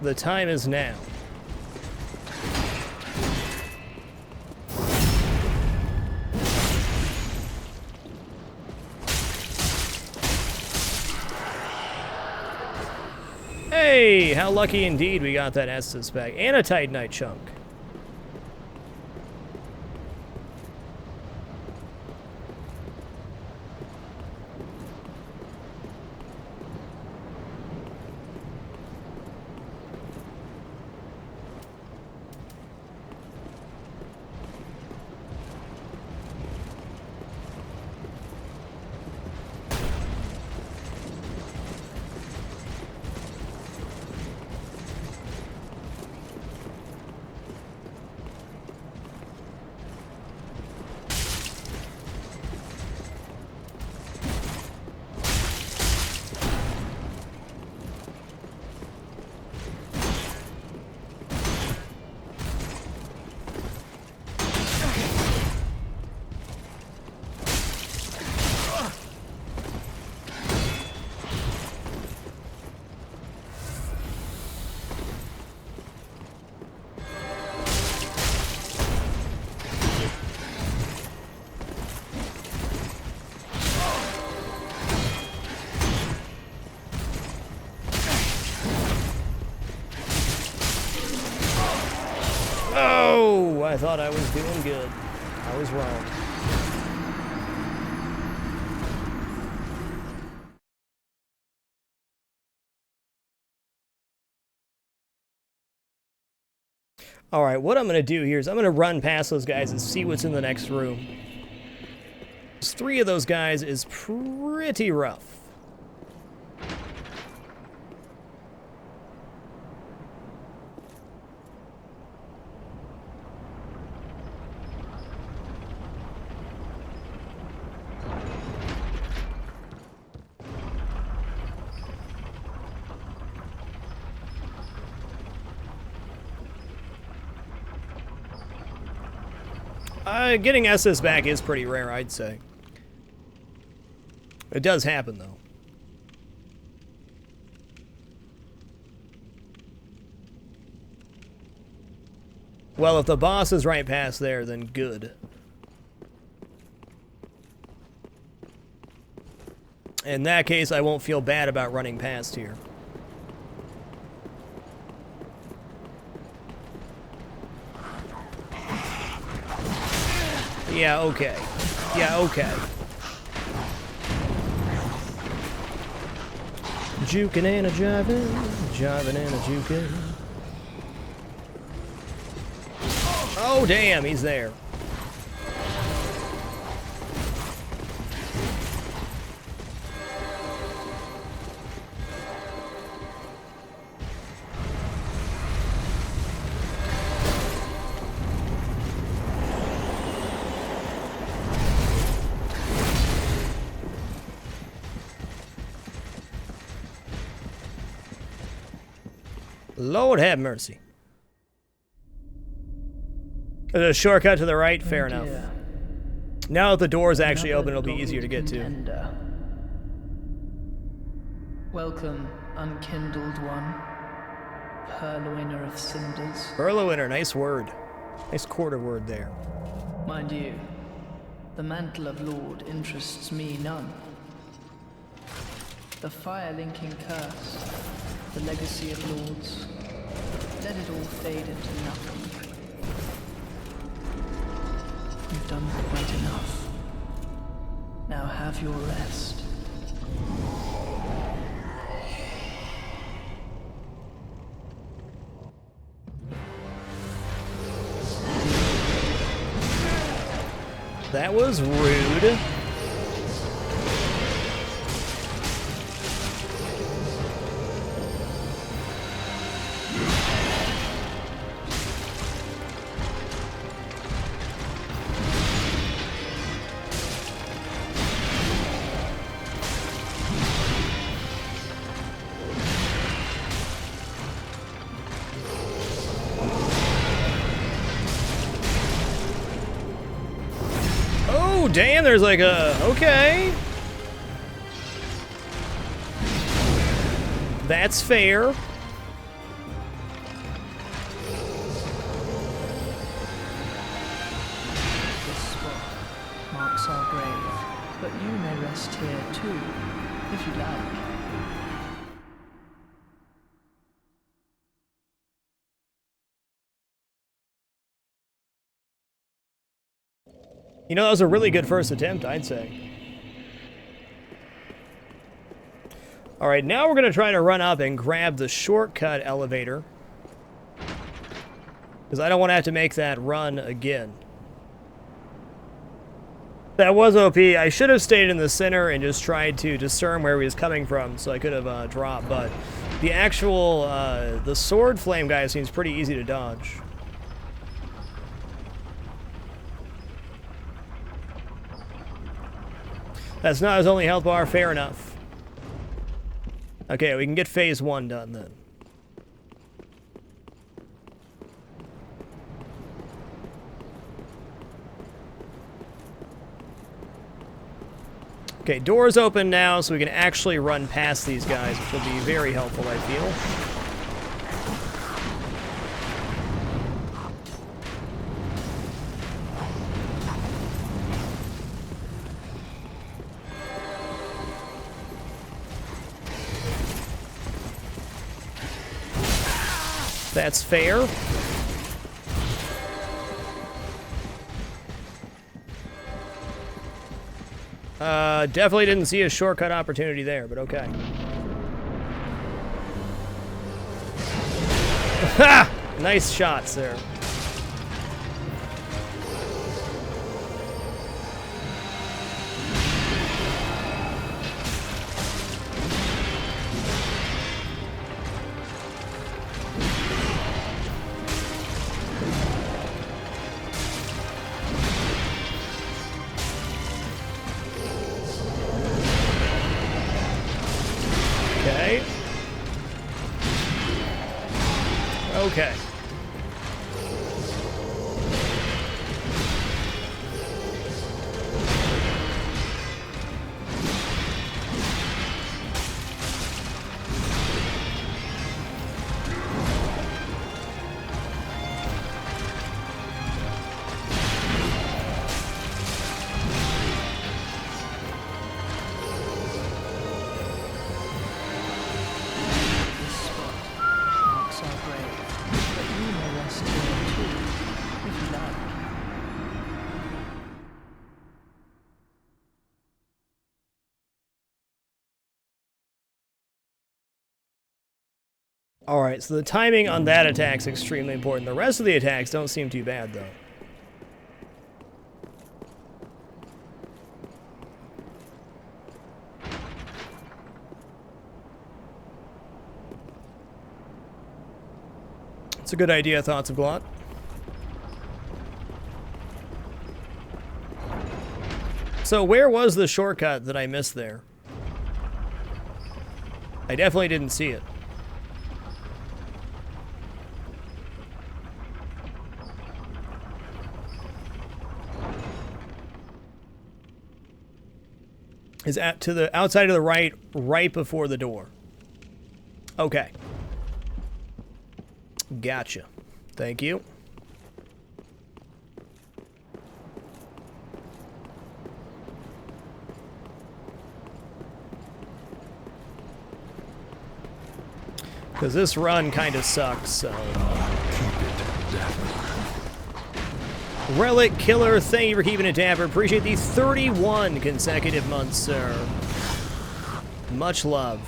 The time is now. Hey, how lucky indeed we got that Estus back. And a Titanite chunk. Oh, I thought I was doing good. I was wrong. All right, what I'm going to do here is I'm going to run past those guys and see what's in the next room. 3 of those guys is pretty rough. Getting SS back is pretty rare, I'd say. It does happen, though. Well, if the boss is right past there, then good. In that case, I won't feel bad about running past here. Yeah, okay. Yeah, okay. Jukin' and a jivin', jivin' and a jukin'. Oh, damn, he's there. Lord have mercy. There's a shortcut to the right? Fair enough. Now that the door is actually open, it'll be easier to get to.
Welcome, unkindled one. Purloiner of cinders.
Purloiner, nice word. Nice quarter word there.
Mind you, the mantle of Lord interests me none. The fire-linking curse, the legacy of lords, let it all fade into nothing. You've done quite enough. Now have your rest.
That was rude. damn, there's like a... Okay. That's fair.
This spot marks our grave, but you may rest here too, if you like.
You know, that was a really good first attempt, I'd say. Alright, now we're going to try to run up and grab the shortcut elevator. Because I don't want to have to make that run again. That was OP. I should have stayed in the center and just tried to discern where he was coming from, so I could have dropped, but the actual, the sword flame guy seems pretty easy to dodge. That's not his only health bar, fair enough. Okay, we can get phase 1 done then. Okay, doors open now, so we can actually run past these guys, which will be very helpful, I feel. That's fair. Definitely didn't see a shortcut opportunity there, but okay. Ha! Nice shots there. Okay. Alright, so the timing on that attack's extremely important. The rest of the attacks don't seem too bad, though. It's a good idea, Thoughts of Glot. So where was the shortcut that I missed there? I definitely didn't see it. Is to the outside of the right, right before the door. Okay. Gotcha. Thank you. Because this run kind of sucks, so...
Keep it dapper.
Relic Killer, thank you for keeping it dapper. Appreciate the 31 consecutive months, sir. Much love.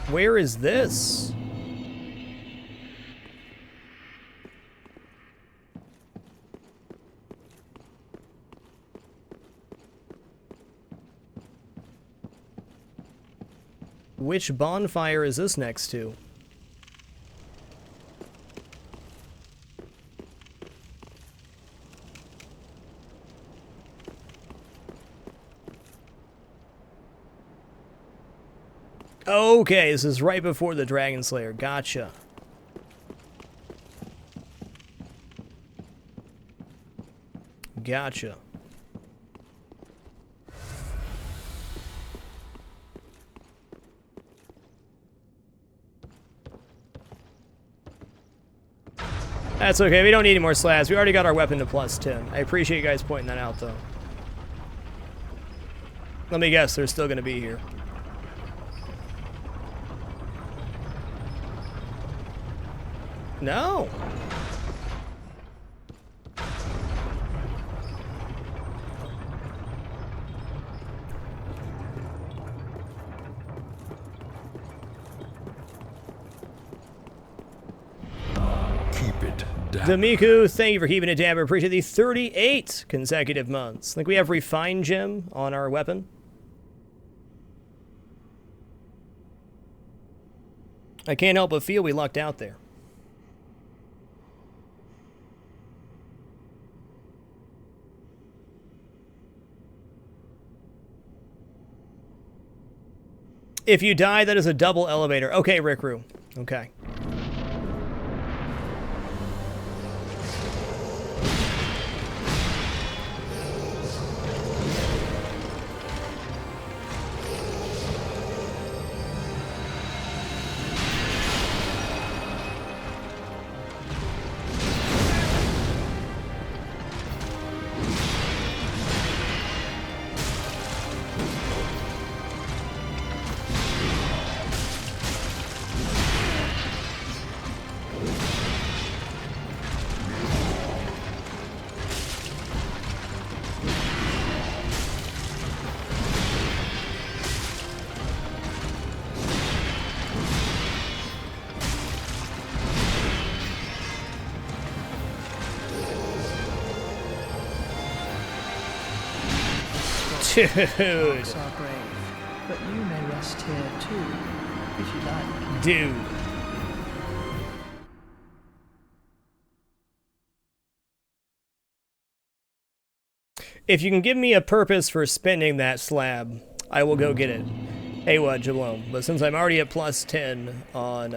Where is this? Which bonfire is this next to? Okay, this is right before the Dragon Slayer. Gotcha. Gotcha. That's okay, we don't need any more slabs. We already got our weapon to +10. I appreciate you guys pointing that out, though. Let me guess, they're still gonna be here. No.
Keep it down.
Damiku, thank you for keeping it down. We appreciate the 38 consecutive months. I think we have refined gem on our weapon. I can't help but feel we lucked out there. If you die, that is a double elevator. Okay, Rickroo. Okay. Dude.
Marks our grave, but you may rest here too, if you like.
Dude. If you can give me a purpose for spending that slab, I will go get it. Hey, what, Jalome? But since I'm already at +10 on,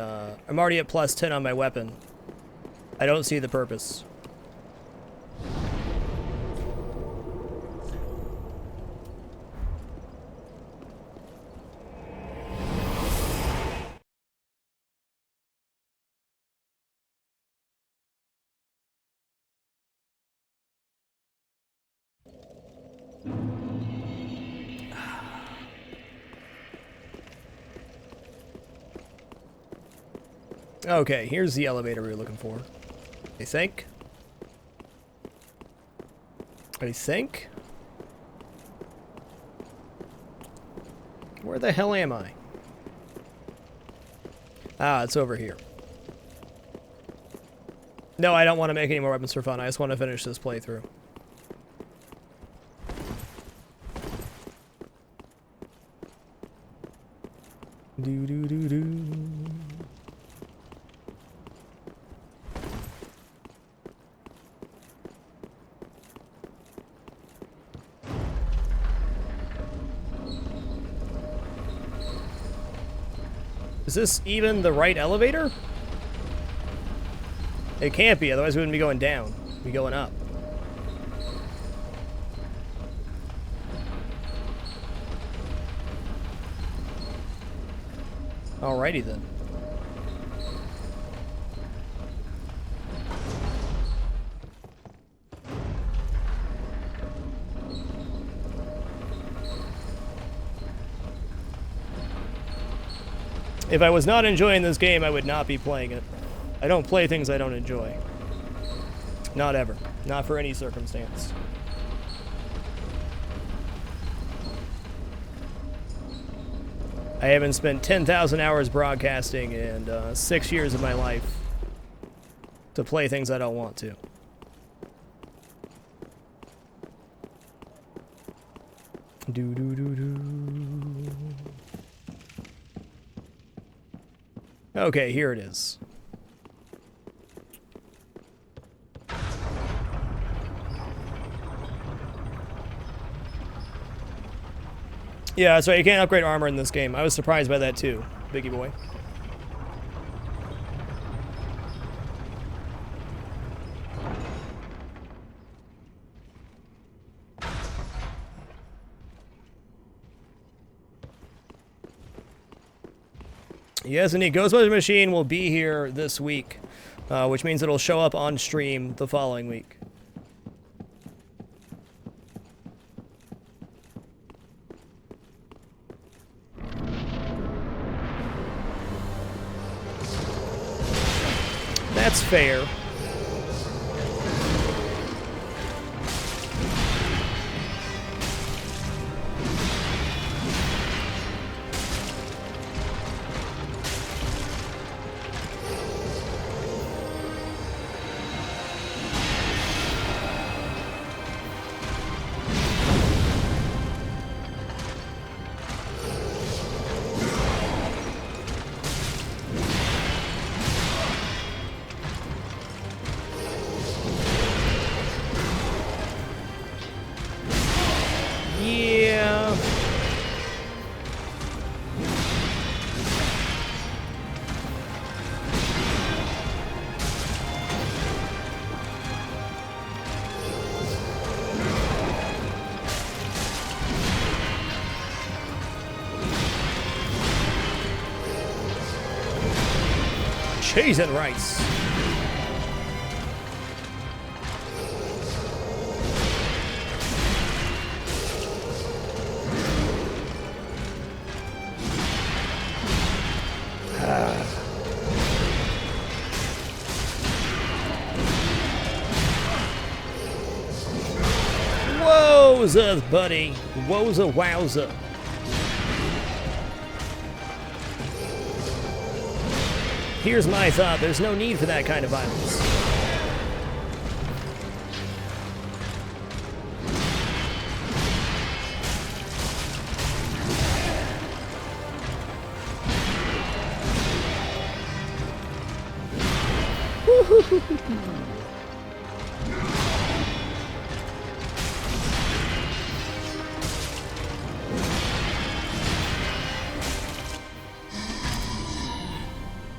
I'm already at +10 on my weapon, I don't see the purpose. Okay, here's the elevator we were looking for. I think. Where the hell am I? Ah, it's over here. No, I don't want to make any more weapons for fun. I just want to finish this playthrough. Do do do do. Is this even the right elevator? It can't be, otherwise we wouldn't be going down. We'd be going up. Alrighty then. If I was not enjoying this game, I would not be playing it. I don't play things I don't enjoy. Not ever. Not for any circumstance. I haven't spent 10,000 hours broadcasting and 6 years of my life to play things I don't want to. Do do do do. Okay, here it is. Yeah, that's right. You can't upgrade armor in this game. I was surprised by that too, Biggie boy. Yes, indeed. Ghostbusters Machine will be here this week, which means it'll show up on stream the following week. That's fair. Yeah. Cheese and rice. Wowza, buddy. Wowza, wowza. Here's my thought. There's no need for that kind of violence.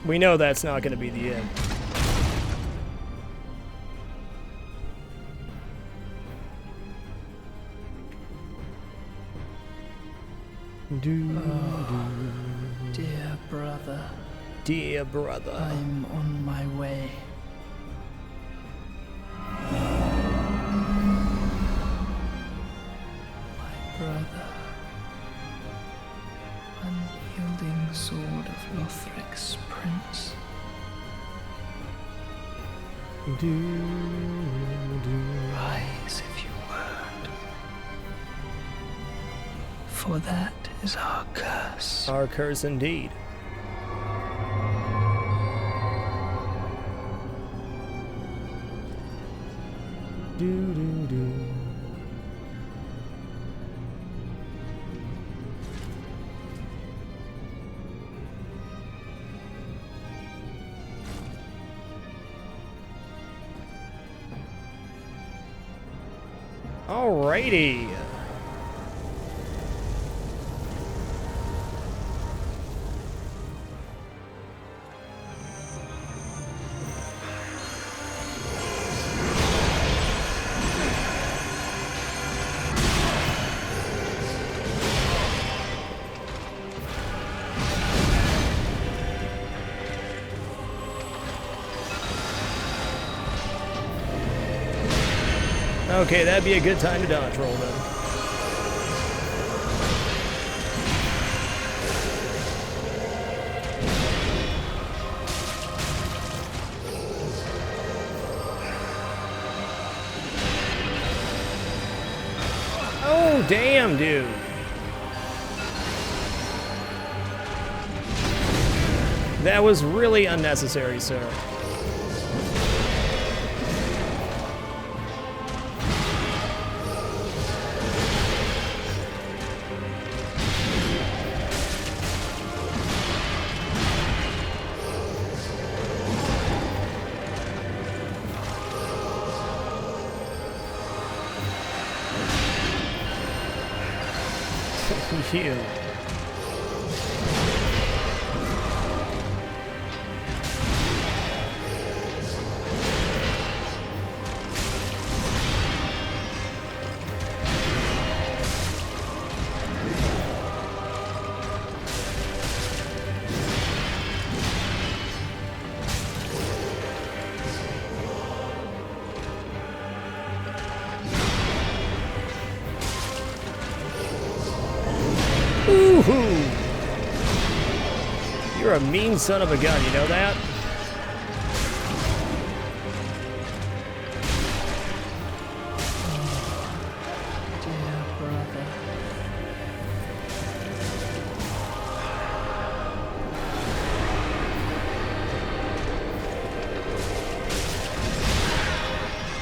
We know that's not going to be the end.
Dear brother,
Dear brother.
I'm on my way. My brother, unyielding sword of Lothric's prince. Rise if you would, for that is our curse.
Our curse indeed. Alrighty. Okay, that'd be a good time to dodge roll then. Oh, damn, dude. That was really unnecessary, sir. you. Woohoo! You're a mean son of a gun, you know that?
Dear brother.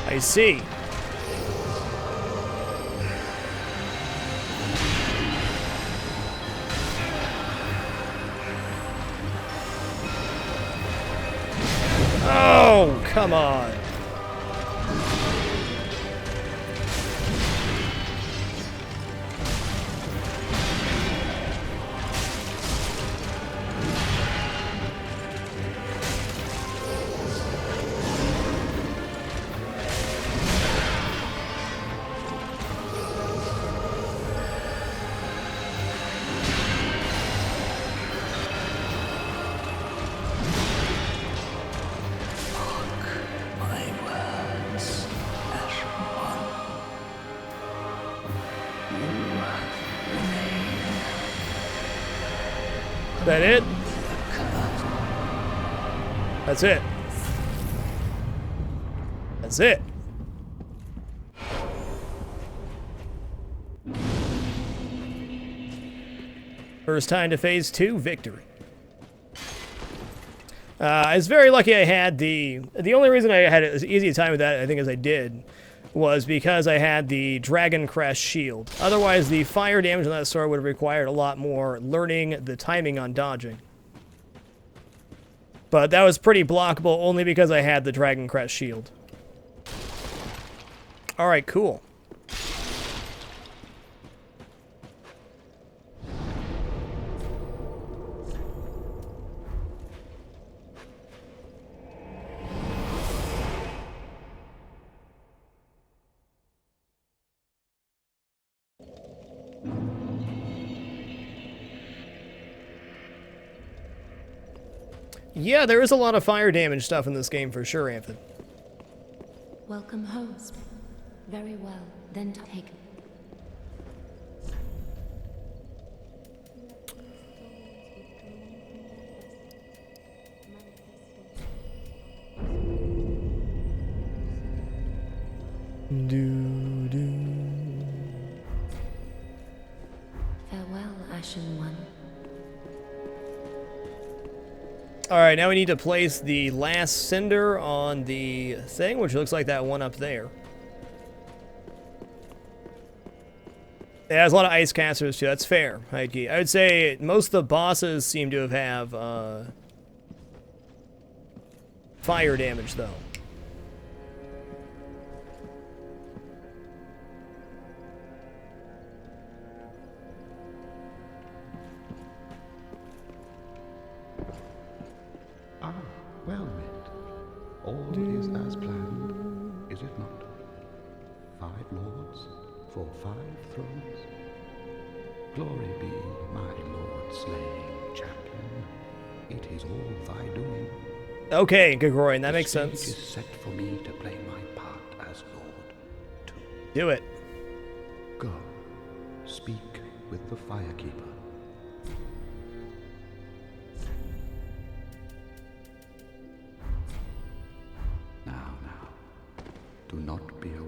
I see. Oh, come on. That it? That's it. That's it. First time to phase 2, victory. I was very lucky I had the only reason I had as easy a time with that, I think, as I did, was because I had the Dragon Crest shield. Otherwise, the fire damage on that sword would have required a lot more learning the timing on dodging. But that was pretty blockable only because I had the Dragon Crest shield. Alright, cool. Yeah, there is a lot of fire damage stuff in this game for sure, Anthony.
Welcome home. Very well. Then take. Farewell, Ashen One.
Alright, now we need to place the last Cinder on the thing, which looks like that one up there. It has a lot of ice casters too, that's fair. I would say most of the bosses seem to have fire damage though.
Ah, well met. All is as planned, is it not? 5 lords for 5 thrones. Glory be, my lord slaying champion. It is all thy doing.
Okay, Gregorian, that makes
The stage
sense.
is set for me to play my part as lord. To
Do it.
go, speak with the Firekeeper. Now, do not be a...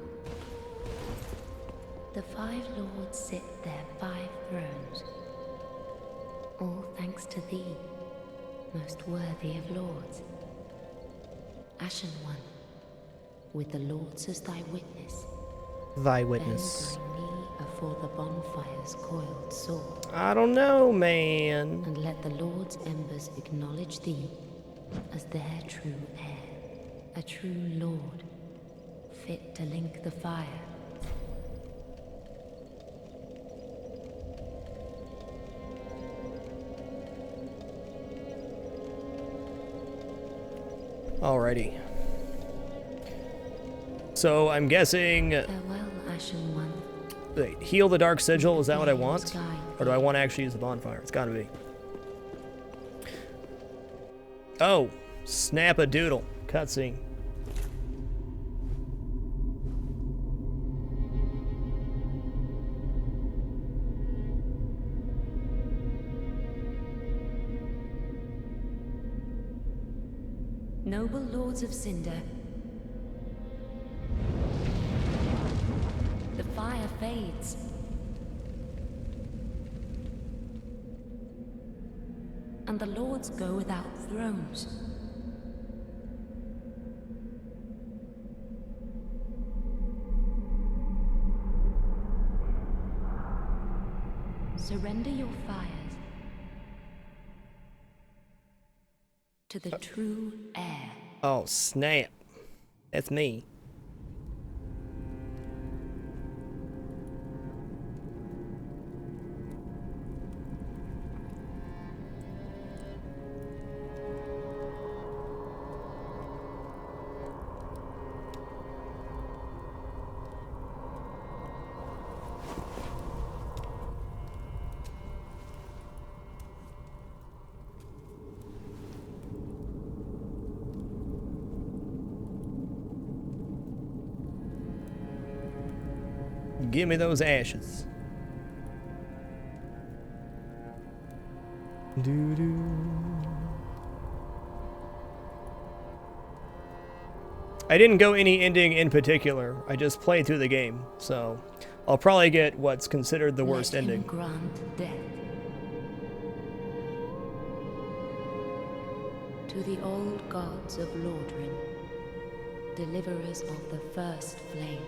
The 5 lords sit their 5 thrones. All thanks to thee, most worthy of lords. Ashen One, with the lords as thy witness.
Thy
Bend
witness.
thy knee afore the bonfire's coiled sword,
I don't know, man.
and let the lord's embers acknowledge thee as their true heir, a true lord, fit to link the fire.
Alrighty. So I'm guessing...
Farewell, Ashen One.
Wait, heal the Dark Sigil, is that what I want? Or do I want to actually use the bonfire? It's gotta be. Oh, snap a doodle. Cutscene.
Noble lords of Cinder, the fire fades. And the lords go without thrones. Surrender your fires to the true heir.
Oh, snap. That's me. Give me those ashes. I didn't go any ending in particular. I just played through the game, so I'll probably get what's considered the worst
Let him
ending.
grant death to the old gods of Lordrin, deliverers of the first flame.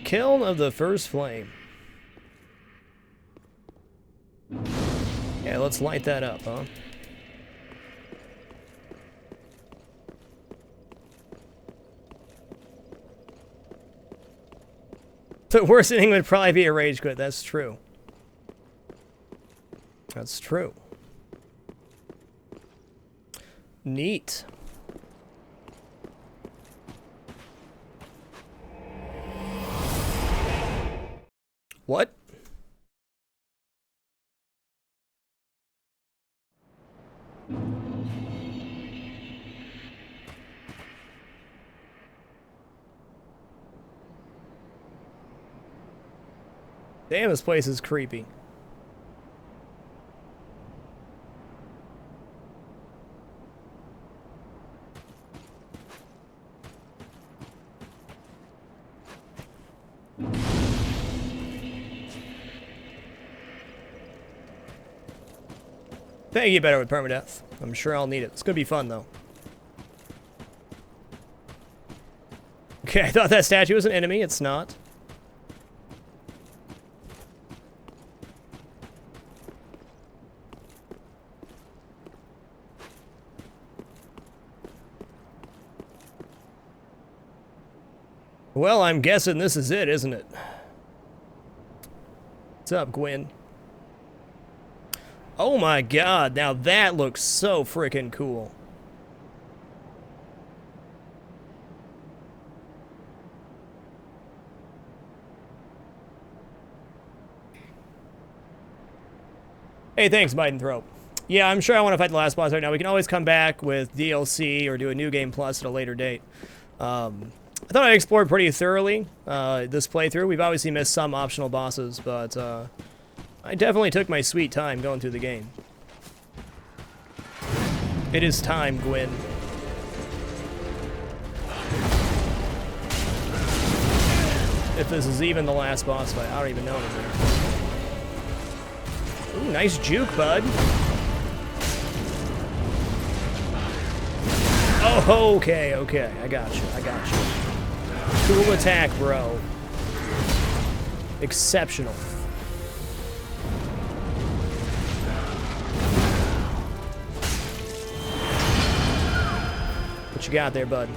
Kiln of the First Flame. Yeah, let's light that up, huh? The worst ending would probably be a rage quit. That's true. That's true. Neat. What? Damn, this place is creepy. Thank you, better with permadeath. I'm sure I'll need it. It's gonna be fun, though. Okay, I thought that statue was an enemy. It's not. Well, I'm guessing this is it, isn't it? What's up, Gwen? Oh my god, now that looks so freaking cool. Hey, thanks, Mightenthrope. Yeah, I'm sure I want to fight the last boss right now. We can always come back with DLC or do a new game plus at a later date. I thought I explored pretty thoroughly this playthrough. We've obviously missed some optional bosses, but I definitely took my sweet time going through the game. It is time, Gwen. If this is even the last boss fight, I don't even know anymore. Ooh, nice juke, bud. Oh, okay, okay. I got you, I got you. Cool attack, bro. Exceptional. What you got there, bud?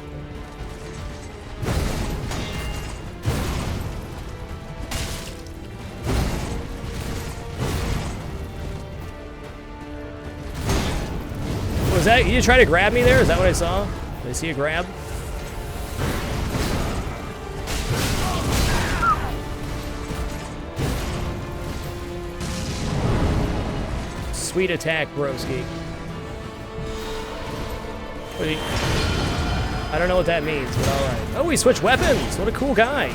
Was that, you try to grab me there? Is that what I saw? Did I see a grab? Sweet attack, broski. I don't know what that means, but alright. Oh, he switched weapons! What a cool guy!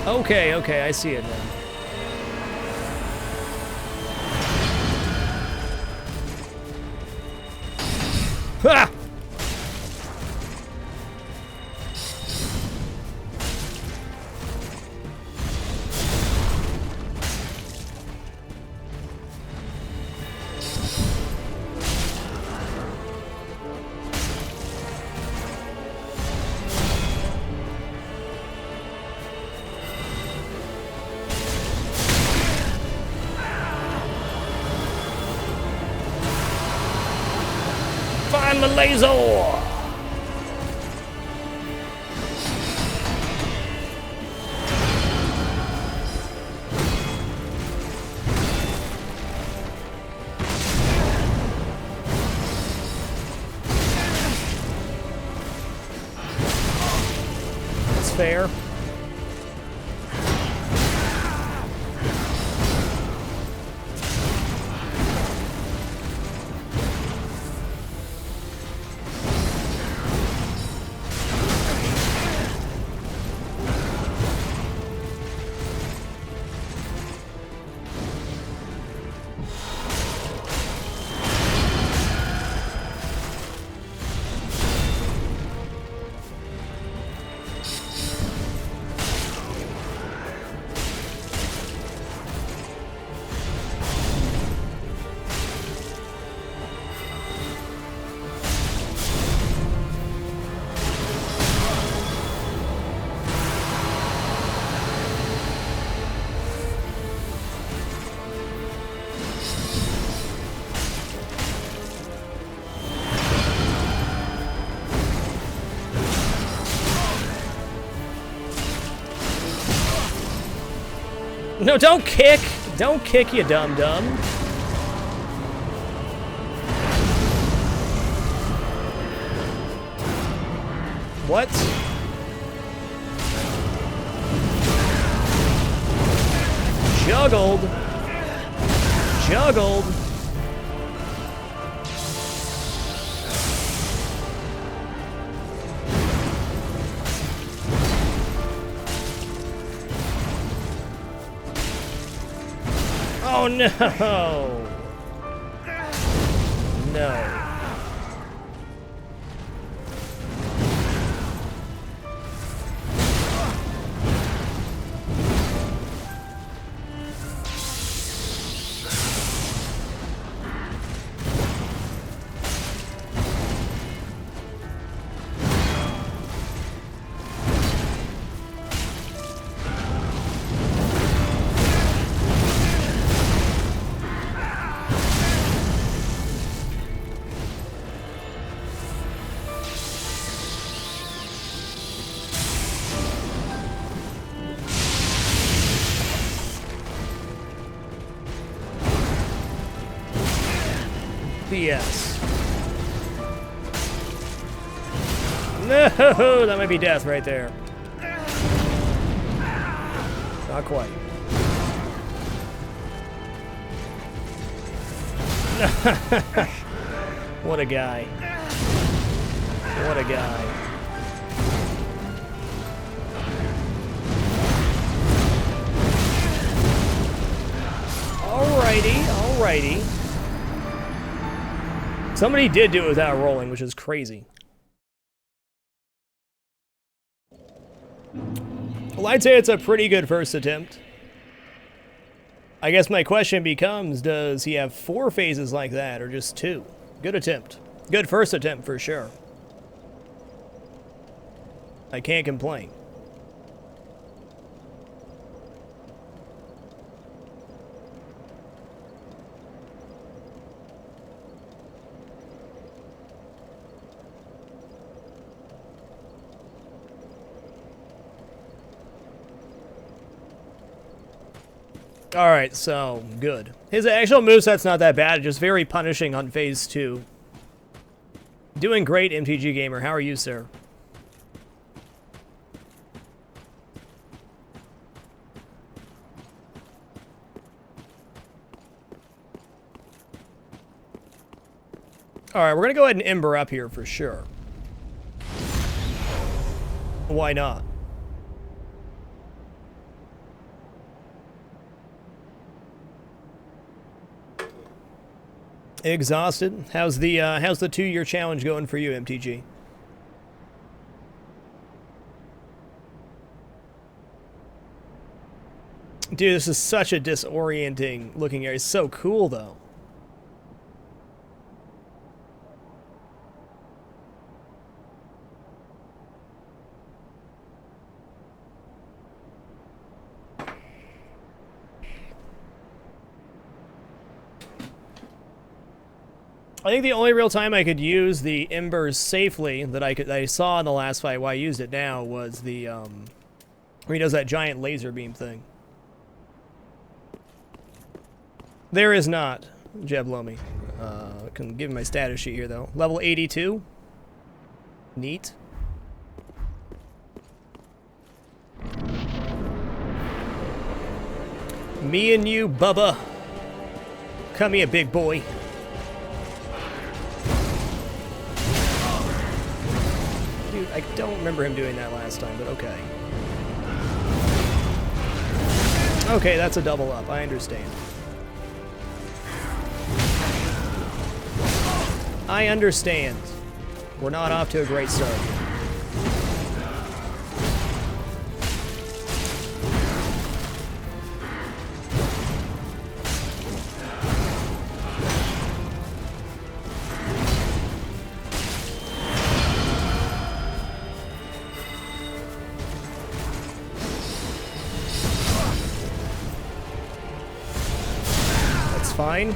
Okay, okay, I see it now. Ha! Find the laser! That's fair. No, don't kick! Don't kick, you dum-dum. What? Juggled. Juggled. Oh no! No. BS. No, that might be death right there. Not quite. What a guy. What a guy. Alrighty, alrighty. Somebody did do it without rolling, which is crazy. Well, I'd say it's a pretty good first attempt. I guess my question becomes, does he have 4 phases like that, or just 2? Good attempt. Good first attempt, for sure. I can't complain. Alright, so, good. His actual moveset's not that bad, just very punishing on phase 2. Doing great, MTG Gamer. How are you, sir? Alright, we're gonna go ahead and Ember up here for sure. Why not? Exhausted. How's the 2-year challenge going for you, MTG? Dude, this is such a disorienting looking area. It's so cool though. I think the only real time I could use the embers safely that I saw in the last fight, why I used it now, was the where he does that giant laser beam thing. There is not, Jeb Lomi. I can give him my status sheet here though. Level 82. Neat. Me and you, Bubba. Come here, big boy. Dude, I don't remember him doing that last time, but okay. Okay, that's a double up. I understand. I understand. We're not off to a great start. That's fine.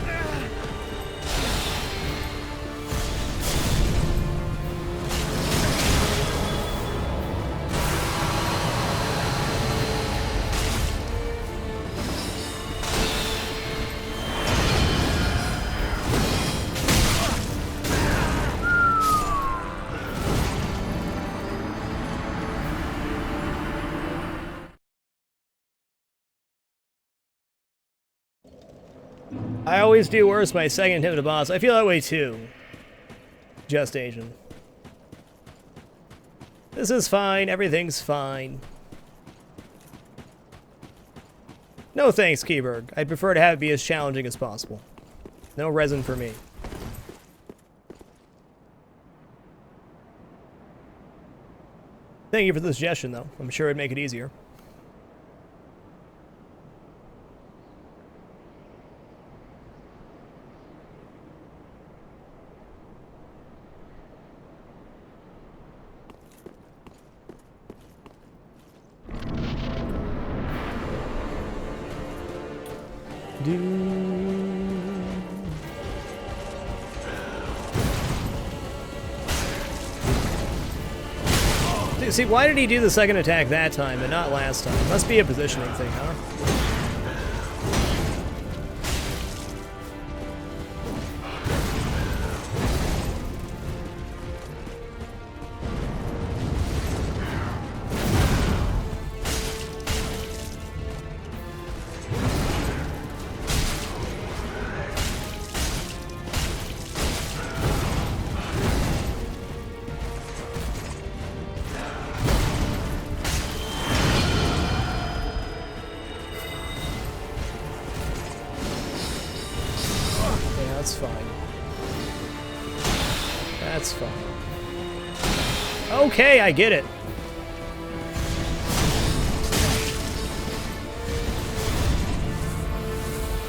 I always do worse by second attempt at a boss. I feel that way too. Just Asian. This is fine. Everything's fine. No thanks, Keyberg. I'd prefer to have it be as challenging as possible. No resin for me. Thank you for the suggestion, though. I'm sure it'd make it easier. See, why did he do the second attack that time and not last time? Must be a positioning thing, huh? That's fine. That's fine. Okay, I get it.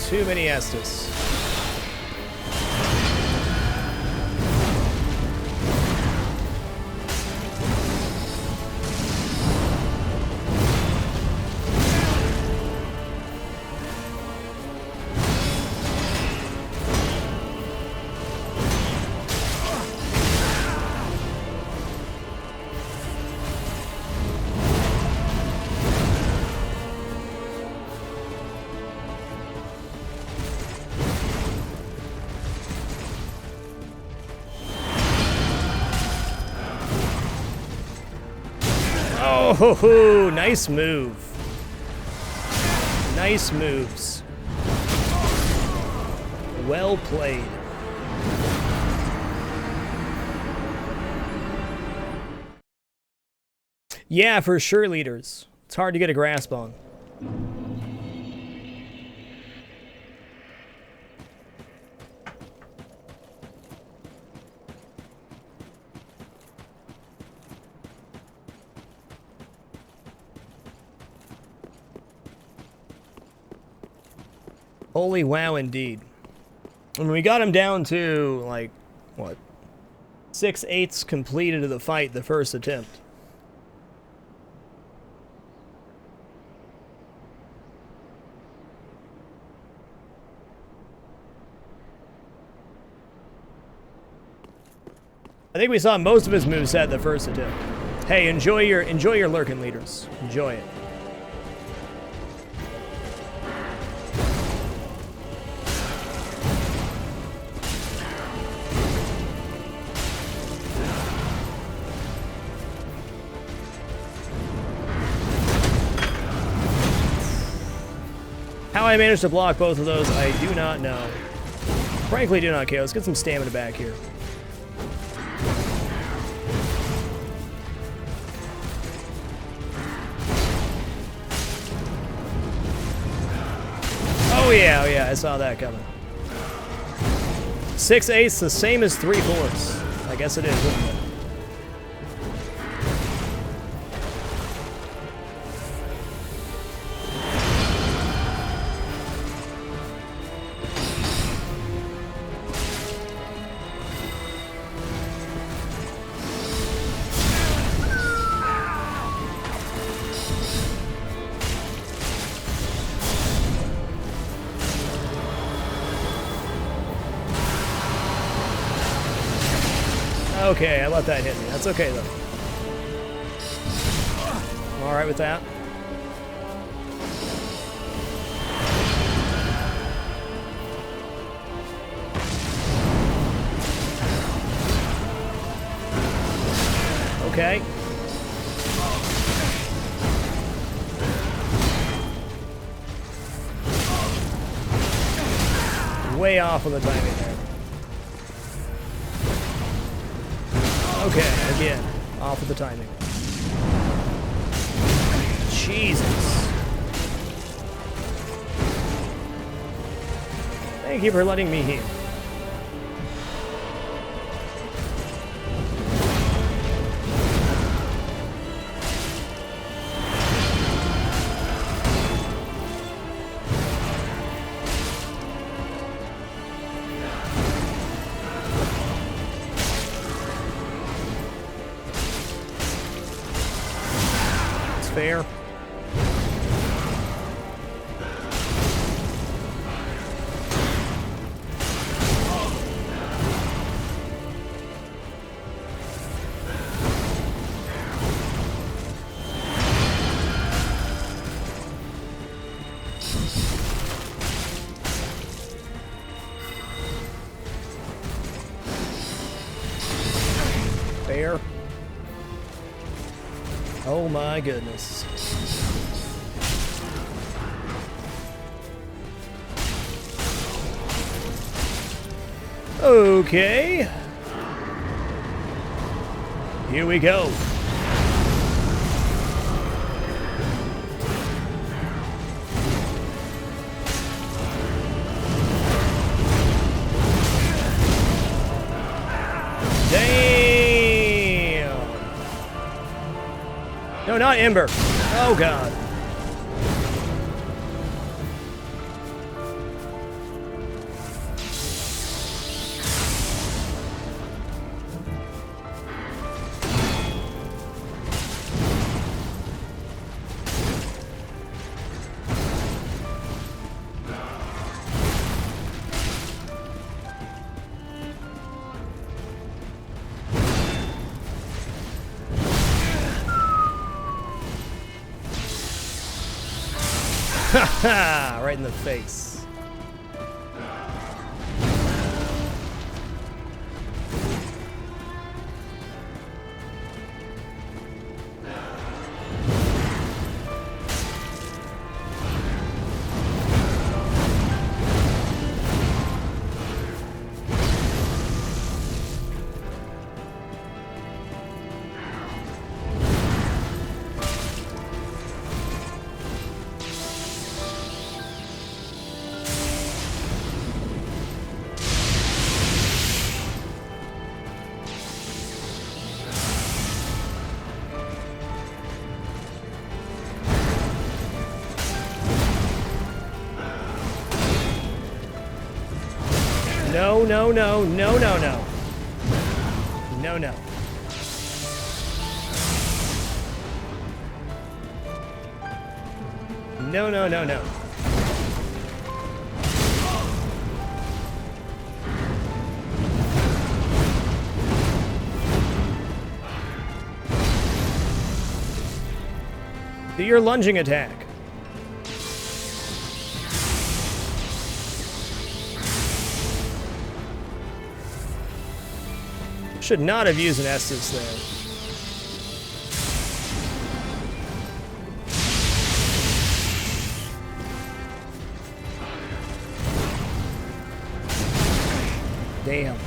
Too many Estus. Oh, ho, ho, nice move. Nice moves. Well played. Yeah, for sure, leaders. It's hard to get a grasp on. Holy wow, indeed. And we got him down to, like, what? 6/8 completed of the fight the first attempt. I think we saw most of his moveset the first attempt. Hey, enjoy your lurking, leaders. Enjoy it. How I managed to block both of those, I do not know. Frankly, do not care. Let's get some stamina back here. Oh yeah, I saw that coming. 6/8, the same as 3/4. I guess it is, isn't it? Okay, I let that hit me. That's okay, though. I'm alright with that. Okay. Way off on the timing there. Okay, again, off with the timing. Jesus. Thank you for letting me heal. Fair. Fair. Oh my goodness. Okay. Here we go. Damn. No, not Ember. Oh, God. Ha! Right in the face. No, no, no, no, no, no. No, no. No, no, no, no. Do your lunging attack. Should not have used an Estus there. Damn.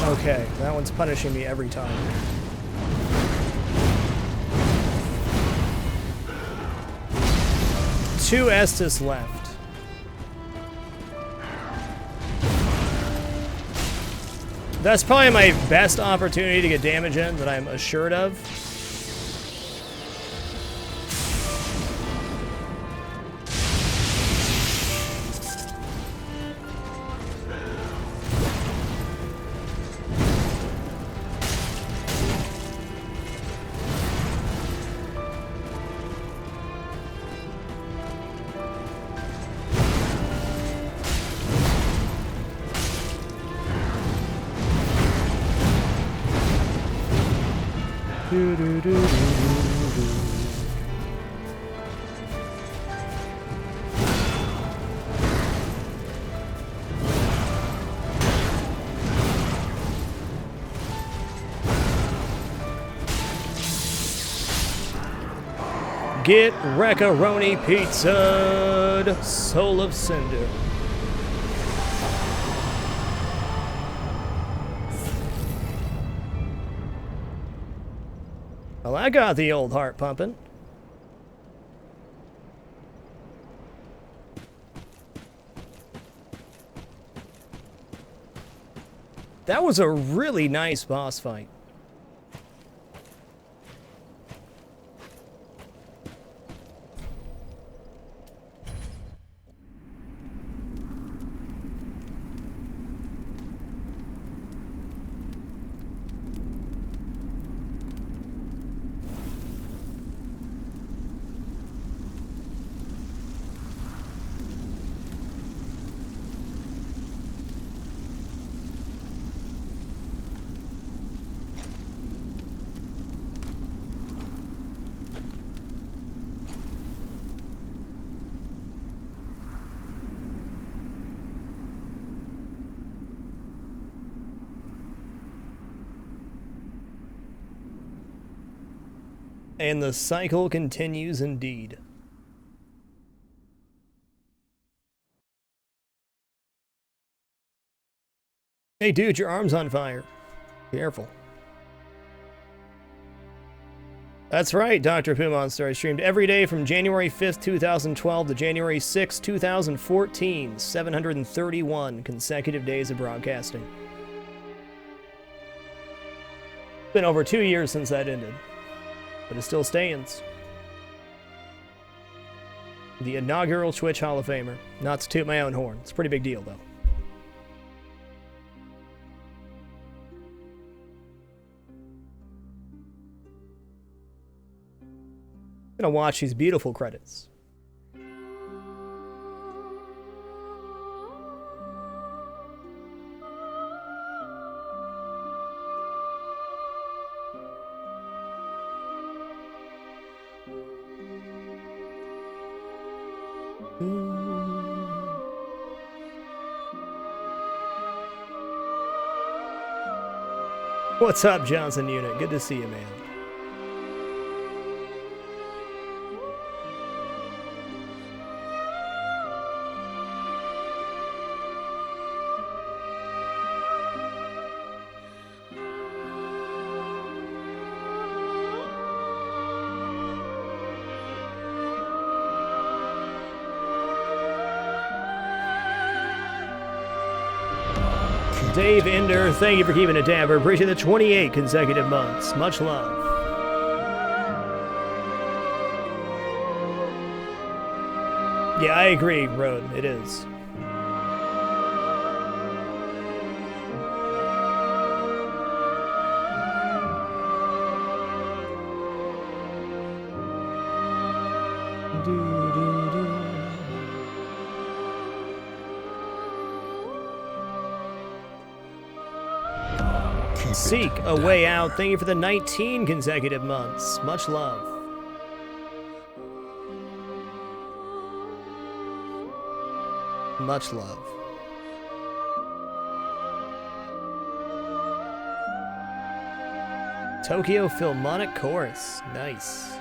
Okay, that one's punishing me every time. Two Estus left. That's probably my best opportunity to get damage in that I'm assured of. Get Wreck-A-Roni Pizza, Soul of Cinder. Well, I got the old heart pumping. That was a really nice boss fight. And the cycle continues indeed. Hey dude, your arm's on fire. Careful. That's right, Dr. Pooh Monster. I streamed every day from January 5th, 2012 to January 6th, 2014. 731 consecutive days of broadcasting. It's been over 2 years since that ended. But it still stands. The inaugural Twitch Hall of Famer. Not to toot my own horn. It's a pretty big deal, though. Gonna watch these beautiful credits. What's up, Johnson Unit? Good to see you, man. Dave Ender, thank you for keeping it down. We appreciate the 28 consecutive months. Much love. Yeah, I agree, Road. It is. Seek a way out. Thank you for the 19 consecutive months. Much love. Much love. Tokyo Philharmonic Chorus. Nice.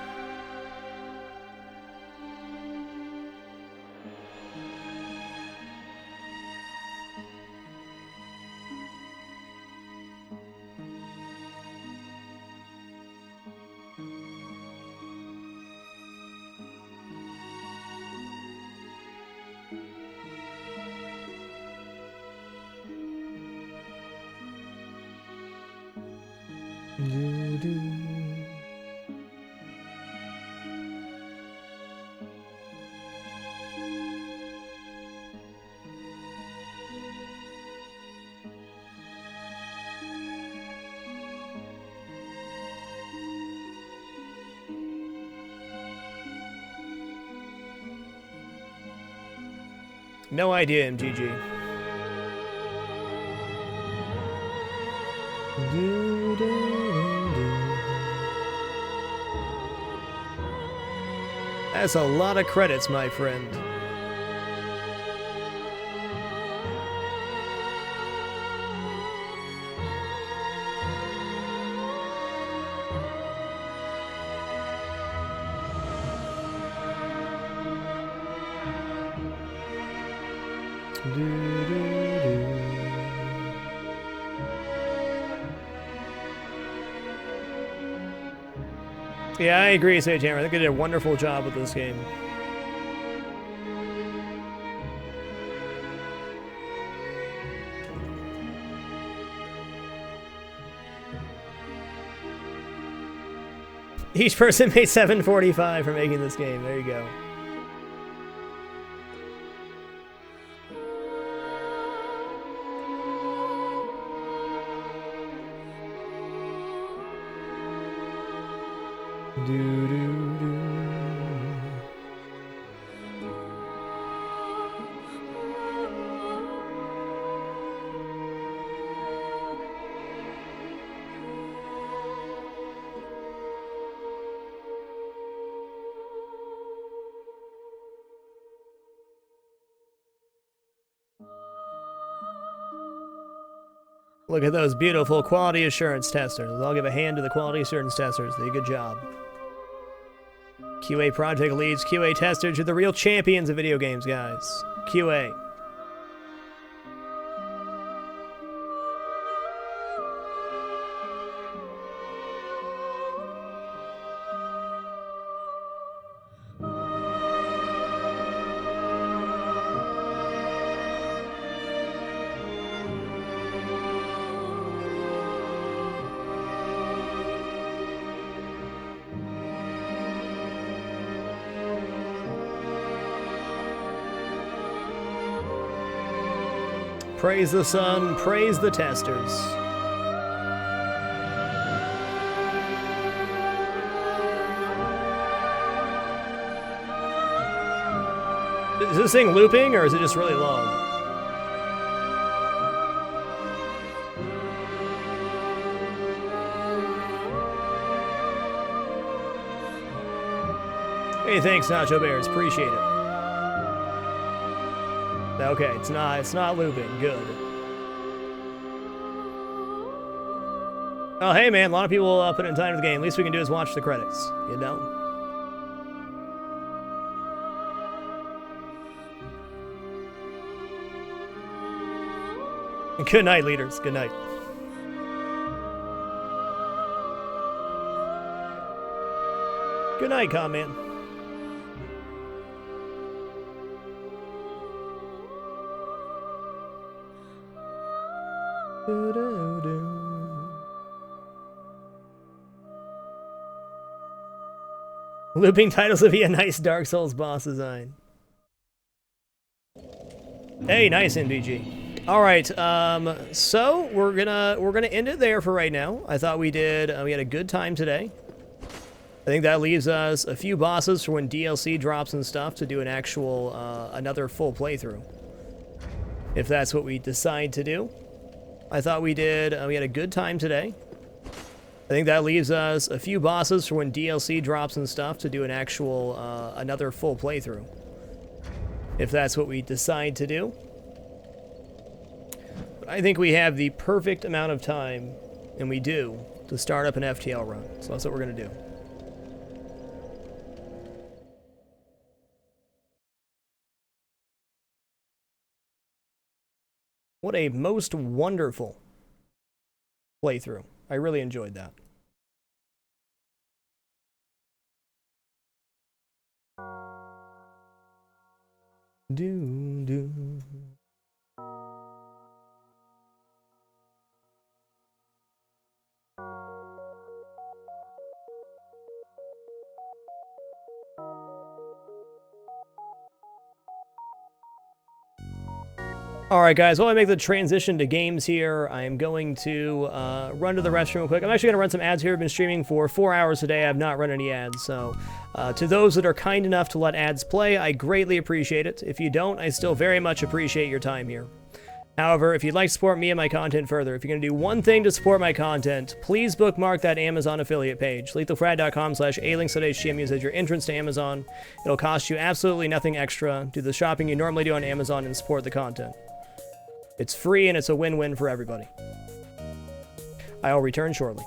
No idea, MGG. That's a lot of credits, my friend. Yeah, I agree, Sage Hammer. I think they did a wonderful job with this game. Each person made $7.45 for making this game. There you go. Look at those beautiful quality assurance testers. I'll give a hand to the quality assurance testers. They did a good job. QA project leads, QA testers, you're the real champions of video games, guys. QA. Praise the sun, praise the testers. Is this thing looping, or is it just really long? Hey, thanks, Nacho Bears. Appreciate it. Okay, it's not looping. Good. Oh, hey, man. A lot of people put in time to the game. Least we can do is watch the credits, you know? Good night, leaders. Good night. Good night, Con-Man. Looping titles would be a nice Dark Souls boss design. Hey, nice NBG. All right, so we're gonna end it there for right now. I thought we had a good time today. I think that leaves us a few bosses for when DLC drops and stuff to do an actual another full playthrough, if that's what we decide to do. I thought we had a good time today. I think that leaves us a few bosses for when DLC drops and stuff to do an actual another full playthrough, if that's what we decide to do. But I think we have the perfect amount of time, and we do, to start up an FTL run. So that's what we're going to do. What a most wonderful playthrough. I really enjoyed that. Do. Alright guys, while I make the transition to games here, I'm going to run to the restroom real quick. I'm actually going to run some ads here. I've been streaming for 4 hours today. I have not run any ads, so to those that are kind enough to let ads play, I greatly appreciate it. If you don't, I still very much appreciate your time here. However, if you'd like to support me and my content further, if you're going to do one thing to support my content, please bookmark that Amazon affiliate page. lethalfrad.com/alinks.htm as your entrance to Amazon. It'll cost you absolutely nothing extra. Do the shopping you normally do on Amazon and support the content. It's free and it's a win-win for everybody. I'll return shortly.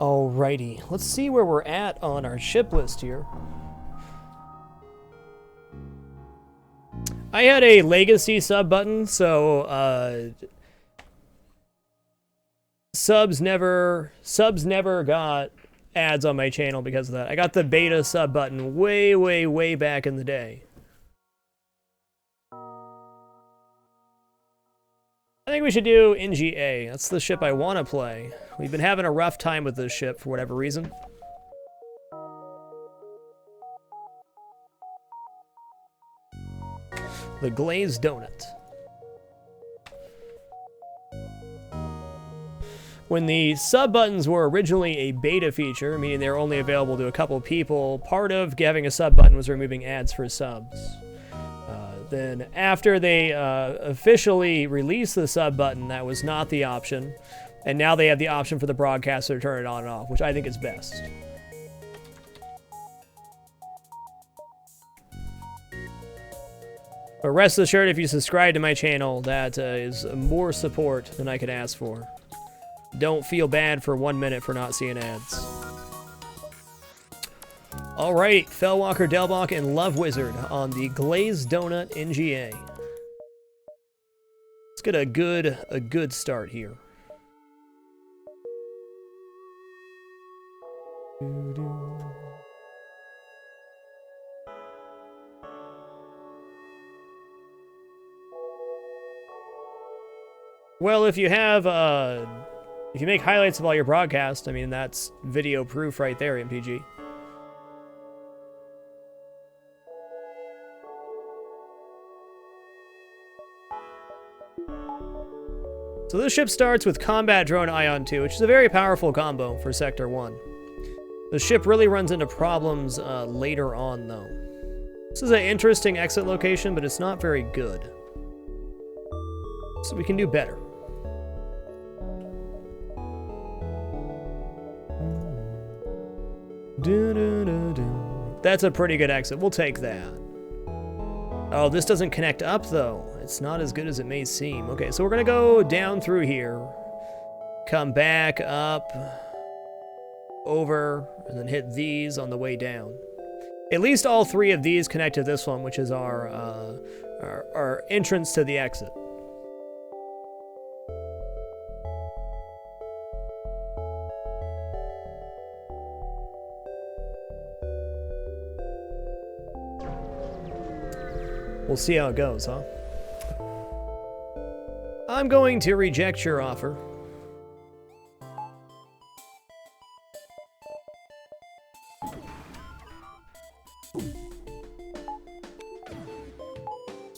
Alrighty, let's see where we're at on our ship list here. I had a legacy sub button, so subs never got ads on my channel because of that. I got the beta sub button way back in the day. I think we should do NGA. That's the ship I want to play. We've been having a rough time with this ship for whatever reason. The glazed donut. When the sub buttons were originally a beta feature, meaning they were only available to a couple people, part of having a sub button was removing ads for subs. Then after they officially released the sub button, that was not the option. And now they have the option for the broadcaster to turn it on and off, which I think is best. But rest assured, if you subscribe to my channel, that is more support than I could ask for. Don't feel bad for 1 minute for not seeing ads. Alright, Fellwalker, Delbach, and Love Wizard on the Glazed Donut NGA. Let's get a good start here. Well, if you have, if you make highlights of all your broadcasts, I mean, that's video proof right there, MPG. So this ship starts with Combat Drone Ion 2, which is a very powerful combo for Sector 1. The ship really runs into problems later on, though. This is an interesting exit location, but it's not very good. So we can do better. That's a pretty good exit. We'll take that. Oh, this doesn't connect up, though. It's not as good as it may seem. Okay, so we're going to go down through here. Come back up. Over. And then hit these on the way down. At least all three of these connect to this one, which is our entrance to the exit. We'll see how it goes, huh? I'm going to reject your offer.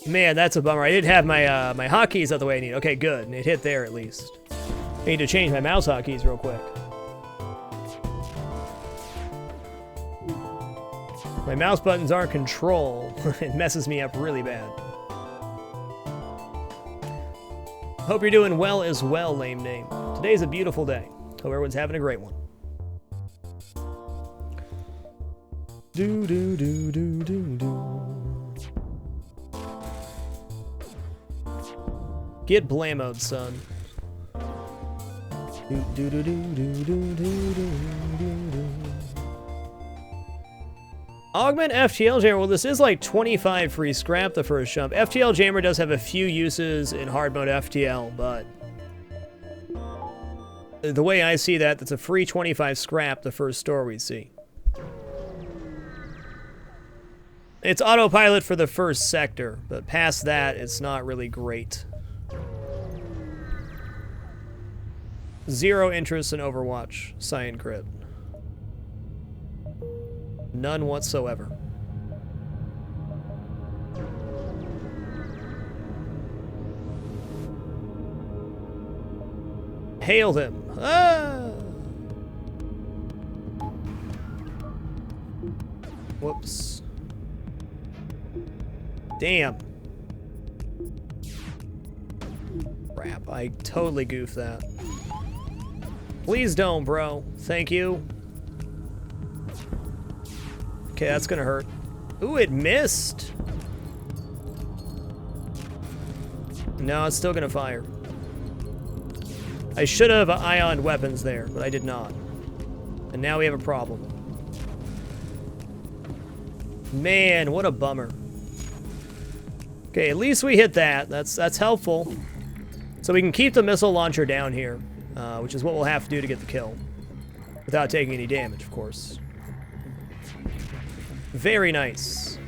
Man, that's a bummer. I didn't have my my hotkeys out the way I need. Okay, good. It hit there at least. I need to change my mouse hotkeys real quick. My mouse buttons aren't control. It messes me up really bad. Hope you're doing well as well, lame name. Today's a beautiful day. Hope everyone's having a great one. Do do do do do do. Get blamoed, son. Do do do do do do do do do. Augment FTL Jammer. Well, this is like 25 free scrap the first jump. FTL Jammer does have a few uses in hard mode FTL, but the way I see that, that's a free 25 scrap the first store we see. It's autopilot for the first sector, but past that, it's not really great. Zero interest in Overwatch, Cyan Crit. None whatsoever. Hail him. Ah! Whoops. Damn. Crap, I totally goofed that. Please don't, bro. Thank you. Okay, that's gonna hurt. Ooh, it missed. No, it's still gonna fire. I should have ioned weapons there, but I did not. And now we have a problem. Man, what a bummer. Okay, at least we hit that. That's helpful. So we can keep the missile launcher down here, which is what we'll have to do to get the kill. Without taking any damage, of course. Very nice.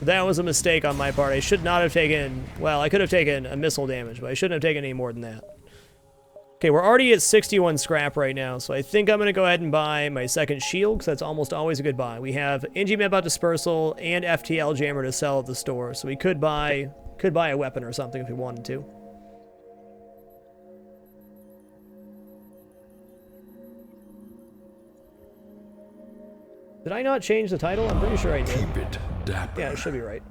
That was a mistake on my part. I should not have taken... Well, I could have taken a missile damage, but I shouldn't have taken any more than that. Okay, we're already at 61 scrap right now, so I think I'm going to go ahead and buy my second shield, because that's almost always a good buy. We have Ingmap Dispersal and FTL Jammer to sell at the store, so we could buy a weapon or something if we wanted to. Did I not change the title? I'm pretty sure I did.
Keep it dapper.
Yeah, it should be right.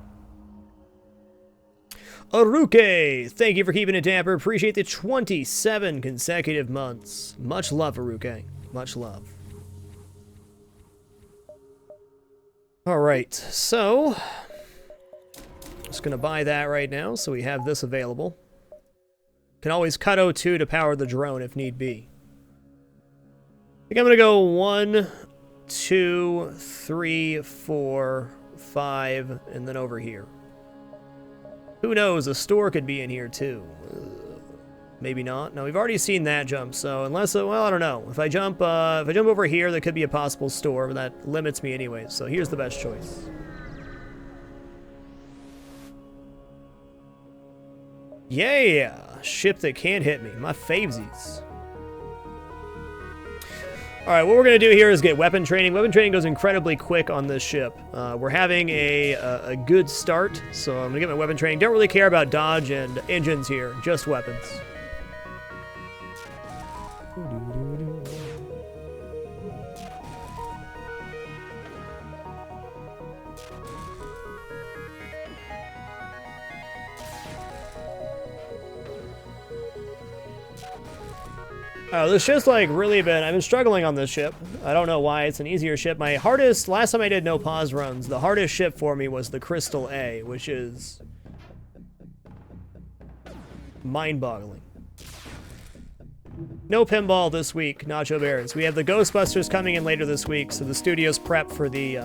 Aruke, thank you for keeping it dapper. Appreciate the 27 consecutive months. Much love, Aruke. Much love. All right, so just gonna buy that right now, so we have this available. Can always cut O2 to power the drone if need be. I think I'm gonna go 1, 2, 3, 4, 5, and then over here. Who knows? A store could be in here too. Maybe not. No, we've already seen that jump. So unless, well, I don't know. If I jump over here, there could be a possible store, but that limits me anyway. So here's the best choice. Yeah, ship that can't hit me. My favesies. All right, what we're going to do here is get weapon training. Weapon training goes incredibly quick on this ship. We're having a good start, so I'm going to get my weapon training. Don't really care about dodge and engines here, just weapons. Oh, this ship's like really I've been struggling on this ship. I don't know why, it's an easier ship. My hardest, last time I did no pause runs, the hardest ship for me was the Crystal A, which is mind-boggling. No pinball this week, Nacho Bears. We have the Ghostbusters coming in later this week, so the studio's prep for the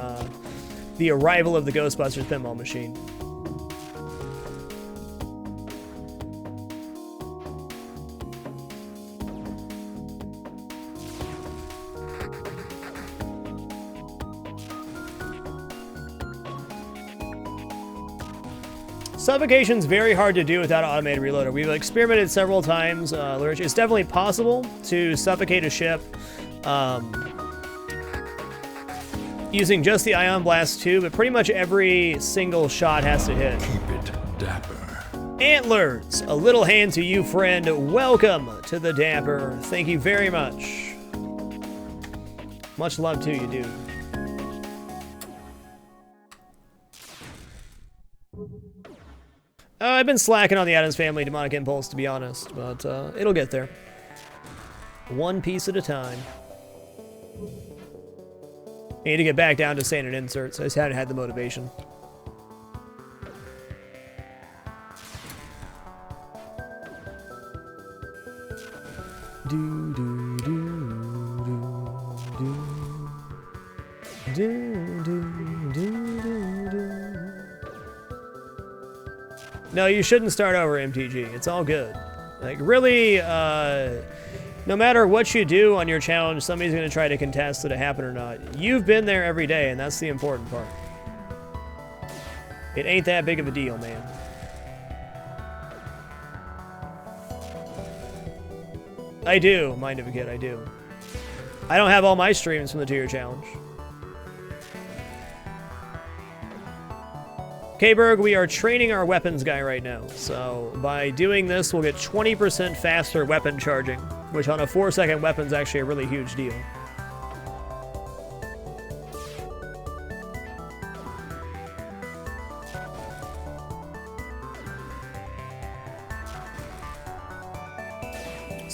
arrival of the Ghostbusters pinball machine. Suffocation's very hard to do without an automated reloader. We've experimented several times, Lurch. It's definitely possible to suffocate a ship using just the Ion Blast 2, but pretty much every single shot has to hit.
Keep it dapper.
Antlers, a little hand to you, friend. Welcome to the Dapper. Thank you very much. Much love to you, dude. I've been slacking on the Addams Family Demonic Impulse, to be honest, but it'll get there. One piece at a time. I need to get back down to standard inserts. I just hadn't had the motivation. Do do do do do do do do do. No, you shouldn't start over, MTG. It's all good. Like, really, no matter what you do on your challenge, somebody's going to try to contest did it happen or not. You've been there every day, and that's the important part. It ain't that big of a deal, man. I do, Mind of a Kid, I do. I don't have all my streams from the tier challenge. K-Berg, we are training our weapons guy right now. So by doing this, we'll get 20% faster weapon charging, which on a 4-second weapon is actually a really huge deal.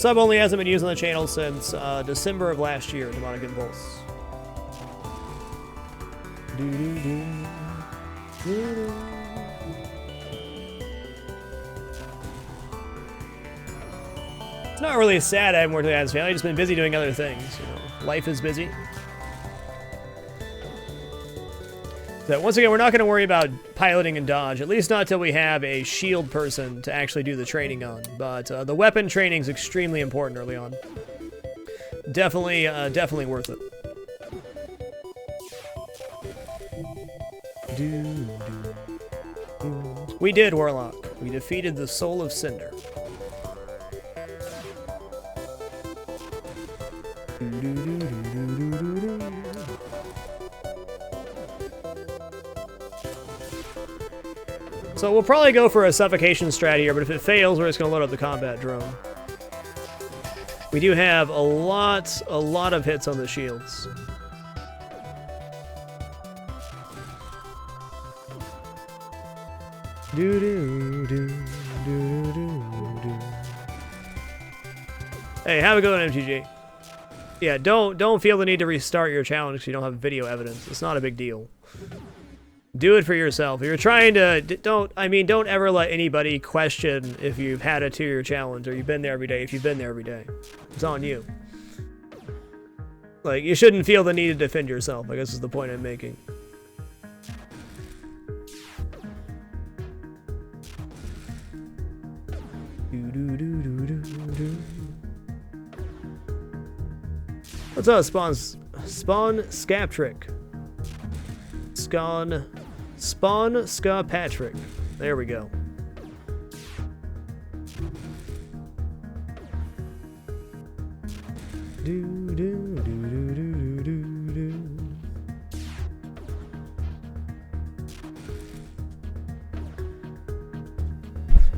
Sub only hasn't been used on the channel since December of last year, Demonic Impulse. It's not really sad I haven't worked with Adam's family. I've just been busy doing other things. You know, life is busy. So once again, we're not going to worry about piloting and dodge, at least not until we have a shield person to actually do the training on. But the weapon training is extremely important early on. Definitely, definitely worth it. We did, Warlock. We defeated the soul of Cinder. So we'll probably go for a suffocation strat here, but if it fails, we're just going to load up the combat drone. We do have a lot of hits on the shields. Hey, have a good one, MTG. Yeah, don't feel the need to restart your challenge because you don't have video evidence. It's not a big deal. Do it for yourself. If you're trying to, don't ever let anybody question if you've had a 2-year challenge or you've been there every day if you've been there every day. It's on you. Like, you shouldn't feel the need to defend yourself, I guess is the point I'm making. What's up, Spawn Scaptrick? Spawn Ska Patrick. There we go.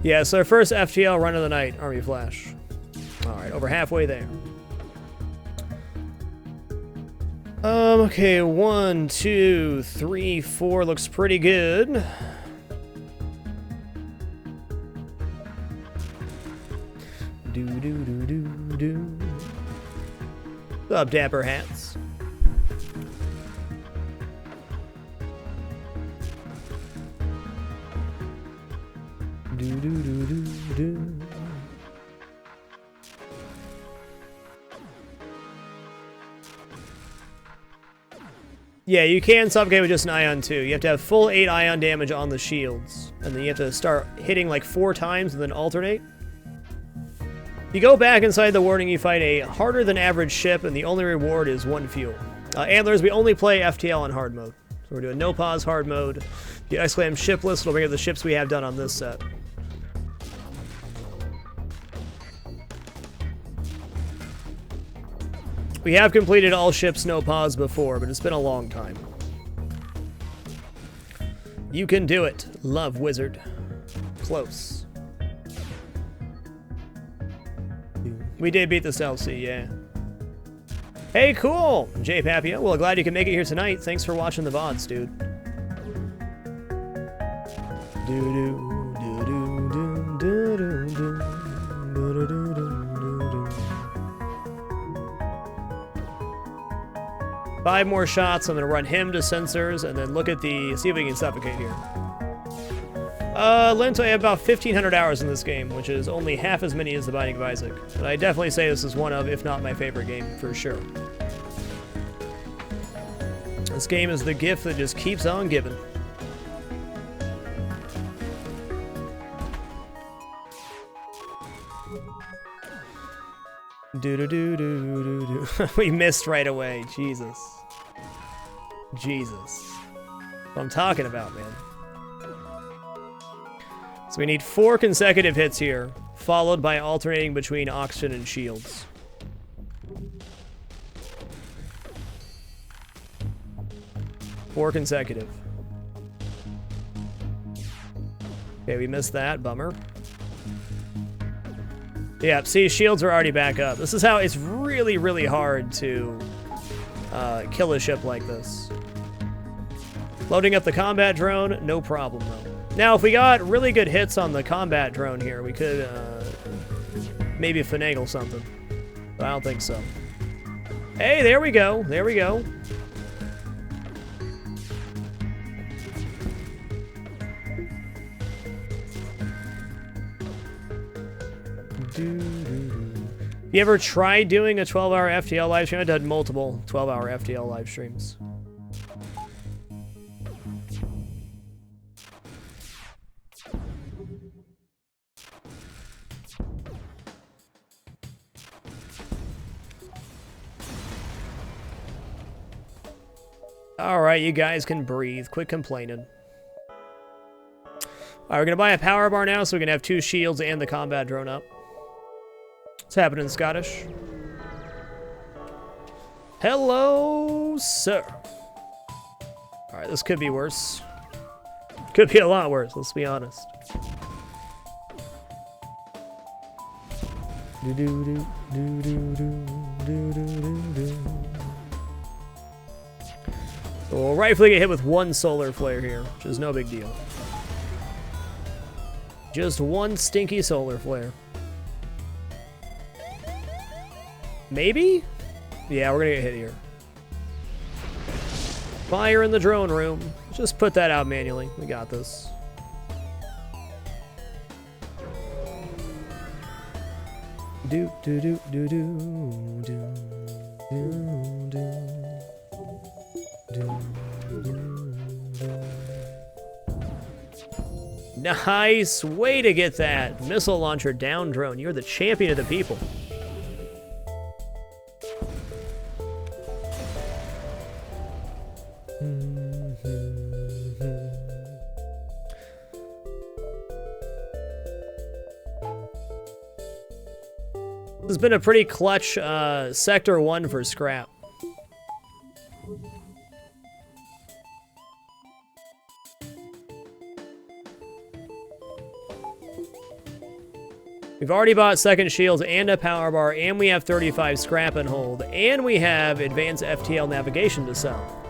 Yeah, so our first FTL run of the night, Army Flash. Alright, over halfway there. Okay, 1, 2, 3, 4 looks pretty good. What's up, Dapper Hats? Yeah, you can suffocate with just an ion too. You have to have full 8 ion damage on the shields. And then you have to start hitting like 4 times and then alternate. You go back inside the warning, you fight a harder than average ship, and the only reward is 1 fuel. Antlers, we only play FTL on hard mode. So we're doing no pause hard mode. If you exclaim ship list, it'll bring up the ships we have done on this set. We have completed all ships no pause before, but it's been a long time. You can do it, love wizard. Close. We did beat this LC, yeah. Hey, cool! Jay Papia. Well, glad you can make it here tonight. Thanks for watching the VODs, dude. 5 more shots. I'm gonna run him to sensors and then look at the, see if we can suffocate here. Lint, I have about 1,500 hours in this game, which is only half as many as The Binding of Isaac. But I definitely say this is one of, if not my favorite game, for sure. This game is the gift that just keeps on giving. We missed right away. Jesus. Jesus. What I'm talking about, man. So we need 4 consecutive hits here, followed by alternating between oxygen and shields. Four consecutive. Okay, we missed that. Bummer. Yeah, see, shields are already back up. This is how it's really, really hard to kill a ship like this. Loading up the combat drone, no problem, though. Now, if we got really good hits on the combat drone here, we could maybe finagle something. But I don't think so. Hey, there we go. There we go. You ever tried doing a 12-hour FTL live stream? I've done multiple 12-hour FTL live streams. Alright, you guys can breathe. Quit complaining. Alright, we're gonna buy a power bar now so we can have 2 shields and the combat drone up. What's happening, Scottish? Hello, sir. Alright, this could be worse. Could be a lot worse, let's be honest. So we'll rightfully get hit with 1 solar flare here, which is no big deal. Just 1 stinky solar flare. Maybe? Yeah, we're gonna get hit here. Fire in the drone room. Just put that out manually. We got this. Do do do do do do do do. Nice way to get that missile launcher down, drone. You're the champion of the people. This has been a pretty clutch Sector 1 for scrap. We've already bought second shields and a power bar, and we have 35 scrap and hold, and we have advanced FTL navigation to sell.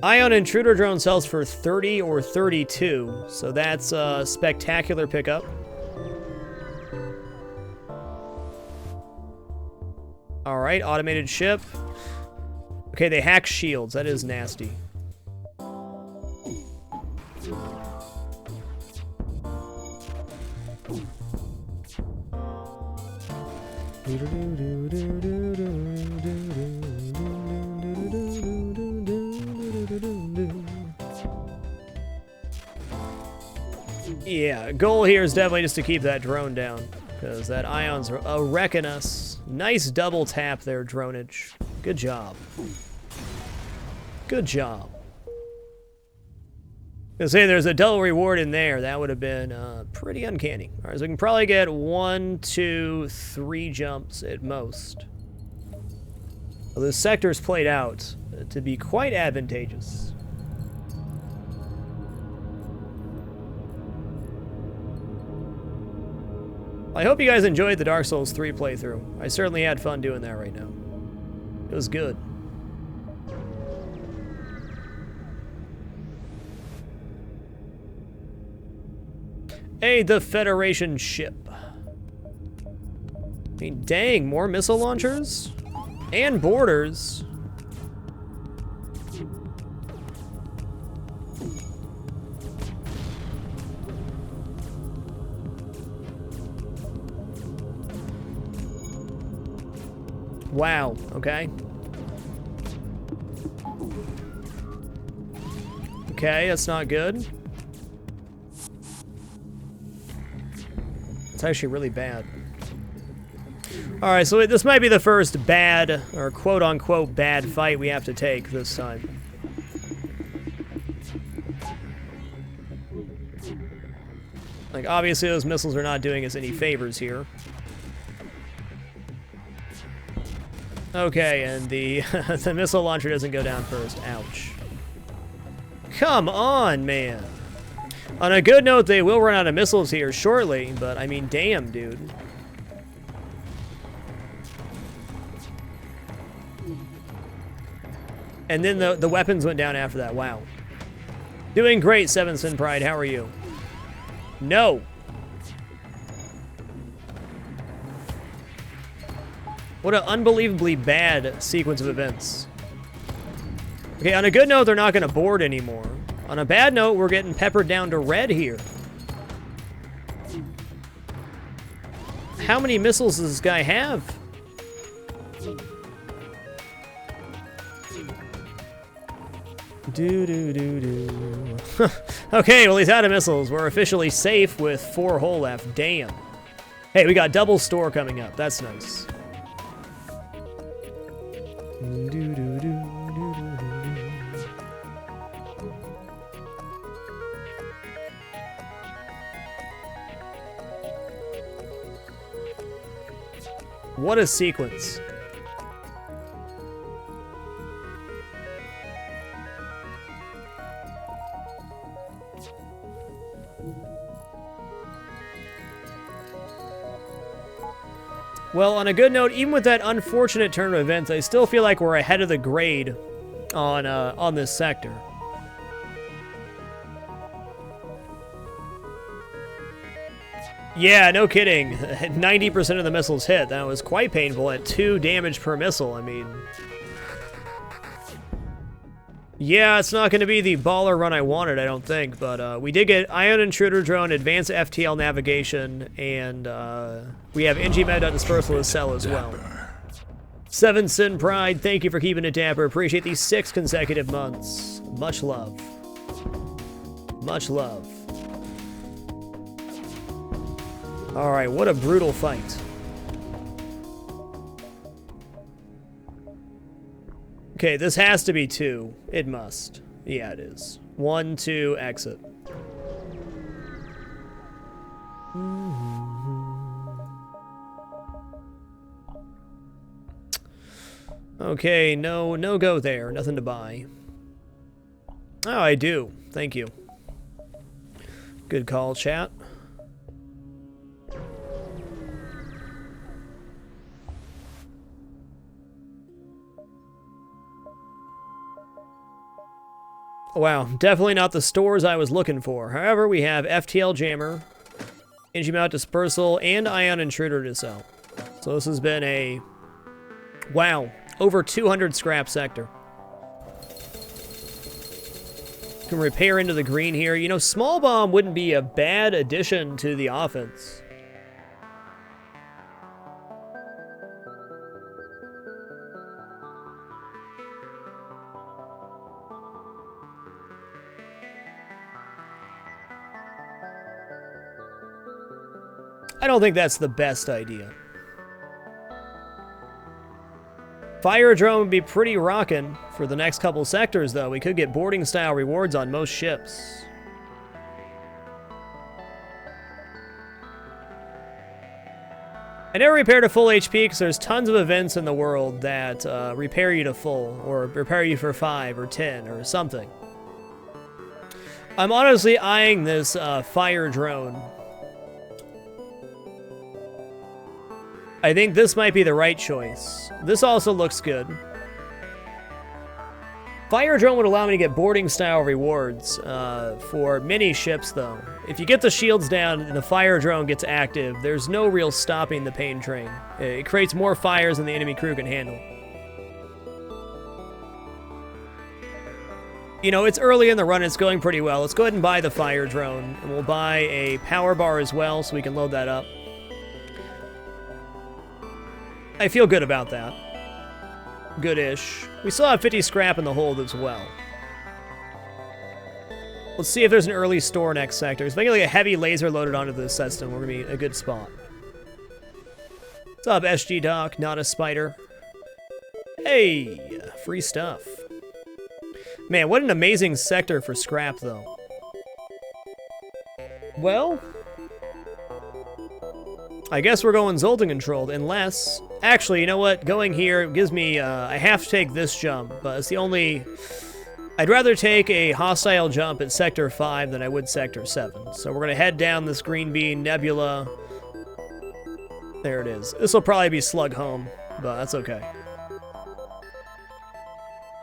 Ion Intruder drone sells for 30 or 32, so that's a spectacular pickup. All right, automated ship. Okay, they hack shields. That is nasty. Yeah, goal here is definitely just to keep that drone down, because that Ion's wrecking us. Nice double tap there, dronage. Good job. Good job. I was saying there's a double reward in there. That would have been pretty uncanny. All right, so we can probably get 1, 2, 3 jumps at most. Well, the sector's played out to be quite advantageous. I hope you guys enjoyed the Dark Souls 3 playthrough. I certainly had fun doing that right now. It was good. Hey, the Federation ship. I mean, dang, more missile launchers? And boarders. Wow, okay. Okay, that's not good. It's actually really bad. Alright, so this might be the first bad, or quote-unquote bad fight we have to take this time. Like, obviously those missiles are not doing us any favors here. Okay, and the, the missile launcher doesn't go down first. Ouch. Come on, man. On a good note, they will run out of missiles here shortly, but I mean, damn, dude. And then the weapons went down after that. Wow. Doing great, Seven Sin Pride. How are you? No. What an unbelievably bad sequence of events. Okay, on a good note, they're not going to board anymore. On a bad note, we're getting peppered down to red here. How many missiles does this guy have? Okay, well, he's out of missiles. We're officially safe with 4 hull left. Damn. Hey, we got double store coming up. That's nice. What a sequence. Well, on a good note, even with that unfortunate turn of events, I still feel like we're ahead of the grade on this sector. Yeah, no kidding. 90% of the missiles hit. That was quite painful at 2 damage per missile. I mean, yeah, it's not going to be the baller run I wanted, I don't think. But we did get Ion Intruder Drone, Advanced FTL Navigation, and we have NG Med Dispersal to sell as well. 7 Sin Pride, thank you for keeping it dapper. Appreciate these 6 consecutive months. Much love. Much love. Alright, what a brutal fight. Okay, this has to be 2. It must. Yeah, it is. 1, 2, exit. Okay, no go there. Nothing to buy. Oh, I do. Thank you. Good call, chat. Wow, definitely not the stores I was looking for. However, we have FTL Jammer, Engine Mount Dispersal, and Ion Intruder to sell. So this has been a, wow, over 200 scrap sector. Can repair into the green here. You know, Small Bomb wouldn't be a bad addition to the offense. I don't think that's the best idea. Fire drone would be pretty rockin' for the next couple sectors, though. We could get boarding style rewards on most ships. I never repair to full HP because there's tons of events in the world that repair you to full, or repair you for 5 or 10 or something. I'm honestly eyeing this fire drone. I think this might be the right choice. This also looks good. Fire drone would allow me to get boarding style rewards for many ships, though. If you get the shields down and the fire drone gets active, there's no real stopping the pain train. It creates more fires than the enemy crew can handle. You know, it's early in the run, it's going pretty well. Let's go ahead and buy the fire drone, and we'll buy a power bar as well so we can load that up. I feel good about that. Good-ish. We still have 50 scrap in the hold as well. Let's see if there's an early store next sector. If I get like a heavy laser loaded onto this system, we're gonna be in a good spot. What's up, SG Doc? Not a spider. Hey, free stuff. Man, what an amazing sector for scrap, though. Well, I guess we're going Zoltan controlled, unless... Actually, you know what? Going here gives me... I have to take this jump, but it's the only... I'd rather take a hostile jump at Sector 5 than I would Sector 7. So we're going to head down this Green Bean Nebula. There it is. This will probably be Slug Home, but that's okay.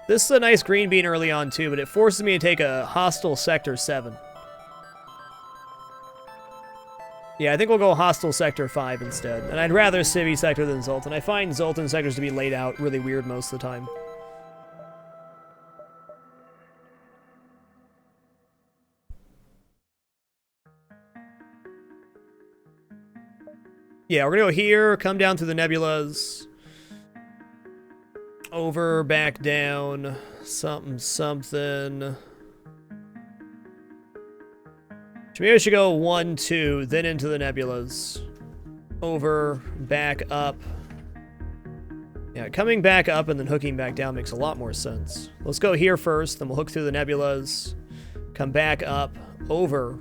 This is a nice Green Bean early on, too, but it forces me to take a hostile Sector 7. Yeah, I think we'll go hostile sector 5 instead. And I'd rather civvy sector than Zoltan. I find Zoltan sectors to be laid out really weird most of the time. Yeah, we're gonna go here, come down through the nebulas. Over, back down, something. Maybe I should go 1, 2, then into the nebulas. Over, back up. Yeah, coming back up and then hooking back down makes a lot more sense. Let's go here first, then we'll hook through the nebulas. Come back up, over,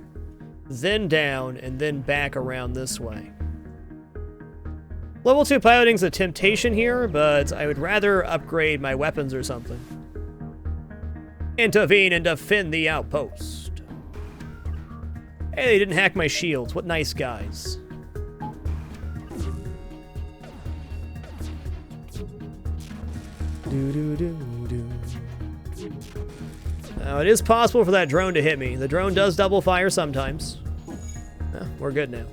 then down, and then back around this way. Level 2 piloting's a temptation here, but I would rather upgrade my weapons or something. Intervene and defend the outpost. Hey, they didn't hack my shields. What nice guys. Now, it is possible for that drone to hit me. The drone does double fire sometimes. We're good now.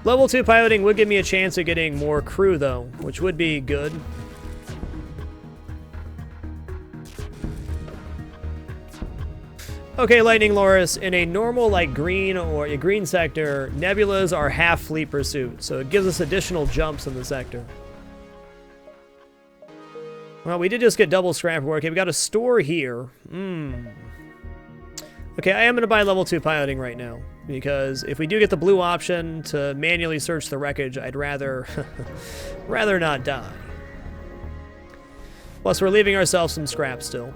Level 2 piloting would give me a chance of getting more crew, though, which would be good. Okay, Lightning Loris, in a normal, like, green or a green sector, nebulas are half fleet pursuit, so it gives us additional jumps in the sector. Well, we did just get double scrap work. Okay, we got a store here. Okay, I am going to buy level 2 piloting right now, because if we do get the blue option to manually search the wreckage, I'd rather rather not die. Plus, we're leaving ourselves some scrap still.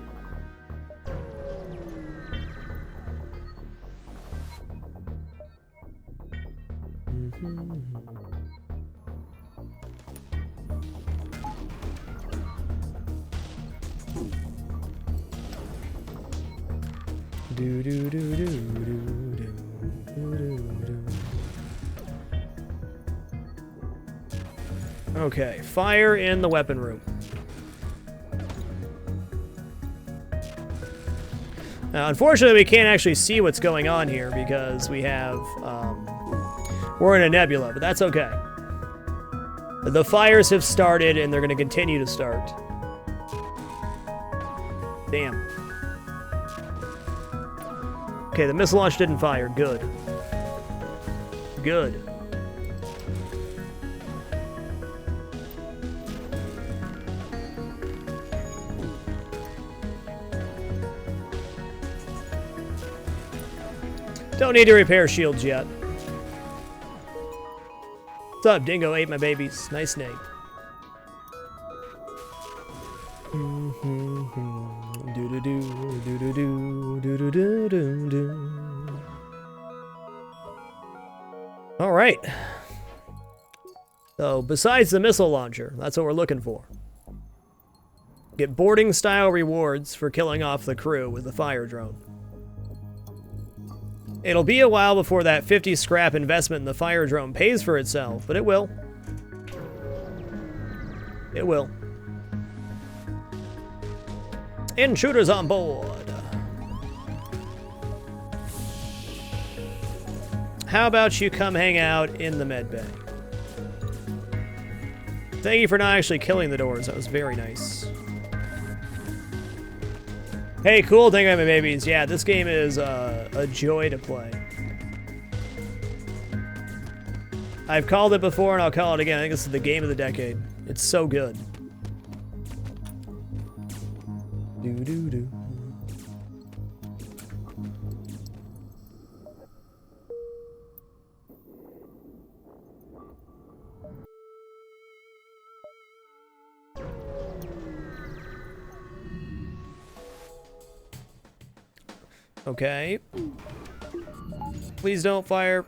Okay, fire in the weapon room. Now, unfortunately, we can't actually see what's going on here because we have, we're in a nebula, but that's okay. The fires have started and they're going to continue to start. Damn. Okay, the missile launch didn't fire. Good. Good. Don't need to repair shields yet. What's up, Dingo ate my babies. Nice name. All right. So, besides the missile launcher, that's what we're looking for. Get boarding style rewards for killing off the crew with the fire drone. It'll be a while before that 50 scrap investment in the fire drone pays for itself, but it will. It will. Intruders on board. How about you come hang out in the med bay? Thank you for not actually killing the doors. That was very nice. Hey, cool, thank you, my babies. Yeah, this game is a joy to play. I've called it before and I'll call it again. I think this is the game of the decade. It's so good. Do-do-do. Okay. Please don't fire.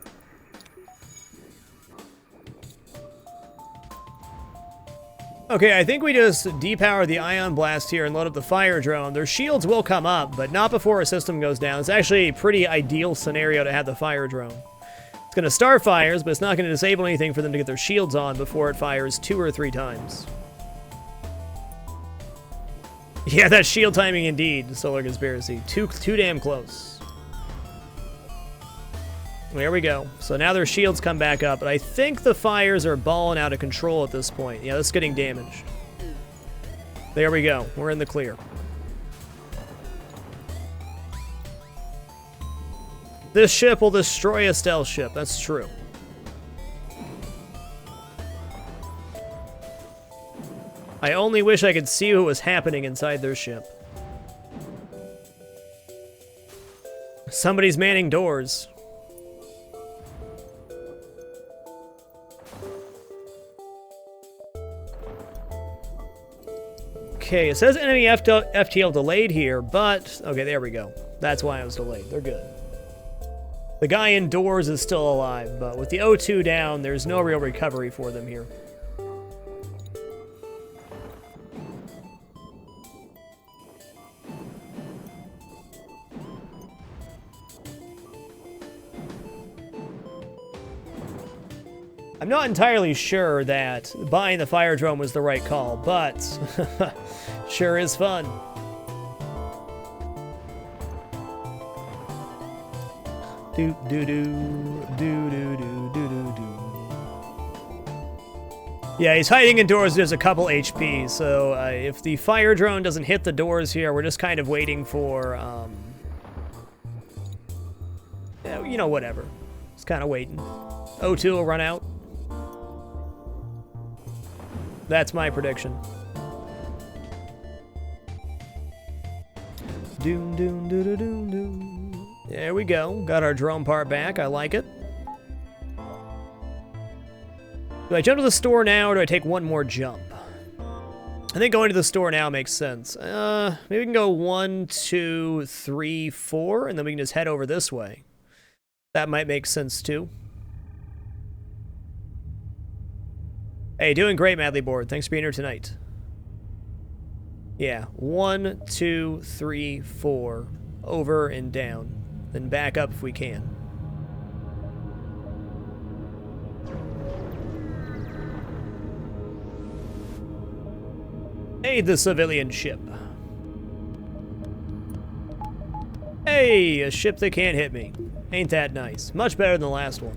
Okay, I think we just depower the ion blast here and load up the fire drone. Their shields will come up, but not before a system goes down. It's actually a pretty ideal scenario to have the fire drone. It's going to start fires, but it's not going to disable anything for them to get their shields on before it fires 2 or 3 times. Yeah, that's shield timing indeed, Solar Conspiracy. Too damn close. There we go. So now their shields come back up, but I think the fires are balling out of control at this point. Yeah, that's getting damaged. There we go. We're in the clear. This ship will destroy a stealth ship. That's true. I only wish I could see what was happening inside their ship. Somebody's manning doors. Okay, it says enemy FTL delayed here, but... Okay, there we go. That's why I was delayed. They're good. The guy indoors is still alive, but with the O2 down, there's no real recovery for them here. I'm not entirely sure that buying the fire drone was the right call, but sure is fun. Do do do do do do do do do. Yeah, he's hiding indoors. There's a couple HP, so if the fire drone doesn't hit the doors here, we're just kind of waiting for, you know, whatever. Just kind of waiting. O2 will run out. That's my prediction. Doom doom doo doo doom doom. There we go. Got our drone part back. I like it. Do I jump to the store now, or do I take one more jump? I think going to the store now makes sense. Maybe we can go 1, 2, 3, 4, and then we can just head over this way. That might make sense too. Hey, doing great, Madly Board. Thanks for being here tonight. Yeah, 1, 2, 3, 4, over and down. Then back up if we can. Hey, the civilian ship. Hey, a ship that can't hit me. Ain't that nice? Much better than the last one.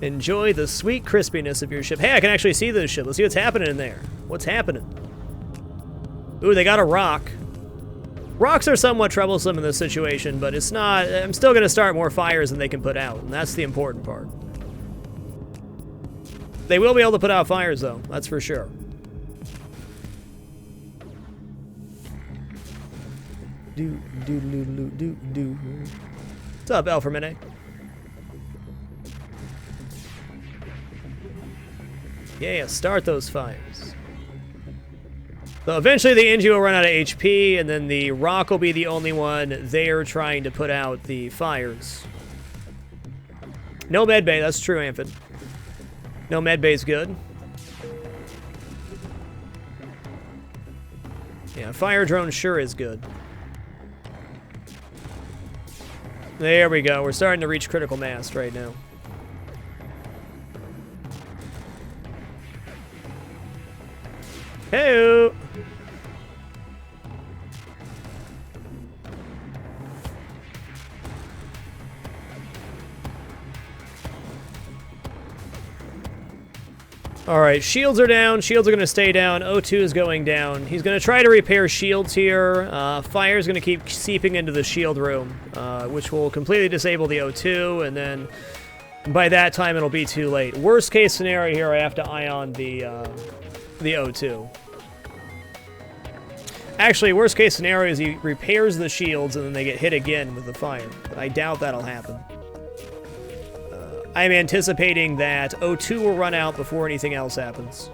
Enjoy the sweet crispiness of your ship. Hey, I can actually see this ship. Let's see what's happening in there. What's happening? Ooh, they got a rock. Rocks are somewhat troublesome in this situation, but it's not... I'm still going to start more fires than they can put out, and that's the important part. They will be able to put out fires, though. That's for sure. Do, do, do, do, do, do. What's up, Alphamene? Yeah, start those fires. So eventually the engine will run out of HP, and then the rock will be the only one there trying to put out the fires. No medbay, that's true, Amphid. No medbay's good. Yeah, fire drone sure is good. There we go, we're starting to reach critical mass right now. Hey-o! Alright, shields are down. Shields are going to stay down. O2 is going down. He's going to try to repair shields here. Fire is going to keep seeping into the shield room, which will completely disable the O2, and then by that time it'll be too late. Worst case scenario here, I have to ion the O2. Actually, worst case scenario is he repairs the shields and then they get hit again with the fire. But I doubt that'll happen. I'm anticipating that O2 will run out before anything else happens.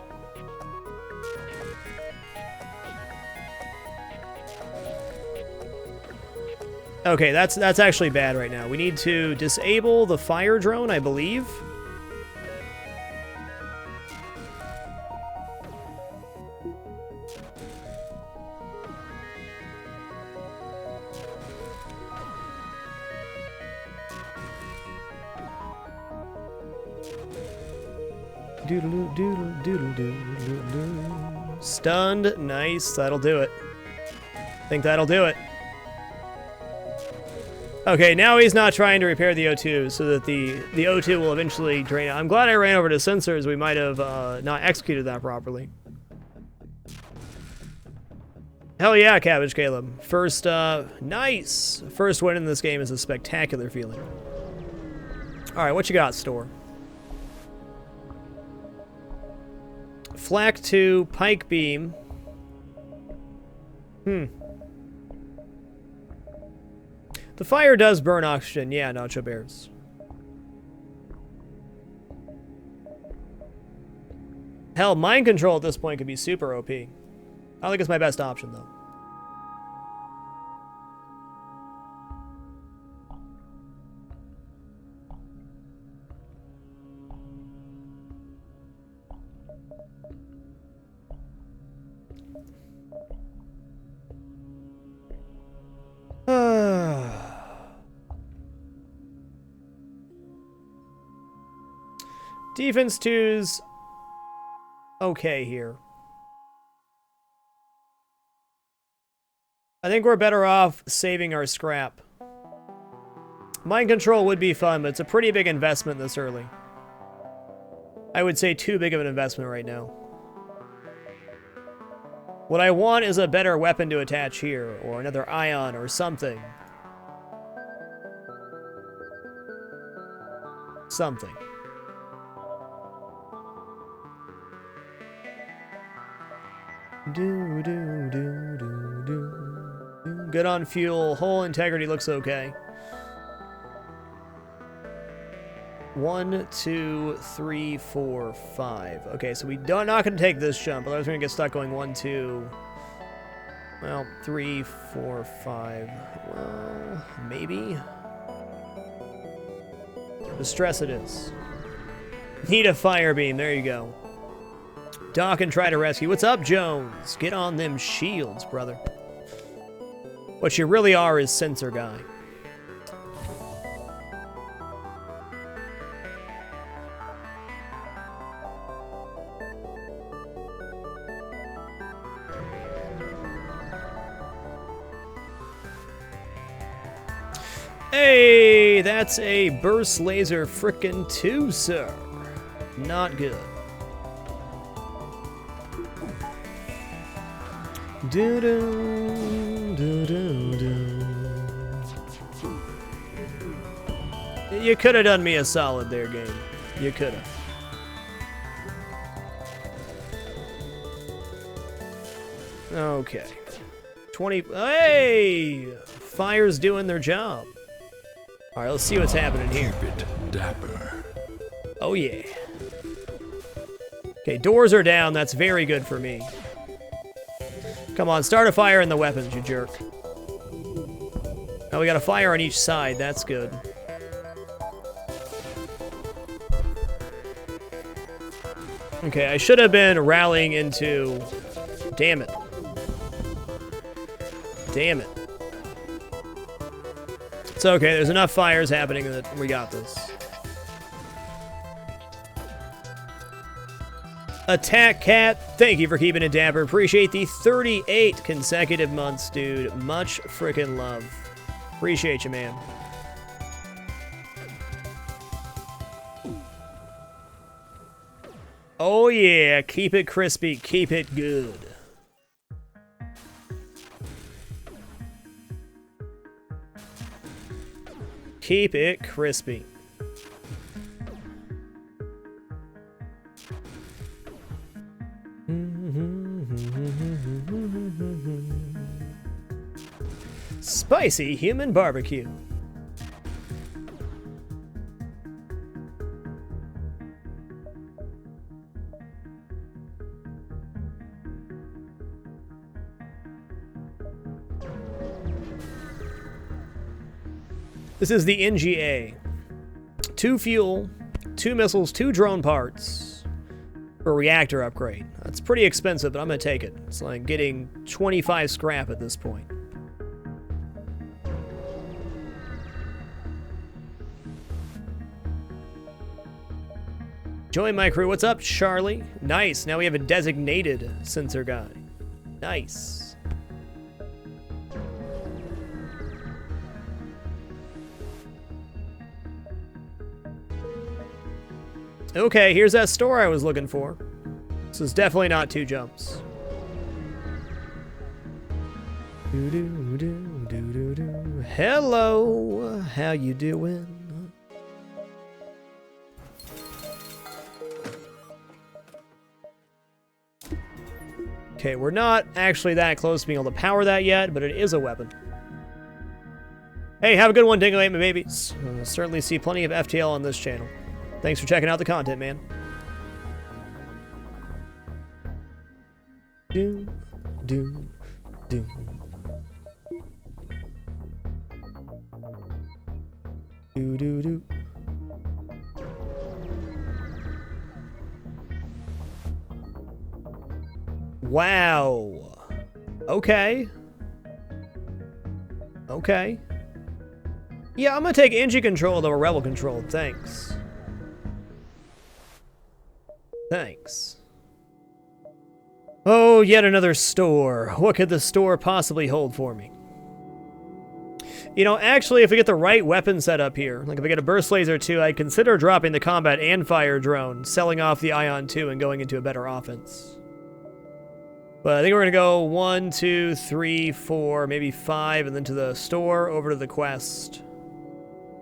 Okay, that's actually bad right now. We need to disable the fire drone, I believe. Doodle doodle doodle doodle doodle. Stunned. Nice. That'll do it. I think that'll do it. Okay, now he's not trying to repair the O2 so that the O2 will eventually drain out. I'm glad I ran over to sensors. We might have not executed that properly. Hell yeah, Cabbage Caleb. First, nice. First win in this game is a spectacular feeling. All right, what you got, Store? Flak 2, Pike Beam. The fire does burn oxygen. Yeah, Nacho Bears. Hell, mind control at this point could be super OP. I don't think it's my best option, though. Defense 2's okay here. I think we're better off saving our scrap. Mind control would be fun, but it's a pretty big investment this early. I would say too big of an investment right now. What I want is a better weapon to attach here, or another ion or something. Something. Do, do, do, do, do. Good on fuel. Hull integrity looks okay. 1, 2, 3, 4, 5. Okay, so we don't not gonna take this jump, otherwise we're gonna get stuck going 1, 2. Well, 3, 4, 5. Well, maybe. Distress it is. Need a fire beam. There you go. Doc and try to rescue. What's up, Jones? Get on them shields, brother. What you really are is sensor guy. Hey, that's a burst laser frickin' 2, sir. Not good. Do do do do do. You could have done me a solid there, game. You could have. Okay. 20. Hey! Fire's doing their job. Alright, let's see what's happening here.
Keep it dapper.
Oh, yeah. Okay, doors are down. That's very good for me. Come on, start a fire in the weapons, you jerk. Now we got a fire on each side. That's good. Okay, I should have been rallying into... Damn it. Damn it. It's okay, there's enough fires happening that we got this. Attack Cat, thank you for keeping it dapper. Appreciate the 38 consecutive months, dude. Much frickin' love. Appreciate you, man. Oh yeah, keep it crispy, keep it good. Keep it crispy. Spicy human barbecue. This is the NGA. 2 fuel, 2 missiles, 2 drone parts for a reactor upgrade. That's pretty expensive, but I'm gonna take it. It's like getting 25 scrap at this point. Join my crew. What's up, Charlie? Nice. Now we have a designated sensor guy. Nice. Okay, here's that store I was looking for. This is definitely not 2 jumps. Hello, how you doing? Okay, we're not actually that close to being able to power that yet, but it is a weapon. Hey, have a good one, Dingo 8, my babies. Certainly see plenty of FTL on this channel. Thanks for checking out the content, man. Do, do, do. Do, do, do. Wow. Okay. Okay. Yeah, I'm gonna take engine control over rebel control. Thanks. Thanks. Oh, yet another store. What could the store possibly hold for me? You know, actually, if we get the right weapon set up here, like if I get a burst laser 2, I'd consider dropping the combat and fire drone, selling off the Ion 2, and going into a better offense. But I think we're going to go 1, 2, 3, 4, maybe 5, and then to the store, over to the quest.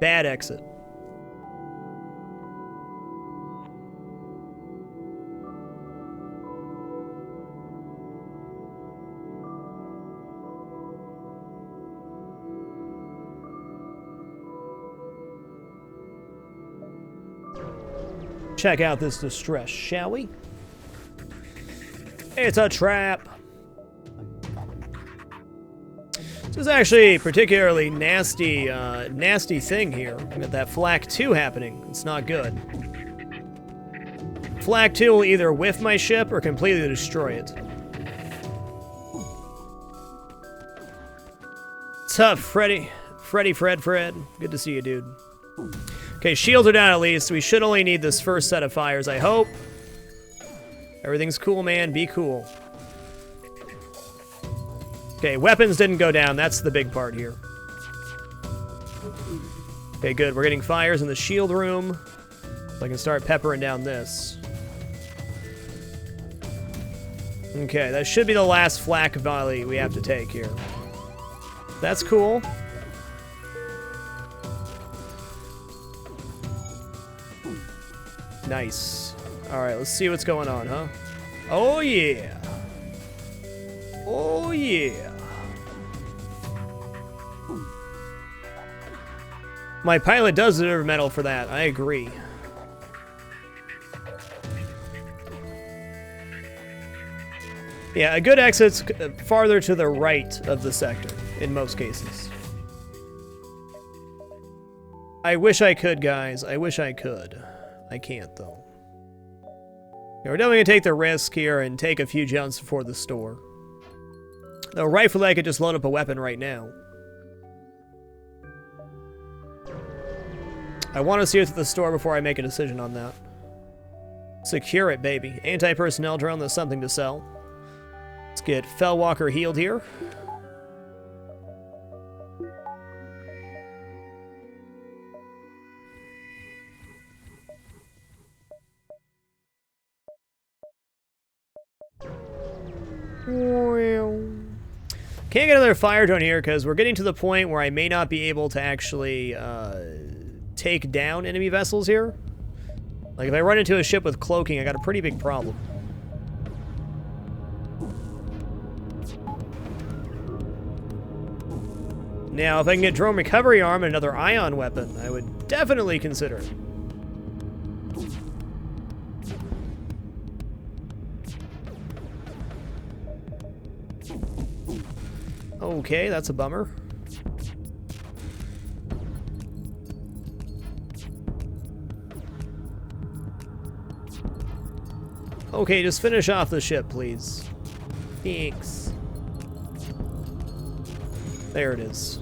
Bad exit. Check out this distress, shall we? It's a trap. This is actually a particularly nasty, nasty thing here. We got that Flak 2 happening. It's not good. Flak 2 will either whiff my ship or completely destroy it. What's up, Freddy? Fred. Good to see you, dude. Okay, shields are down at least. We should only need this first set of fires, I hope. Everything's cool, man. Be cool. Okay, weapons didn't go down. That's the big part here. Okay, good. We're getting fires in the shield room. So I can start peppering down this. Okay, that should be the last flak volley we have to take here. That's cool. Nice. Alright, let's see what's going on, huh? Oh, yeah. Oh, yeah. My pilot does deserve a medal for that. I agree. Yeah, a good exit's farther to the right of the sector, in most cases. I wish I could, guys. I wish I could. I can't, though. Yeah, we're definitely going to take the risk here and take a few jumps before the store. Though rightfully I could just load up a weapon right now. I want to see what's at the store before I make a decision on that. Secure it, baby. Anti-personnel drone, there's something to sell. Let's get Fellwalker healed here. Can't get another fire drone here because we're getting to the point where I may not be able to actually take down enemy vessels here. Like if I run into a ship with cloaking, I got a pretty big problem. Now, if I can get drone recovery arm and another ion weapon, I would definitely consider it. Okay, that's a bummer. Okay, just finish off the ship, please. Thanks. There it is.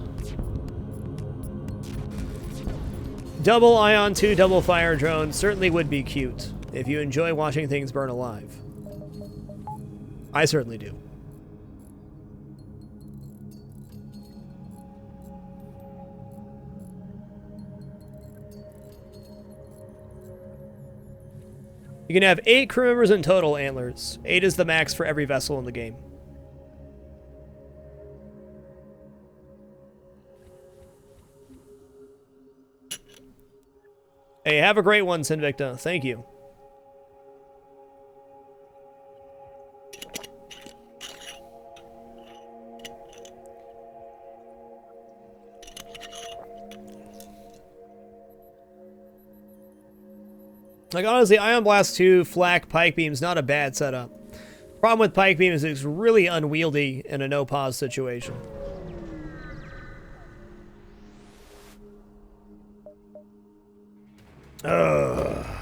Double Ion 2, double fire drone certainly would be cute. if you enjoy watching things burn alive. I certainly do. You can have 8 crew members in total, Antlers. 8 is the max for every vessel in the game. Hey, have a great one, Sinvicta. Thank you. Like, honestly, Ion Blast 2 Flak Pike Beam's not a bad setup. Problem with Pike Beam is it's really unwieldy in a no-pause situation.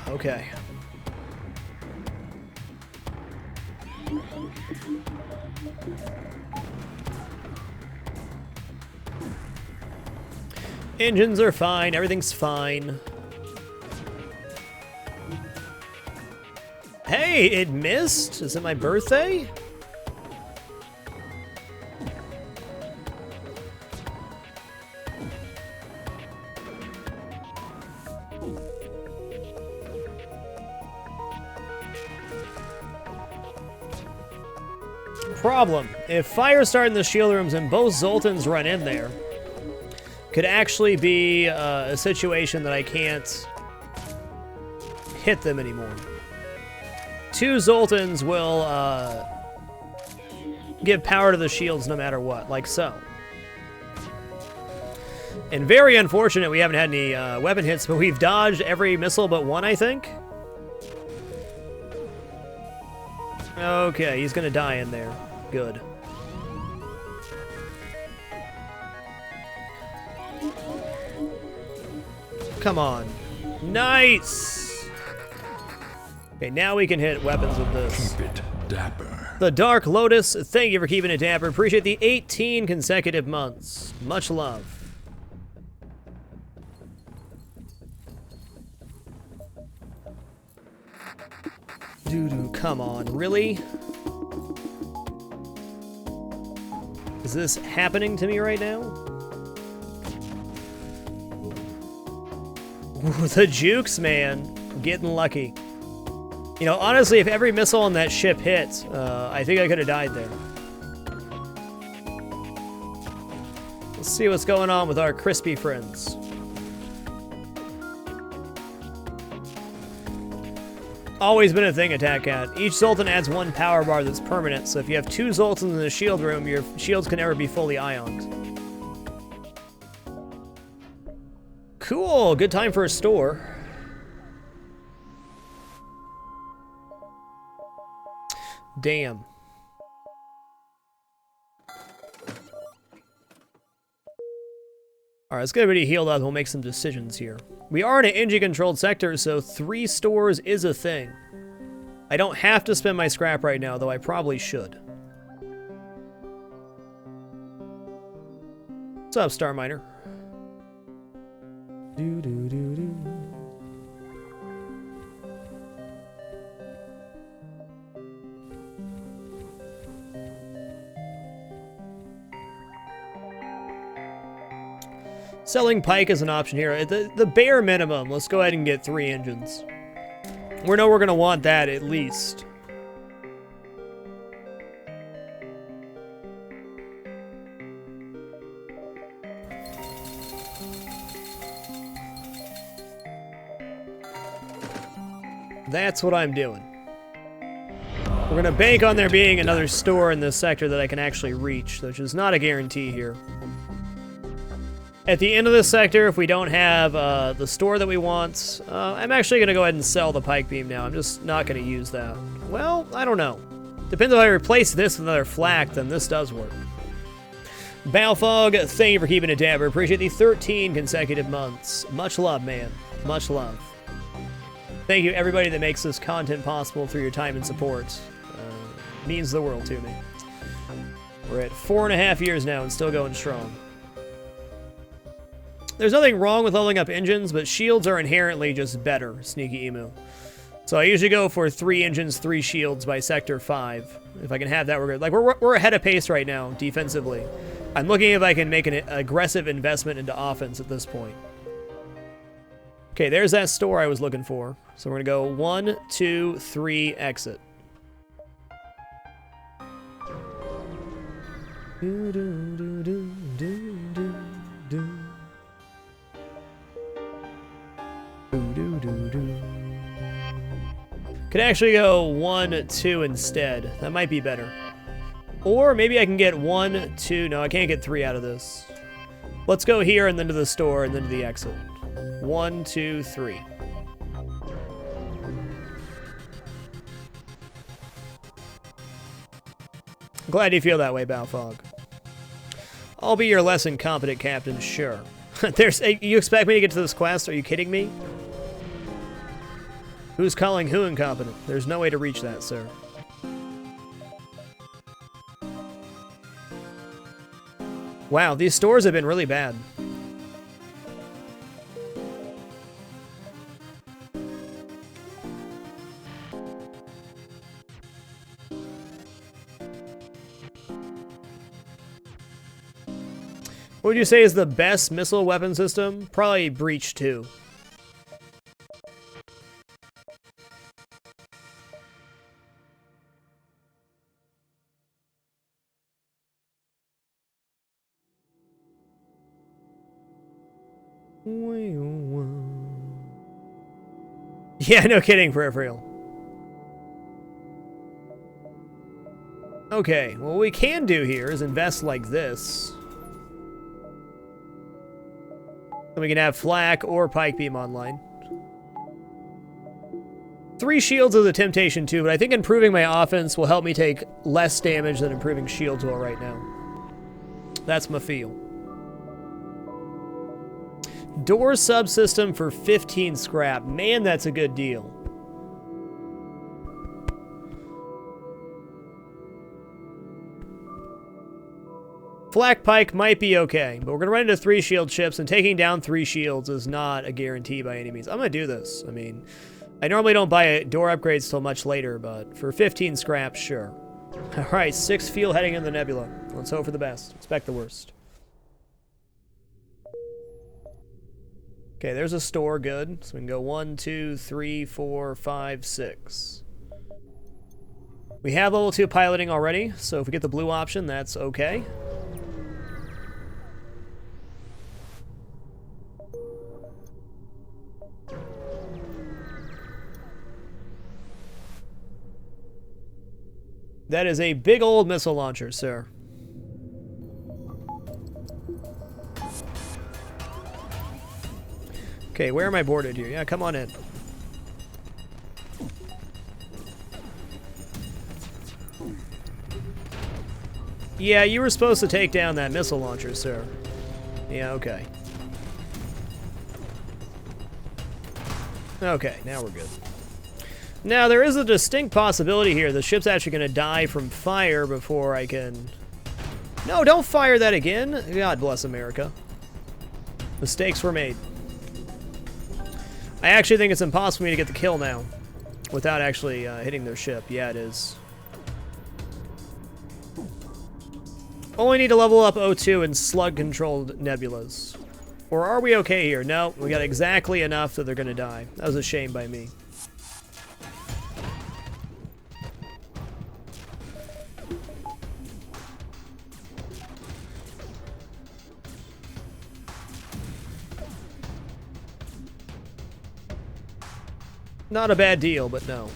Okay. Engines are fine, everything's fine. Hey, it missed? Is it my birthday? Problem. If fire start in the shield rooms and both Zoltans run in there, could actually be a situation that I can't hit them anymore. 2 Zoltans will give power to the shields no matter what, like so. And very unfortunate we haven't had any weapon hits, but we've dodged every missile but one, I think. Okay, he's gonna die in there. Good. Come on. Nice! Okay, now we can hit weapons with this.
Keep it dapper.
The Dark Lotus, thank you for keeping it dapper. Appreciate the 18 consecutive months. Much love. Doo-doo, come on, really? Is this happening to me right now? Ooh, the jukes, man. Getting lucky. You know, honestly, if every missile on that ship hit, I think I could have died there. Let's see what's going on with our crispy friends. Always been a thing, Attack Cat. Each Zoltan adds 1 power bar that's permanent, so if you have 2 Zoltans in the shield room, your shields can never be fully ioned. Cool, good time for a store. Damn. Alright, let's get everybody healed up and we'll make some decisions here. We are in an engine-controlled sector, so 3 stores is a thing. I don't have to spend my scrap right now, though I probably should. What's up, Star Miner? Do-do-do-do. Selling Pike is an option here. The bare minimum, let's go ahead and get 3 engines. We know we're going to want that at least. That's what I'm doing. We're going to bank on there being another store in this sector that I can actually reach, which is not a guarantee here. At the end of this sector, if we don't have the store that we want, I'm actually going to go ahead and sell the Pike Beam now. I'm just not going to use that. Well, I don't know. Depends if I replace this with another flak, then this does work. Balfog, thank you for keeping it dapper. Appreciate the 13 consecutive months. Much love, man. Much love. Thank you, everybody that makes this content possible through your time and support. Means the world to me. We're at 4.5 years now and still going strong. There's nothing wrong with leveling up engines, but shields are inherently just better, Sneaky Emu. So I usually go for 3 engines, 3 shields by sector 5. If I can have that, we're good. Like, we're ahead of pace right now, defensively. I'm looking if I can make an aggressive investment into offense at this point. Okay, there's that store I was looking for. So we're going to go 1, 2, 3, exit. Do, do, do, do, do, do, do. Do, do, do, do. Could actually go 1, 2 instead. That might be better. Or maybe I can get 1, 2. No, I can't get 3 out of this. Let's go here and then to the store and then to the exit. 1, 2, 3. Glad you feel that way, Balfog. I'll be your less incompetent captain, sure. You expect me to get to this quest? Are you kidding me? Who's calling who incompetent? There's no way to reach that, sir. Wow, these stores have been really bad. What would you say is the best missile weapon system? Probably Breach 2. Yeah, no kidding, Peripheral. Okay, well, what we can do here is invest like this. And we can have Flak or Pike Beam online. 3 shields is a temptation too, but I think improving my offense will help me take less damage than improving shields will right now. That's my feel. Door subsystem for 15 scrap. Man, that's a good deal. Flak Pike might be okay, but we're going to run into 3 shield ships, and taking down 3 shields is not a guarantee by any means. I'm going to do this. I mean, I normally don't buy door upgrades till much later, but for 15 scrap, sure. Alright, 6 fuel heading in the nebula. Let's hope for the best. Expect the worst. Okay, there's a store, good. So we can go 1, 2, 3, 4, 5, 6. We have level 2 piloting already, so if we get the blue option, that's okay. That is a big old missile launcher, sir. Okay, where am I boarded here? Yeah, come on in. Yeah, you were supposed to take down that missile launcher, sir. Yeah, okay. Okay, now we're good. Now, there is a distinct possibility here. The ship's actually going to die from fire before I can... No, don't fire that again. God bless America. Mistakes were made. I actually think it's impossible for me to get the kill now without actually hitting their ship. Yeah, it is. Only need to level up O2 and slug-controlled nebulas. Or are we okay here? No, we got exactly enough that they're going to die. That was a shame by me. Not a bad deal, but no.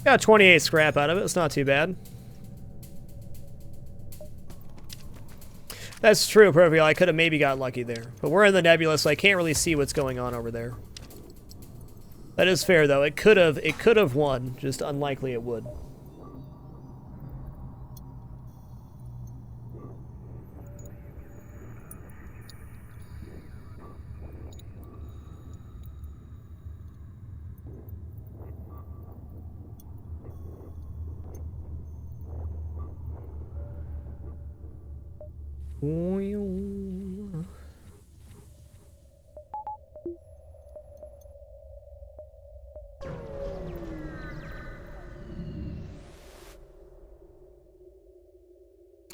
Got 28 scrap out of it. It's not too bad. That's true, Pervial. I could have maybe got lucky there. But we're in the nebula, so I can't really see what's going on over there. That is fair, though. It could have won. Just unlikely it would.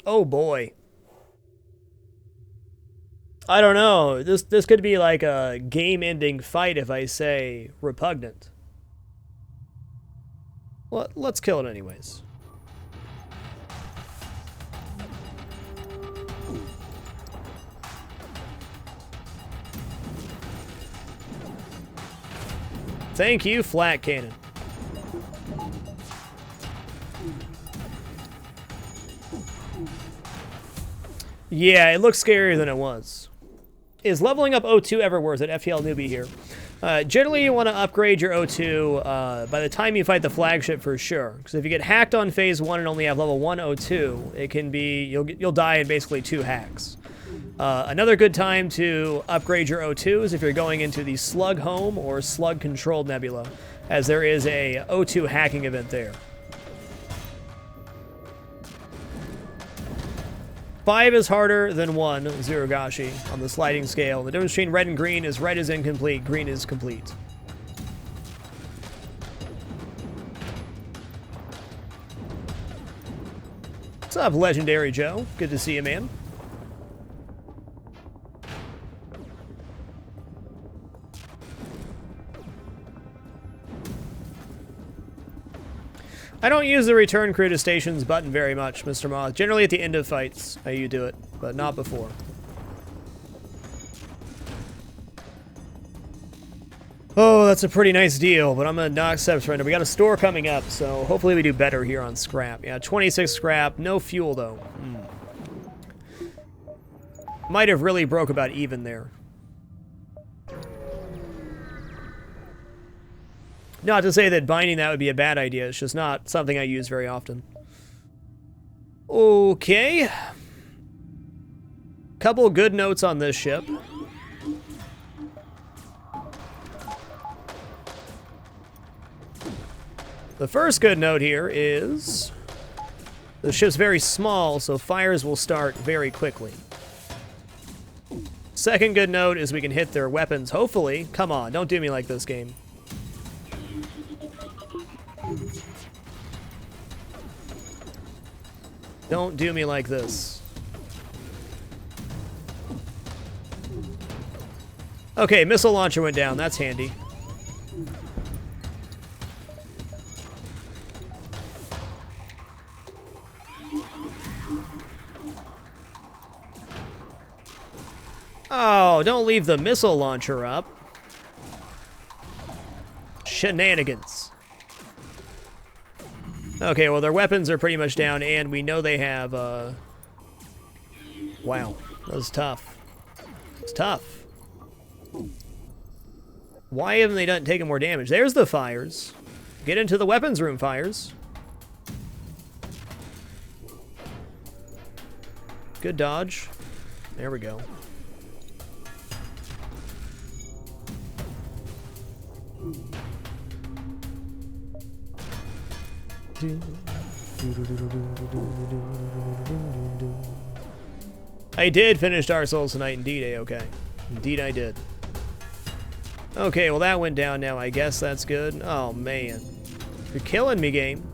Oh boy. I don't know. This could be like a game-ending fight if I say repugnant. Well, let's kill it anyways. Thank you, flat cannon. Yeah, it looks scarier than it was. Is leveling up O2 ever worth it? FTL newbie here. Generally, you want to upgrade your O2 by the time you fight the flagship for sure. Because if you get hacked on phase 1 and only have level 1 O2, it can be you'll die in basically 2 hacks. Another good time to upgrade your O2 is if you're going into the Slug Home or Slug Controlled Nebula, as there is a O2 hacking event there. 5 is harder than 1, Zirugashi, on the sliding scale. The difference between red and green is red is incomplete, green is complete. What's up, Legendary Joe? Good to see you, man. I don't use the return crew to stations button very much, Mr. Moth. Generally at the end of fights, you do it, but not before. Oh, that's a pretty nice deal, but I'm gonna not accept surrender. We got a store coming up, so hopefully we do better here on scrap. Yeah, 26 scrap, no fuel though. Might have really broke about even there. Not to say that binding that would be a bad idea, it's just not something I use very often. Okay. Couple good notes on this ship. The first good note here is the ship's very small, so fires will start very quickly. Second good note is we can hit their weapons, hopefully. Come on, don't do me like this game. Don't do me like this. Okay, missile launcher went down. That's handy. Oh, don't leave the missile launcher up. Shenanigans. Okay, well, their weapons are pretty much down, and we know they have, Wow, that was tough. It's tough. Why haven't they taken more damage? There's the fires. Get into the weapons room, fires. Good dodge. There we go. I did finish Dark Souls tonight, indeed, A-OK. Indeed I did. Okay, well that went down now. I guess that's good. Oh, man. You're killing me, game.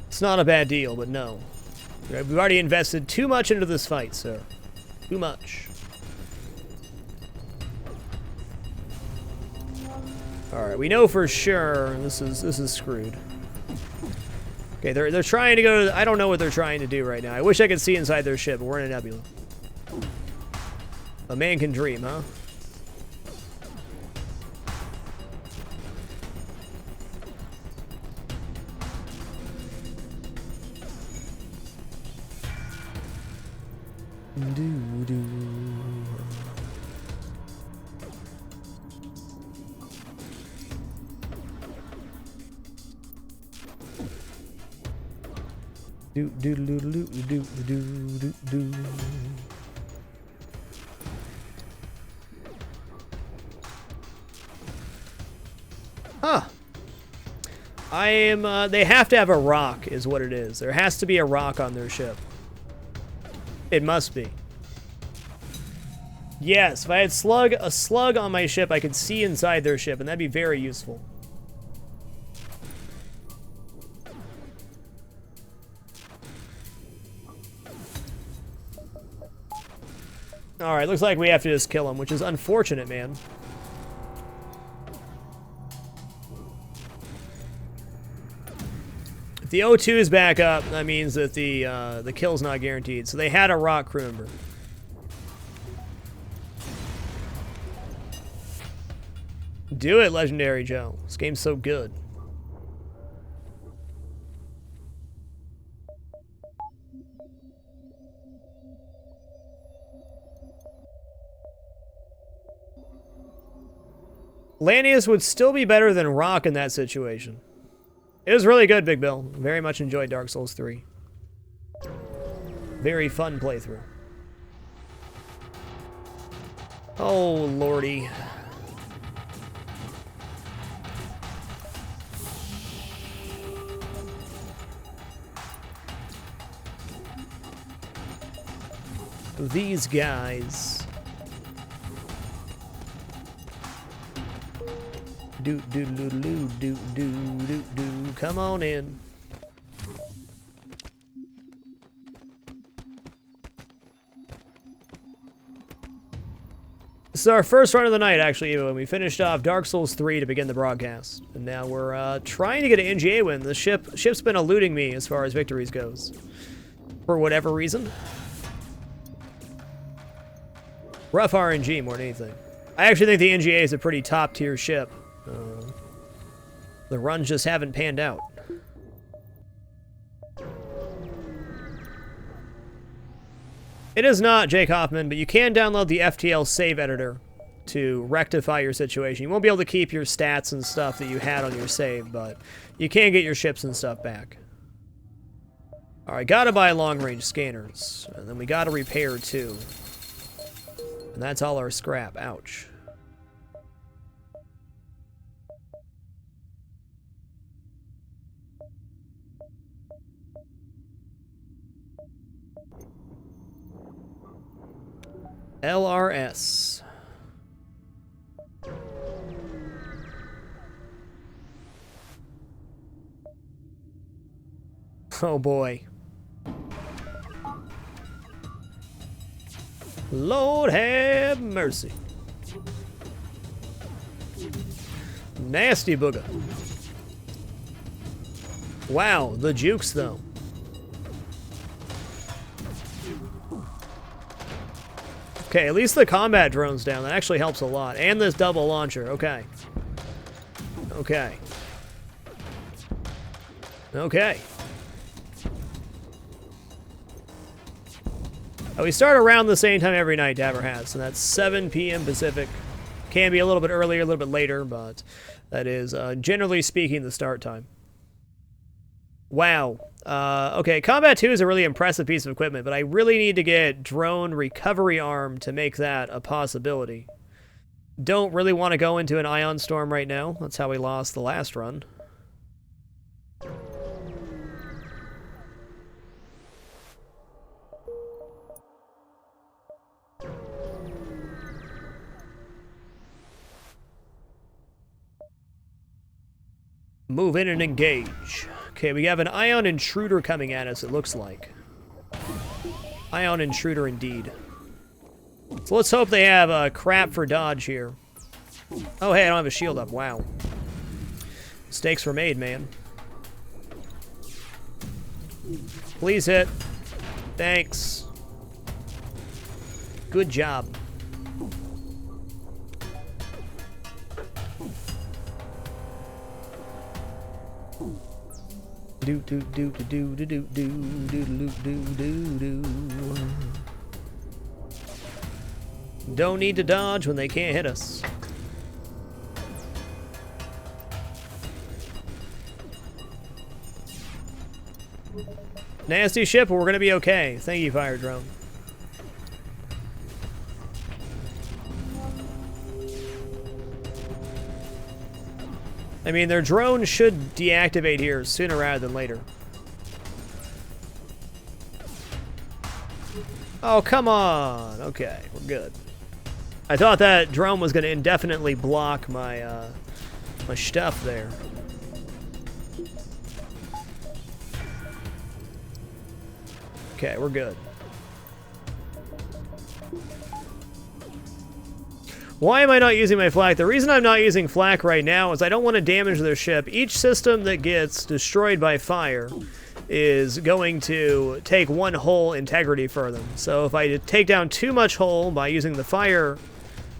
It's not a bad deal, but no. We've already invested too much into this fight, sir. Too much. Alright, we know for sure this is screwed. Okay, they're trying to go to... I don't know what they're trying to do right now. I wish I could see inside their ship, but we're in a nebula. A man can dream, huh? Huh. I am, they have to have a rock, is what it is. There has to be a rock on their ship. It must be. Yes, if I had a slug on my ship, I could see inside their ship, and that'd be very useful. Alright, looks like we have to just kill him, which is unfortunate, man. If the O2 is back up, that means that the kill's not guaranteed. So they had a rock crew member. Do it, Legendary Joe. This game's so good. Lanius would still be better than Rock in that situation. It was really good, Big Bill. Very much enjoyed Dark Souls 3. Very fun playthrough. Oh, lordy. These guys. Do do do do do do do do. Come on in. This is our first run of the night, actually, when we finished off Dark Souls 3 to begin the broadcast. And now we're trying to get an NGA win. The ship's been eluding me as far as victories goes. For whatever reason. Rough RNG more than anything. I actually think the NGA is a pretty top-tier ship. The runs just haven't panned out. It is not, Jake Hoffman, but you can download the FTL save editor to rectify your situation. You won't be able to keep your stats and stuff that you had on your save, but you can get your ships and stuff back. Alright, gotta buy long-range scanners. And then we gotta repair, too. And that's all our scrap. Ouch. LRS. Oh boy. Lord have mercy. Nasty booger. Wow, the jukes though. Okay, at least the combat drone's down. That actually helps a lot. And this double launcher. Okay. Okay. Okay. We start around the same time every night, Dabber has, and that's 7 p.m. Pacific. Can be a little bit earlier, a little bit later, but that is, generally speaking, the start time. Wow. Okay, Combat 2 is a really impressive piece of equipment, but I really need to get Drone Recovery Arm to make that a possibility. Don't really want to go into an Ion Storm right now. That's how we lost the last run. Move in and engage. Okay, we have an Ion Intruder coming at us, it looks like. Ion Intruder indeed. So let's hope they have crap for dodge here. Oh, hey, I don't have a shield up. Wow. Mistakes were made, man. Please hit. Thanks. Good job. Do do do do do do do do do do do do. Don't need to dodge when they can't hit us. Nasty ship, but we're gonna be okay. Thank you, Fire Drone. I mean, their drone should deactivate here sooner rather than later. Oh, come on. Okay, we're good. I thought that drone was going to indefinitely block my, my stuff there. Okay, we're good. Why am I not using my flak? The reason I'm not using flak right now is I don't want to damage their ship. Each system that gets destroyed by fire is going to take one hull integrity for them. So if I take down too much hull by using the fire,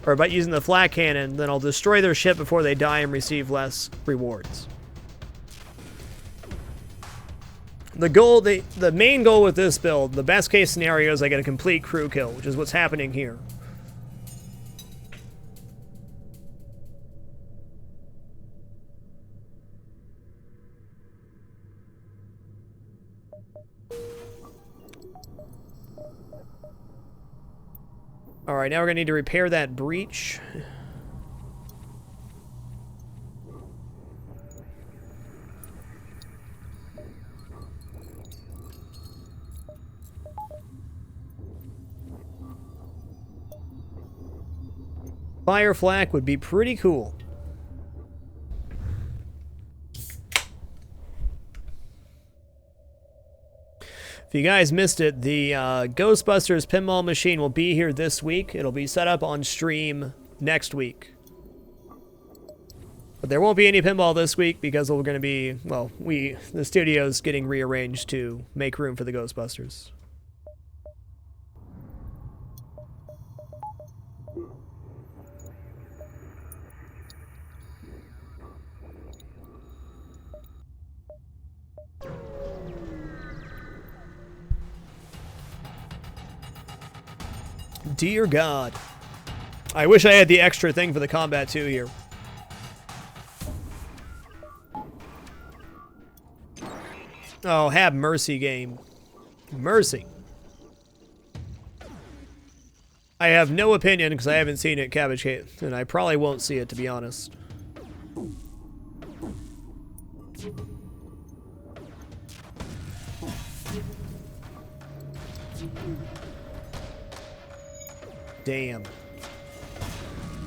or by using the flak cannon, then I'll destroy their ship before they die and receive less rewards. The goal, the main goal with this build, the best case scenario is I get a complete crew kill, which is what's happening here. Alright, now we're going to need to repair that breach. Fire flak would be pretty cool. If you guys missed it, the Ghostbusters pinball machine will be here this week. It'll be set up on stream next week. But there won't be any pinball this week because we're going to be, well, the studio's getting rearranged to make room for the Ghostbusters. Dear God. I wish I had the extra thing for the combat too here. Oh, have mercy, game. Mercy. I have no opinion because I haven't seen it, Cabbage Cake, and I probably won't see it, to be honest. Damn.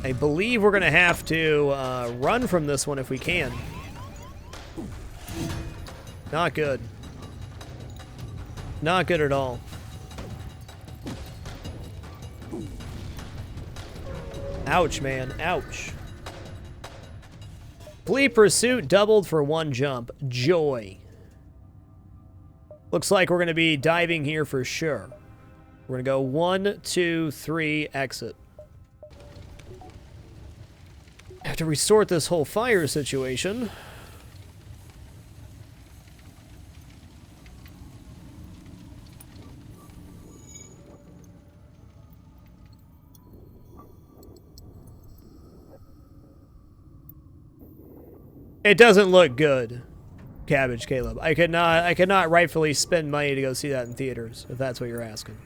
I believe we're going to have to run from this one if we can. Not good. Not good at all. Ouch, man. Ouch. Fleet pursuit doubled for one jump. Joy. Looks like we're going to be diving here for sure. We're going to go 1, 2, 3, exit. I have to resort this whole fire situation. It doesn't look good, Cabbage Caleb. I could not rightfully spend money to go see that in theaters, if that's what you're asking.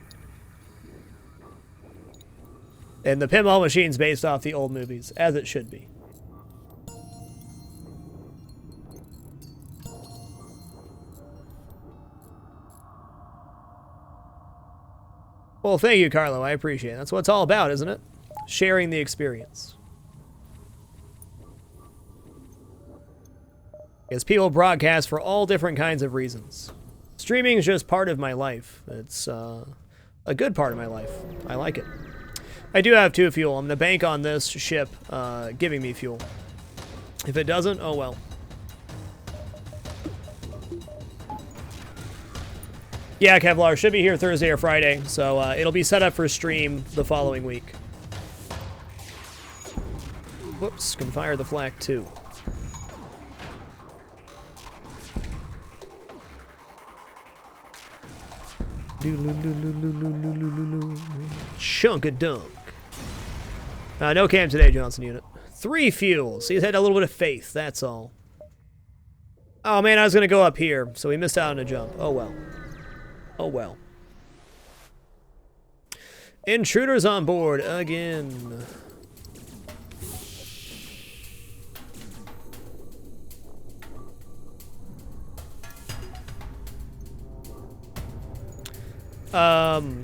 And the pinball machine's based off the old movies, as it should be. Well, thank you, Carlo. I appreciate it. That's what it's all about, isn't it? Sharing the experience. Because people broadcast for all different kinds of reasons. Streaming is just part of my life. It's a good part of my life. I like it. I do have 2 fuel. I'm going to bank on this ship giving me fuel. If it doesn't, oh well. Yeah, Kevlar should be here Thursday or Friday, so it'll be set up for stream the following week. Whoops, can fire the flak too. Chunk of dunk. No cam today, Johnson unit. 3 fuels. He's had a little bit of faith, that's all. Oh man, I was going to go up here, so we missed out on a jump. Oh well. Oh well. Intruders on board again.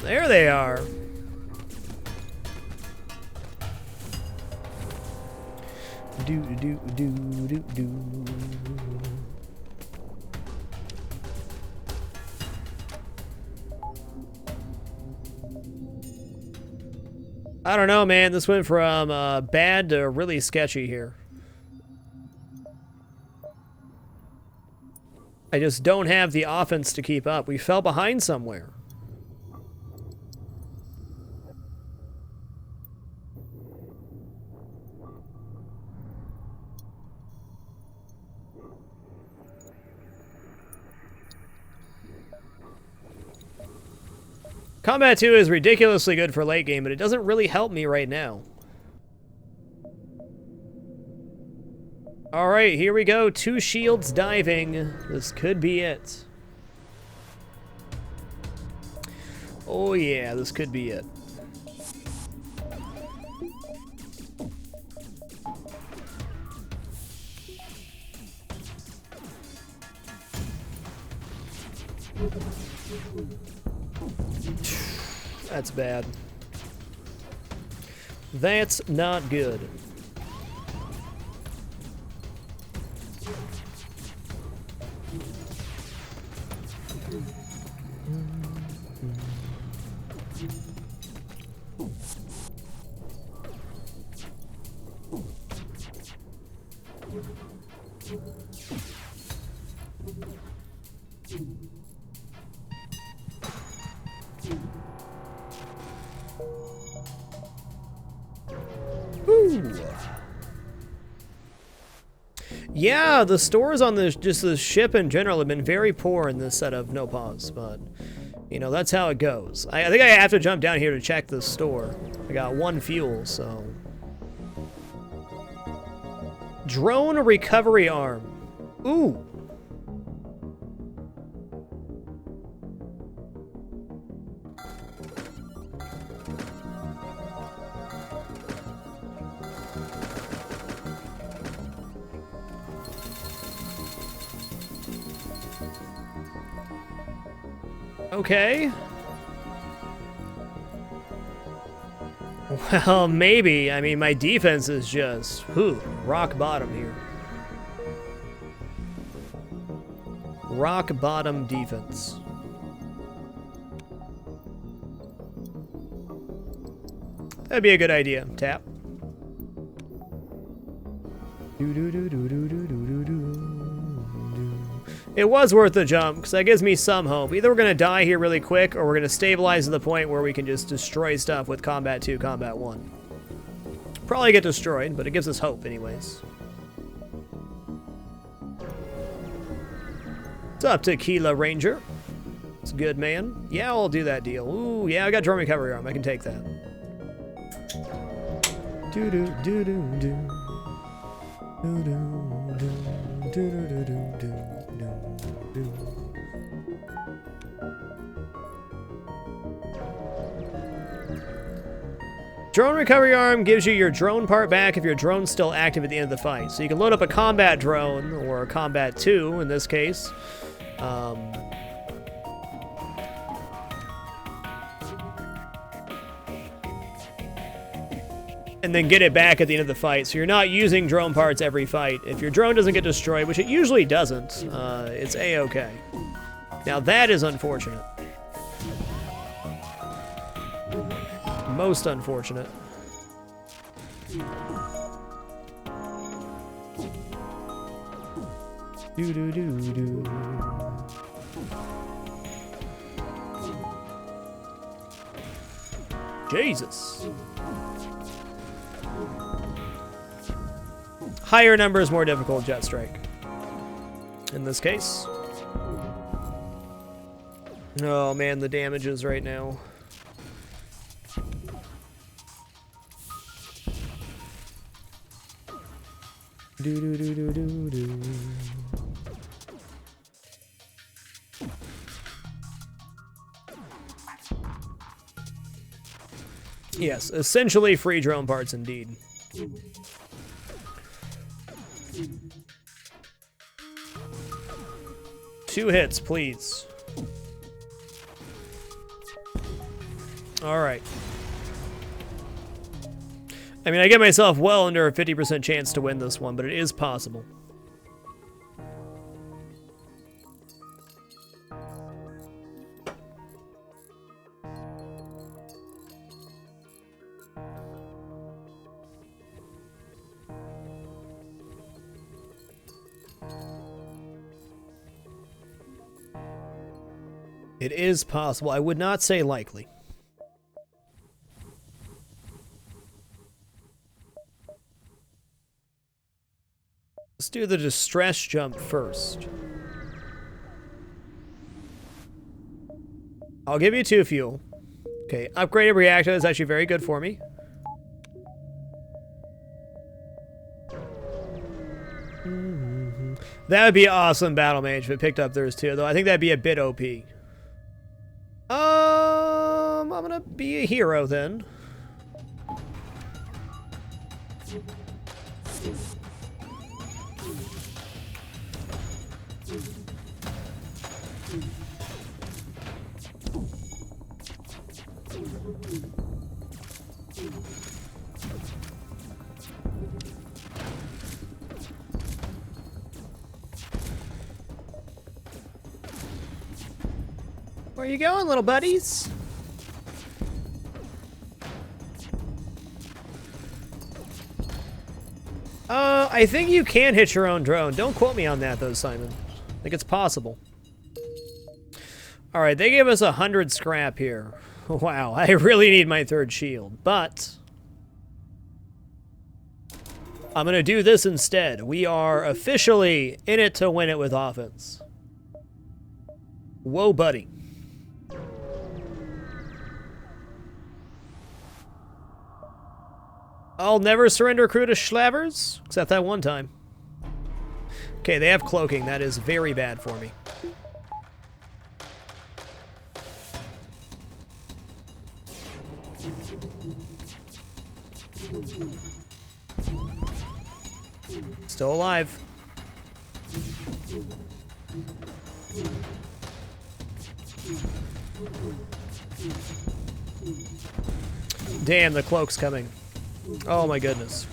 There they are. I don't know, man. This went from bad to really sketchy here. I just don't have the offense to keep up. We fell behind somewhere. Combat 2 is ridiculously good for late game, but it doesn't really help me right now. Alright, here we go. 2 shields diving. This could be it. Oh yeah, this could be it. That's bad. That's not good. Yeah, the stores on this, just the ship in general, have been very poor in this set of no pause, but, you know, that's how it goes. I think I have to jump down here to check the store. I got 1 fuel, so. Drone recovery arm. Ooh. Okay. Well, maybe. I mean, my defense is just, rock bottom here. Rock bottom defense. That'd be a good idea. Tap. It was worth the jump, because that gives me some hope. Either we're going to die here really quick, or we're going to stabilize to the point where we can just destroy stuff with Combat 2, Combat 1. Probably get destroyed, but it gives us hope anyways. What's up, Tequila Ranger? It's good, man. Yeah, I'll do that deal. Ooh, yeah, I got drone recovery arm. I can take that. Do-do-do-do-do. Do-do-do. Do-do-do-do-do. Drone recovery arm gives you your drone part back if your drone's still active at the end of the fight. So you can load up a combat drone, or a combat 2 in this case. And then get it back at the end of the fight. So you're not using drone parts every fight. If your drone doesn't get destroyed, which it usually doesn't, it's A-okay. Now that is unfortunate. Most unfortunate. Do-do-do-do. Jesus. Higher numbers, more difficult jet strike. In this case. Oh man, the damages right now. Do-do-do-do-do-do. Yes, essentially free drone parts indeed. 2 hits, please. All right. I mean, I get myself well under a 50% chance to win this one, but it is possible. It is possible. I would not say likely. Let's do the distress jump first. I'll give you 2 fuel. Okay, upgraded reactor is actually very good for me. That would be awesome, Battle Mage, if it picked up theirs too, though I think that'd be a bit OP. I'm gonna be a hero then. Where you going, little buddies? I think you can hit your own drone. Don't quote me on that, though, Simon. I think it's possible. All right, they gave us 100 scrap here. Wow, I really need my 3rd shield, but I'm going to do this instead. We are officially in it to win it with offense. Whoa, buddy. I'll never surrender crew to Schlavers, except that one time. Okay, they have cloaking. That is very bad for me. Still alive. Damn, the cloak's coming. Oh my goodness.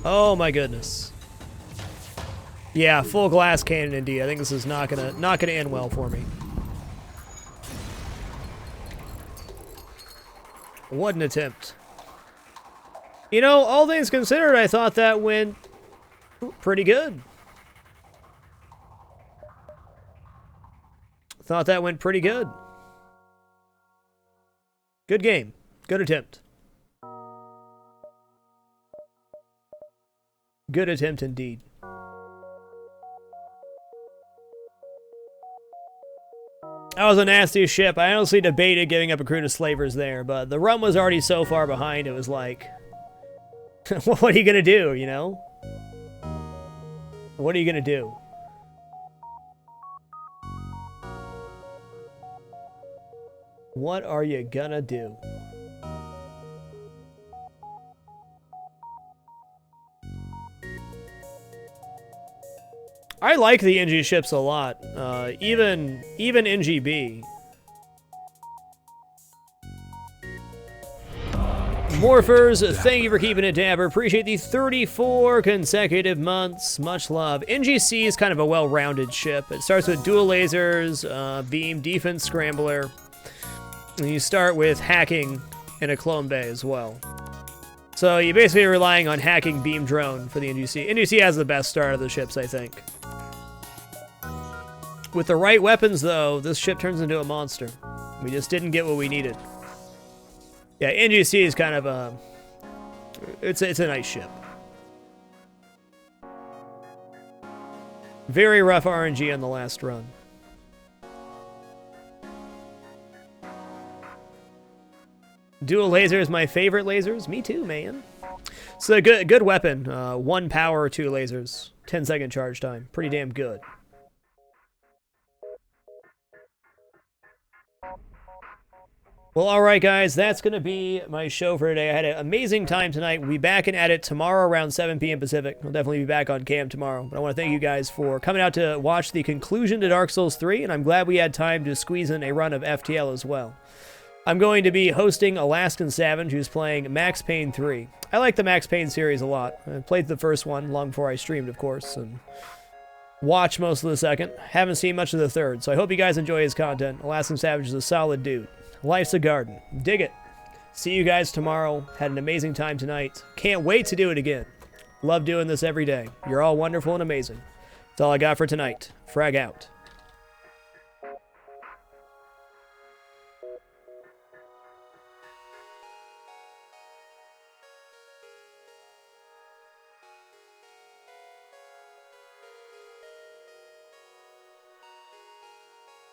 Oh my goodness. Yeah, full glass cannon indeed. I think this is not gonna end well for me. What an attempt. You know, all things considered, I thought that went pretty good. Thought that went pretty good. Good game. Good attempt. Good attempt indeed. That was a nasty ship. I honestly debated giving up a crew to slavers there, but the run was already so far behind, it was like, what are you gonna do, you know? What are you gonna do? What are you gonna do? I like the NG ships a lot, even NGB. Morphers, thank you for keeping it, Dabber. Appreciate the 34 consecutive months. Much love. NGC is kind of a well-rounded ship. It starts with dual lasers, beam, defense, scrambler. And you start with hacking and a clone bay as well. So you're basically relying on hacking beam drone for the NGC. NGC has the best start of the ships, I think. With the right weapons, though, this ship turns into a monster. We just didn't get what we needed. Yeah, NGC is kind of a... It's a nice ship. Very rough RNG on the last run. Dual laser is my favorite lasers. Me too, man. It's a good weapon. 1 power, 2 lasers. 10-second charge time. Pretty damn good. Well, alright guys, that's going to be my show for today. I had an amazing time tonight. We'll be back and at it tomorrow around 7 p.m. Pacific. I'll definitely be back on cam tomorrow. But I want to thank you guys for coming out to watch the conclusion to Dark Souls 3, and I'm glad we had time to squeeze in a run of FTL as well. I'm going to be hosting Alaskan Savage, who's playing Max Payne 3. I like the Max Payne series a lot. I played the first one long before I streamed, of course, and watched most of the second. Haven't seen much of the third, so I hope you guys enjoy his content. Alaskan Savage is a solid dude. Life's a garden. Dig it. See you guys tomorrow. Had an amazing time tonight. Can't wait to do it again. Love doing this every day. You're all wonderful and amazing. That's all I got for tonight. Frag out.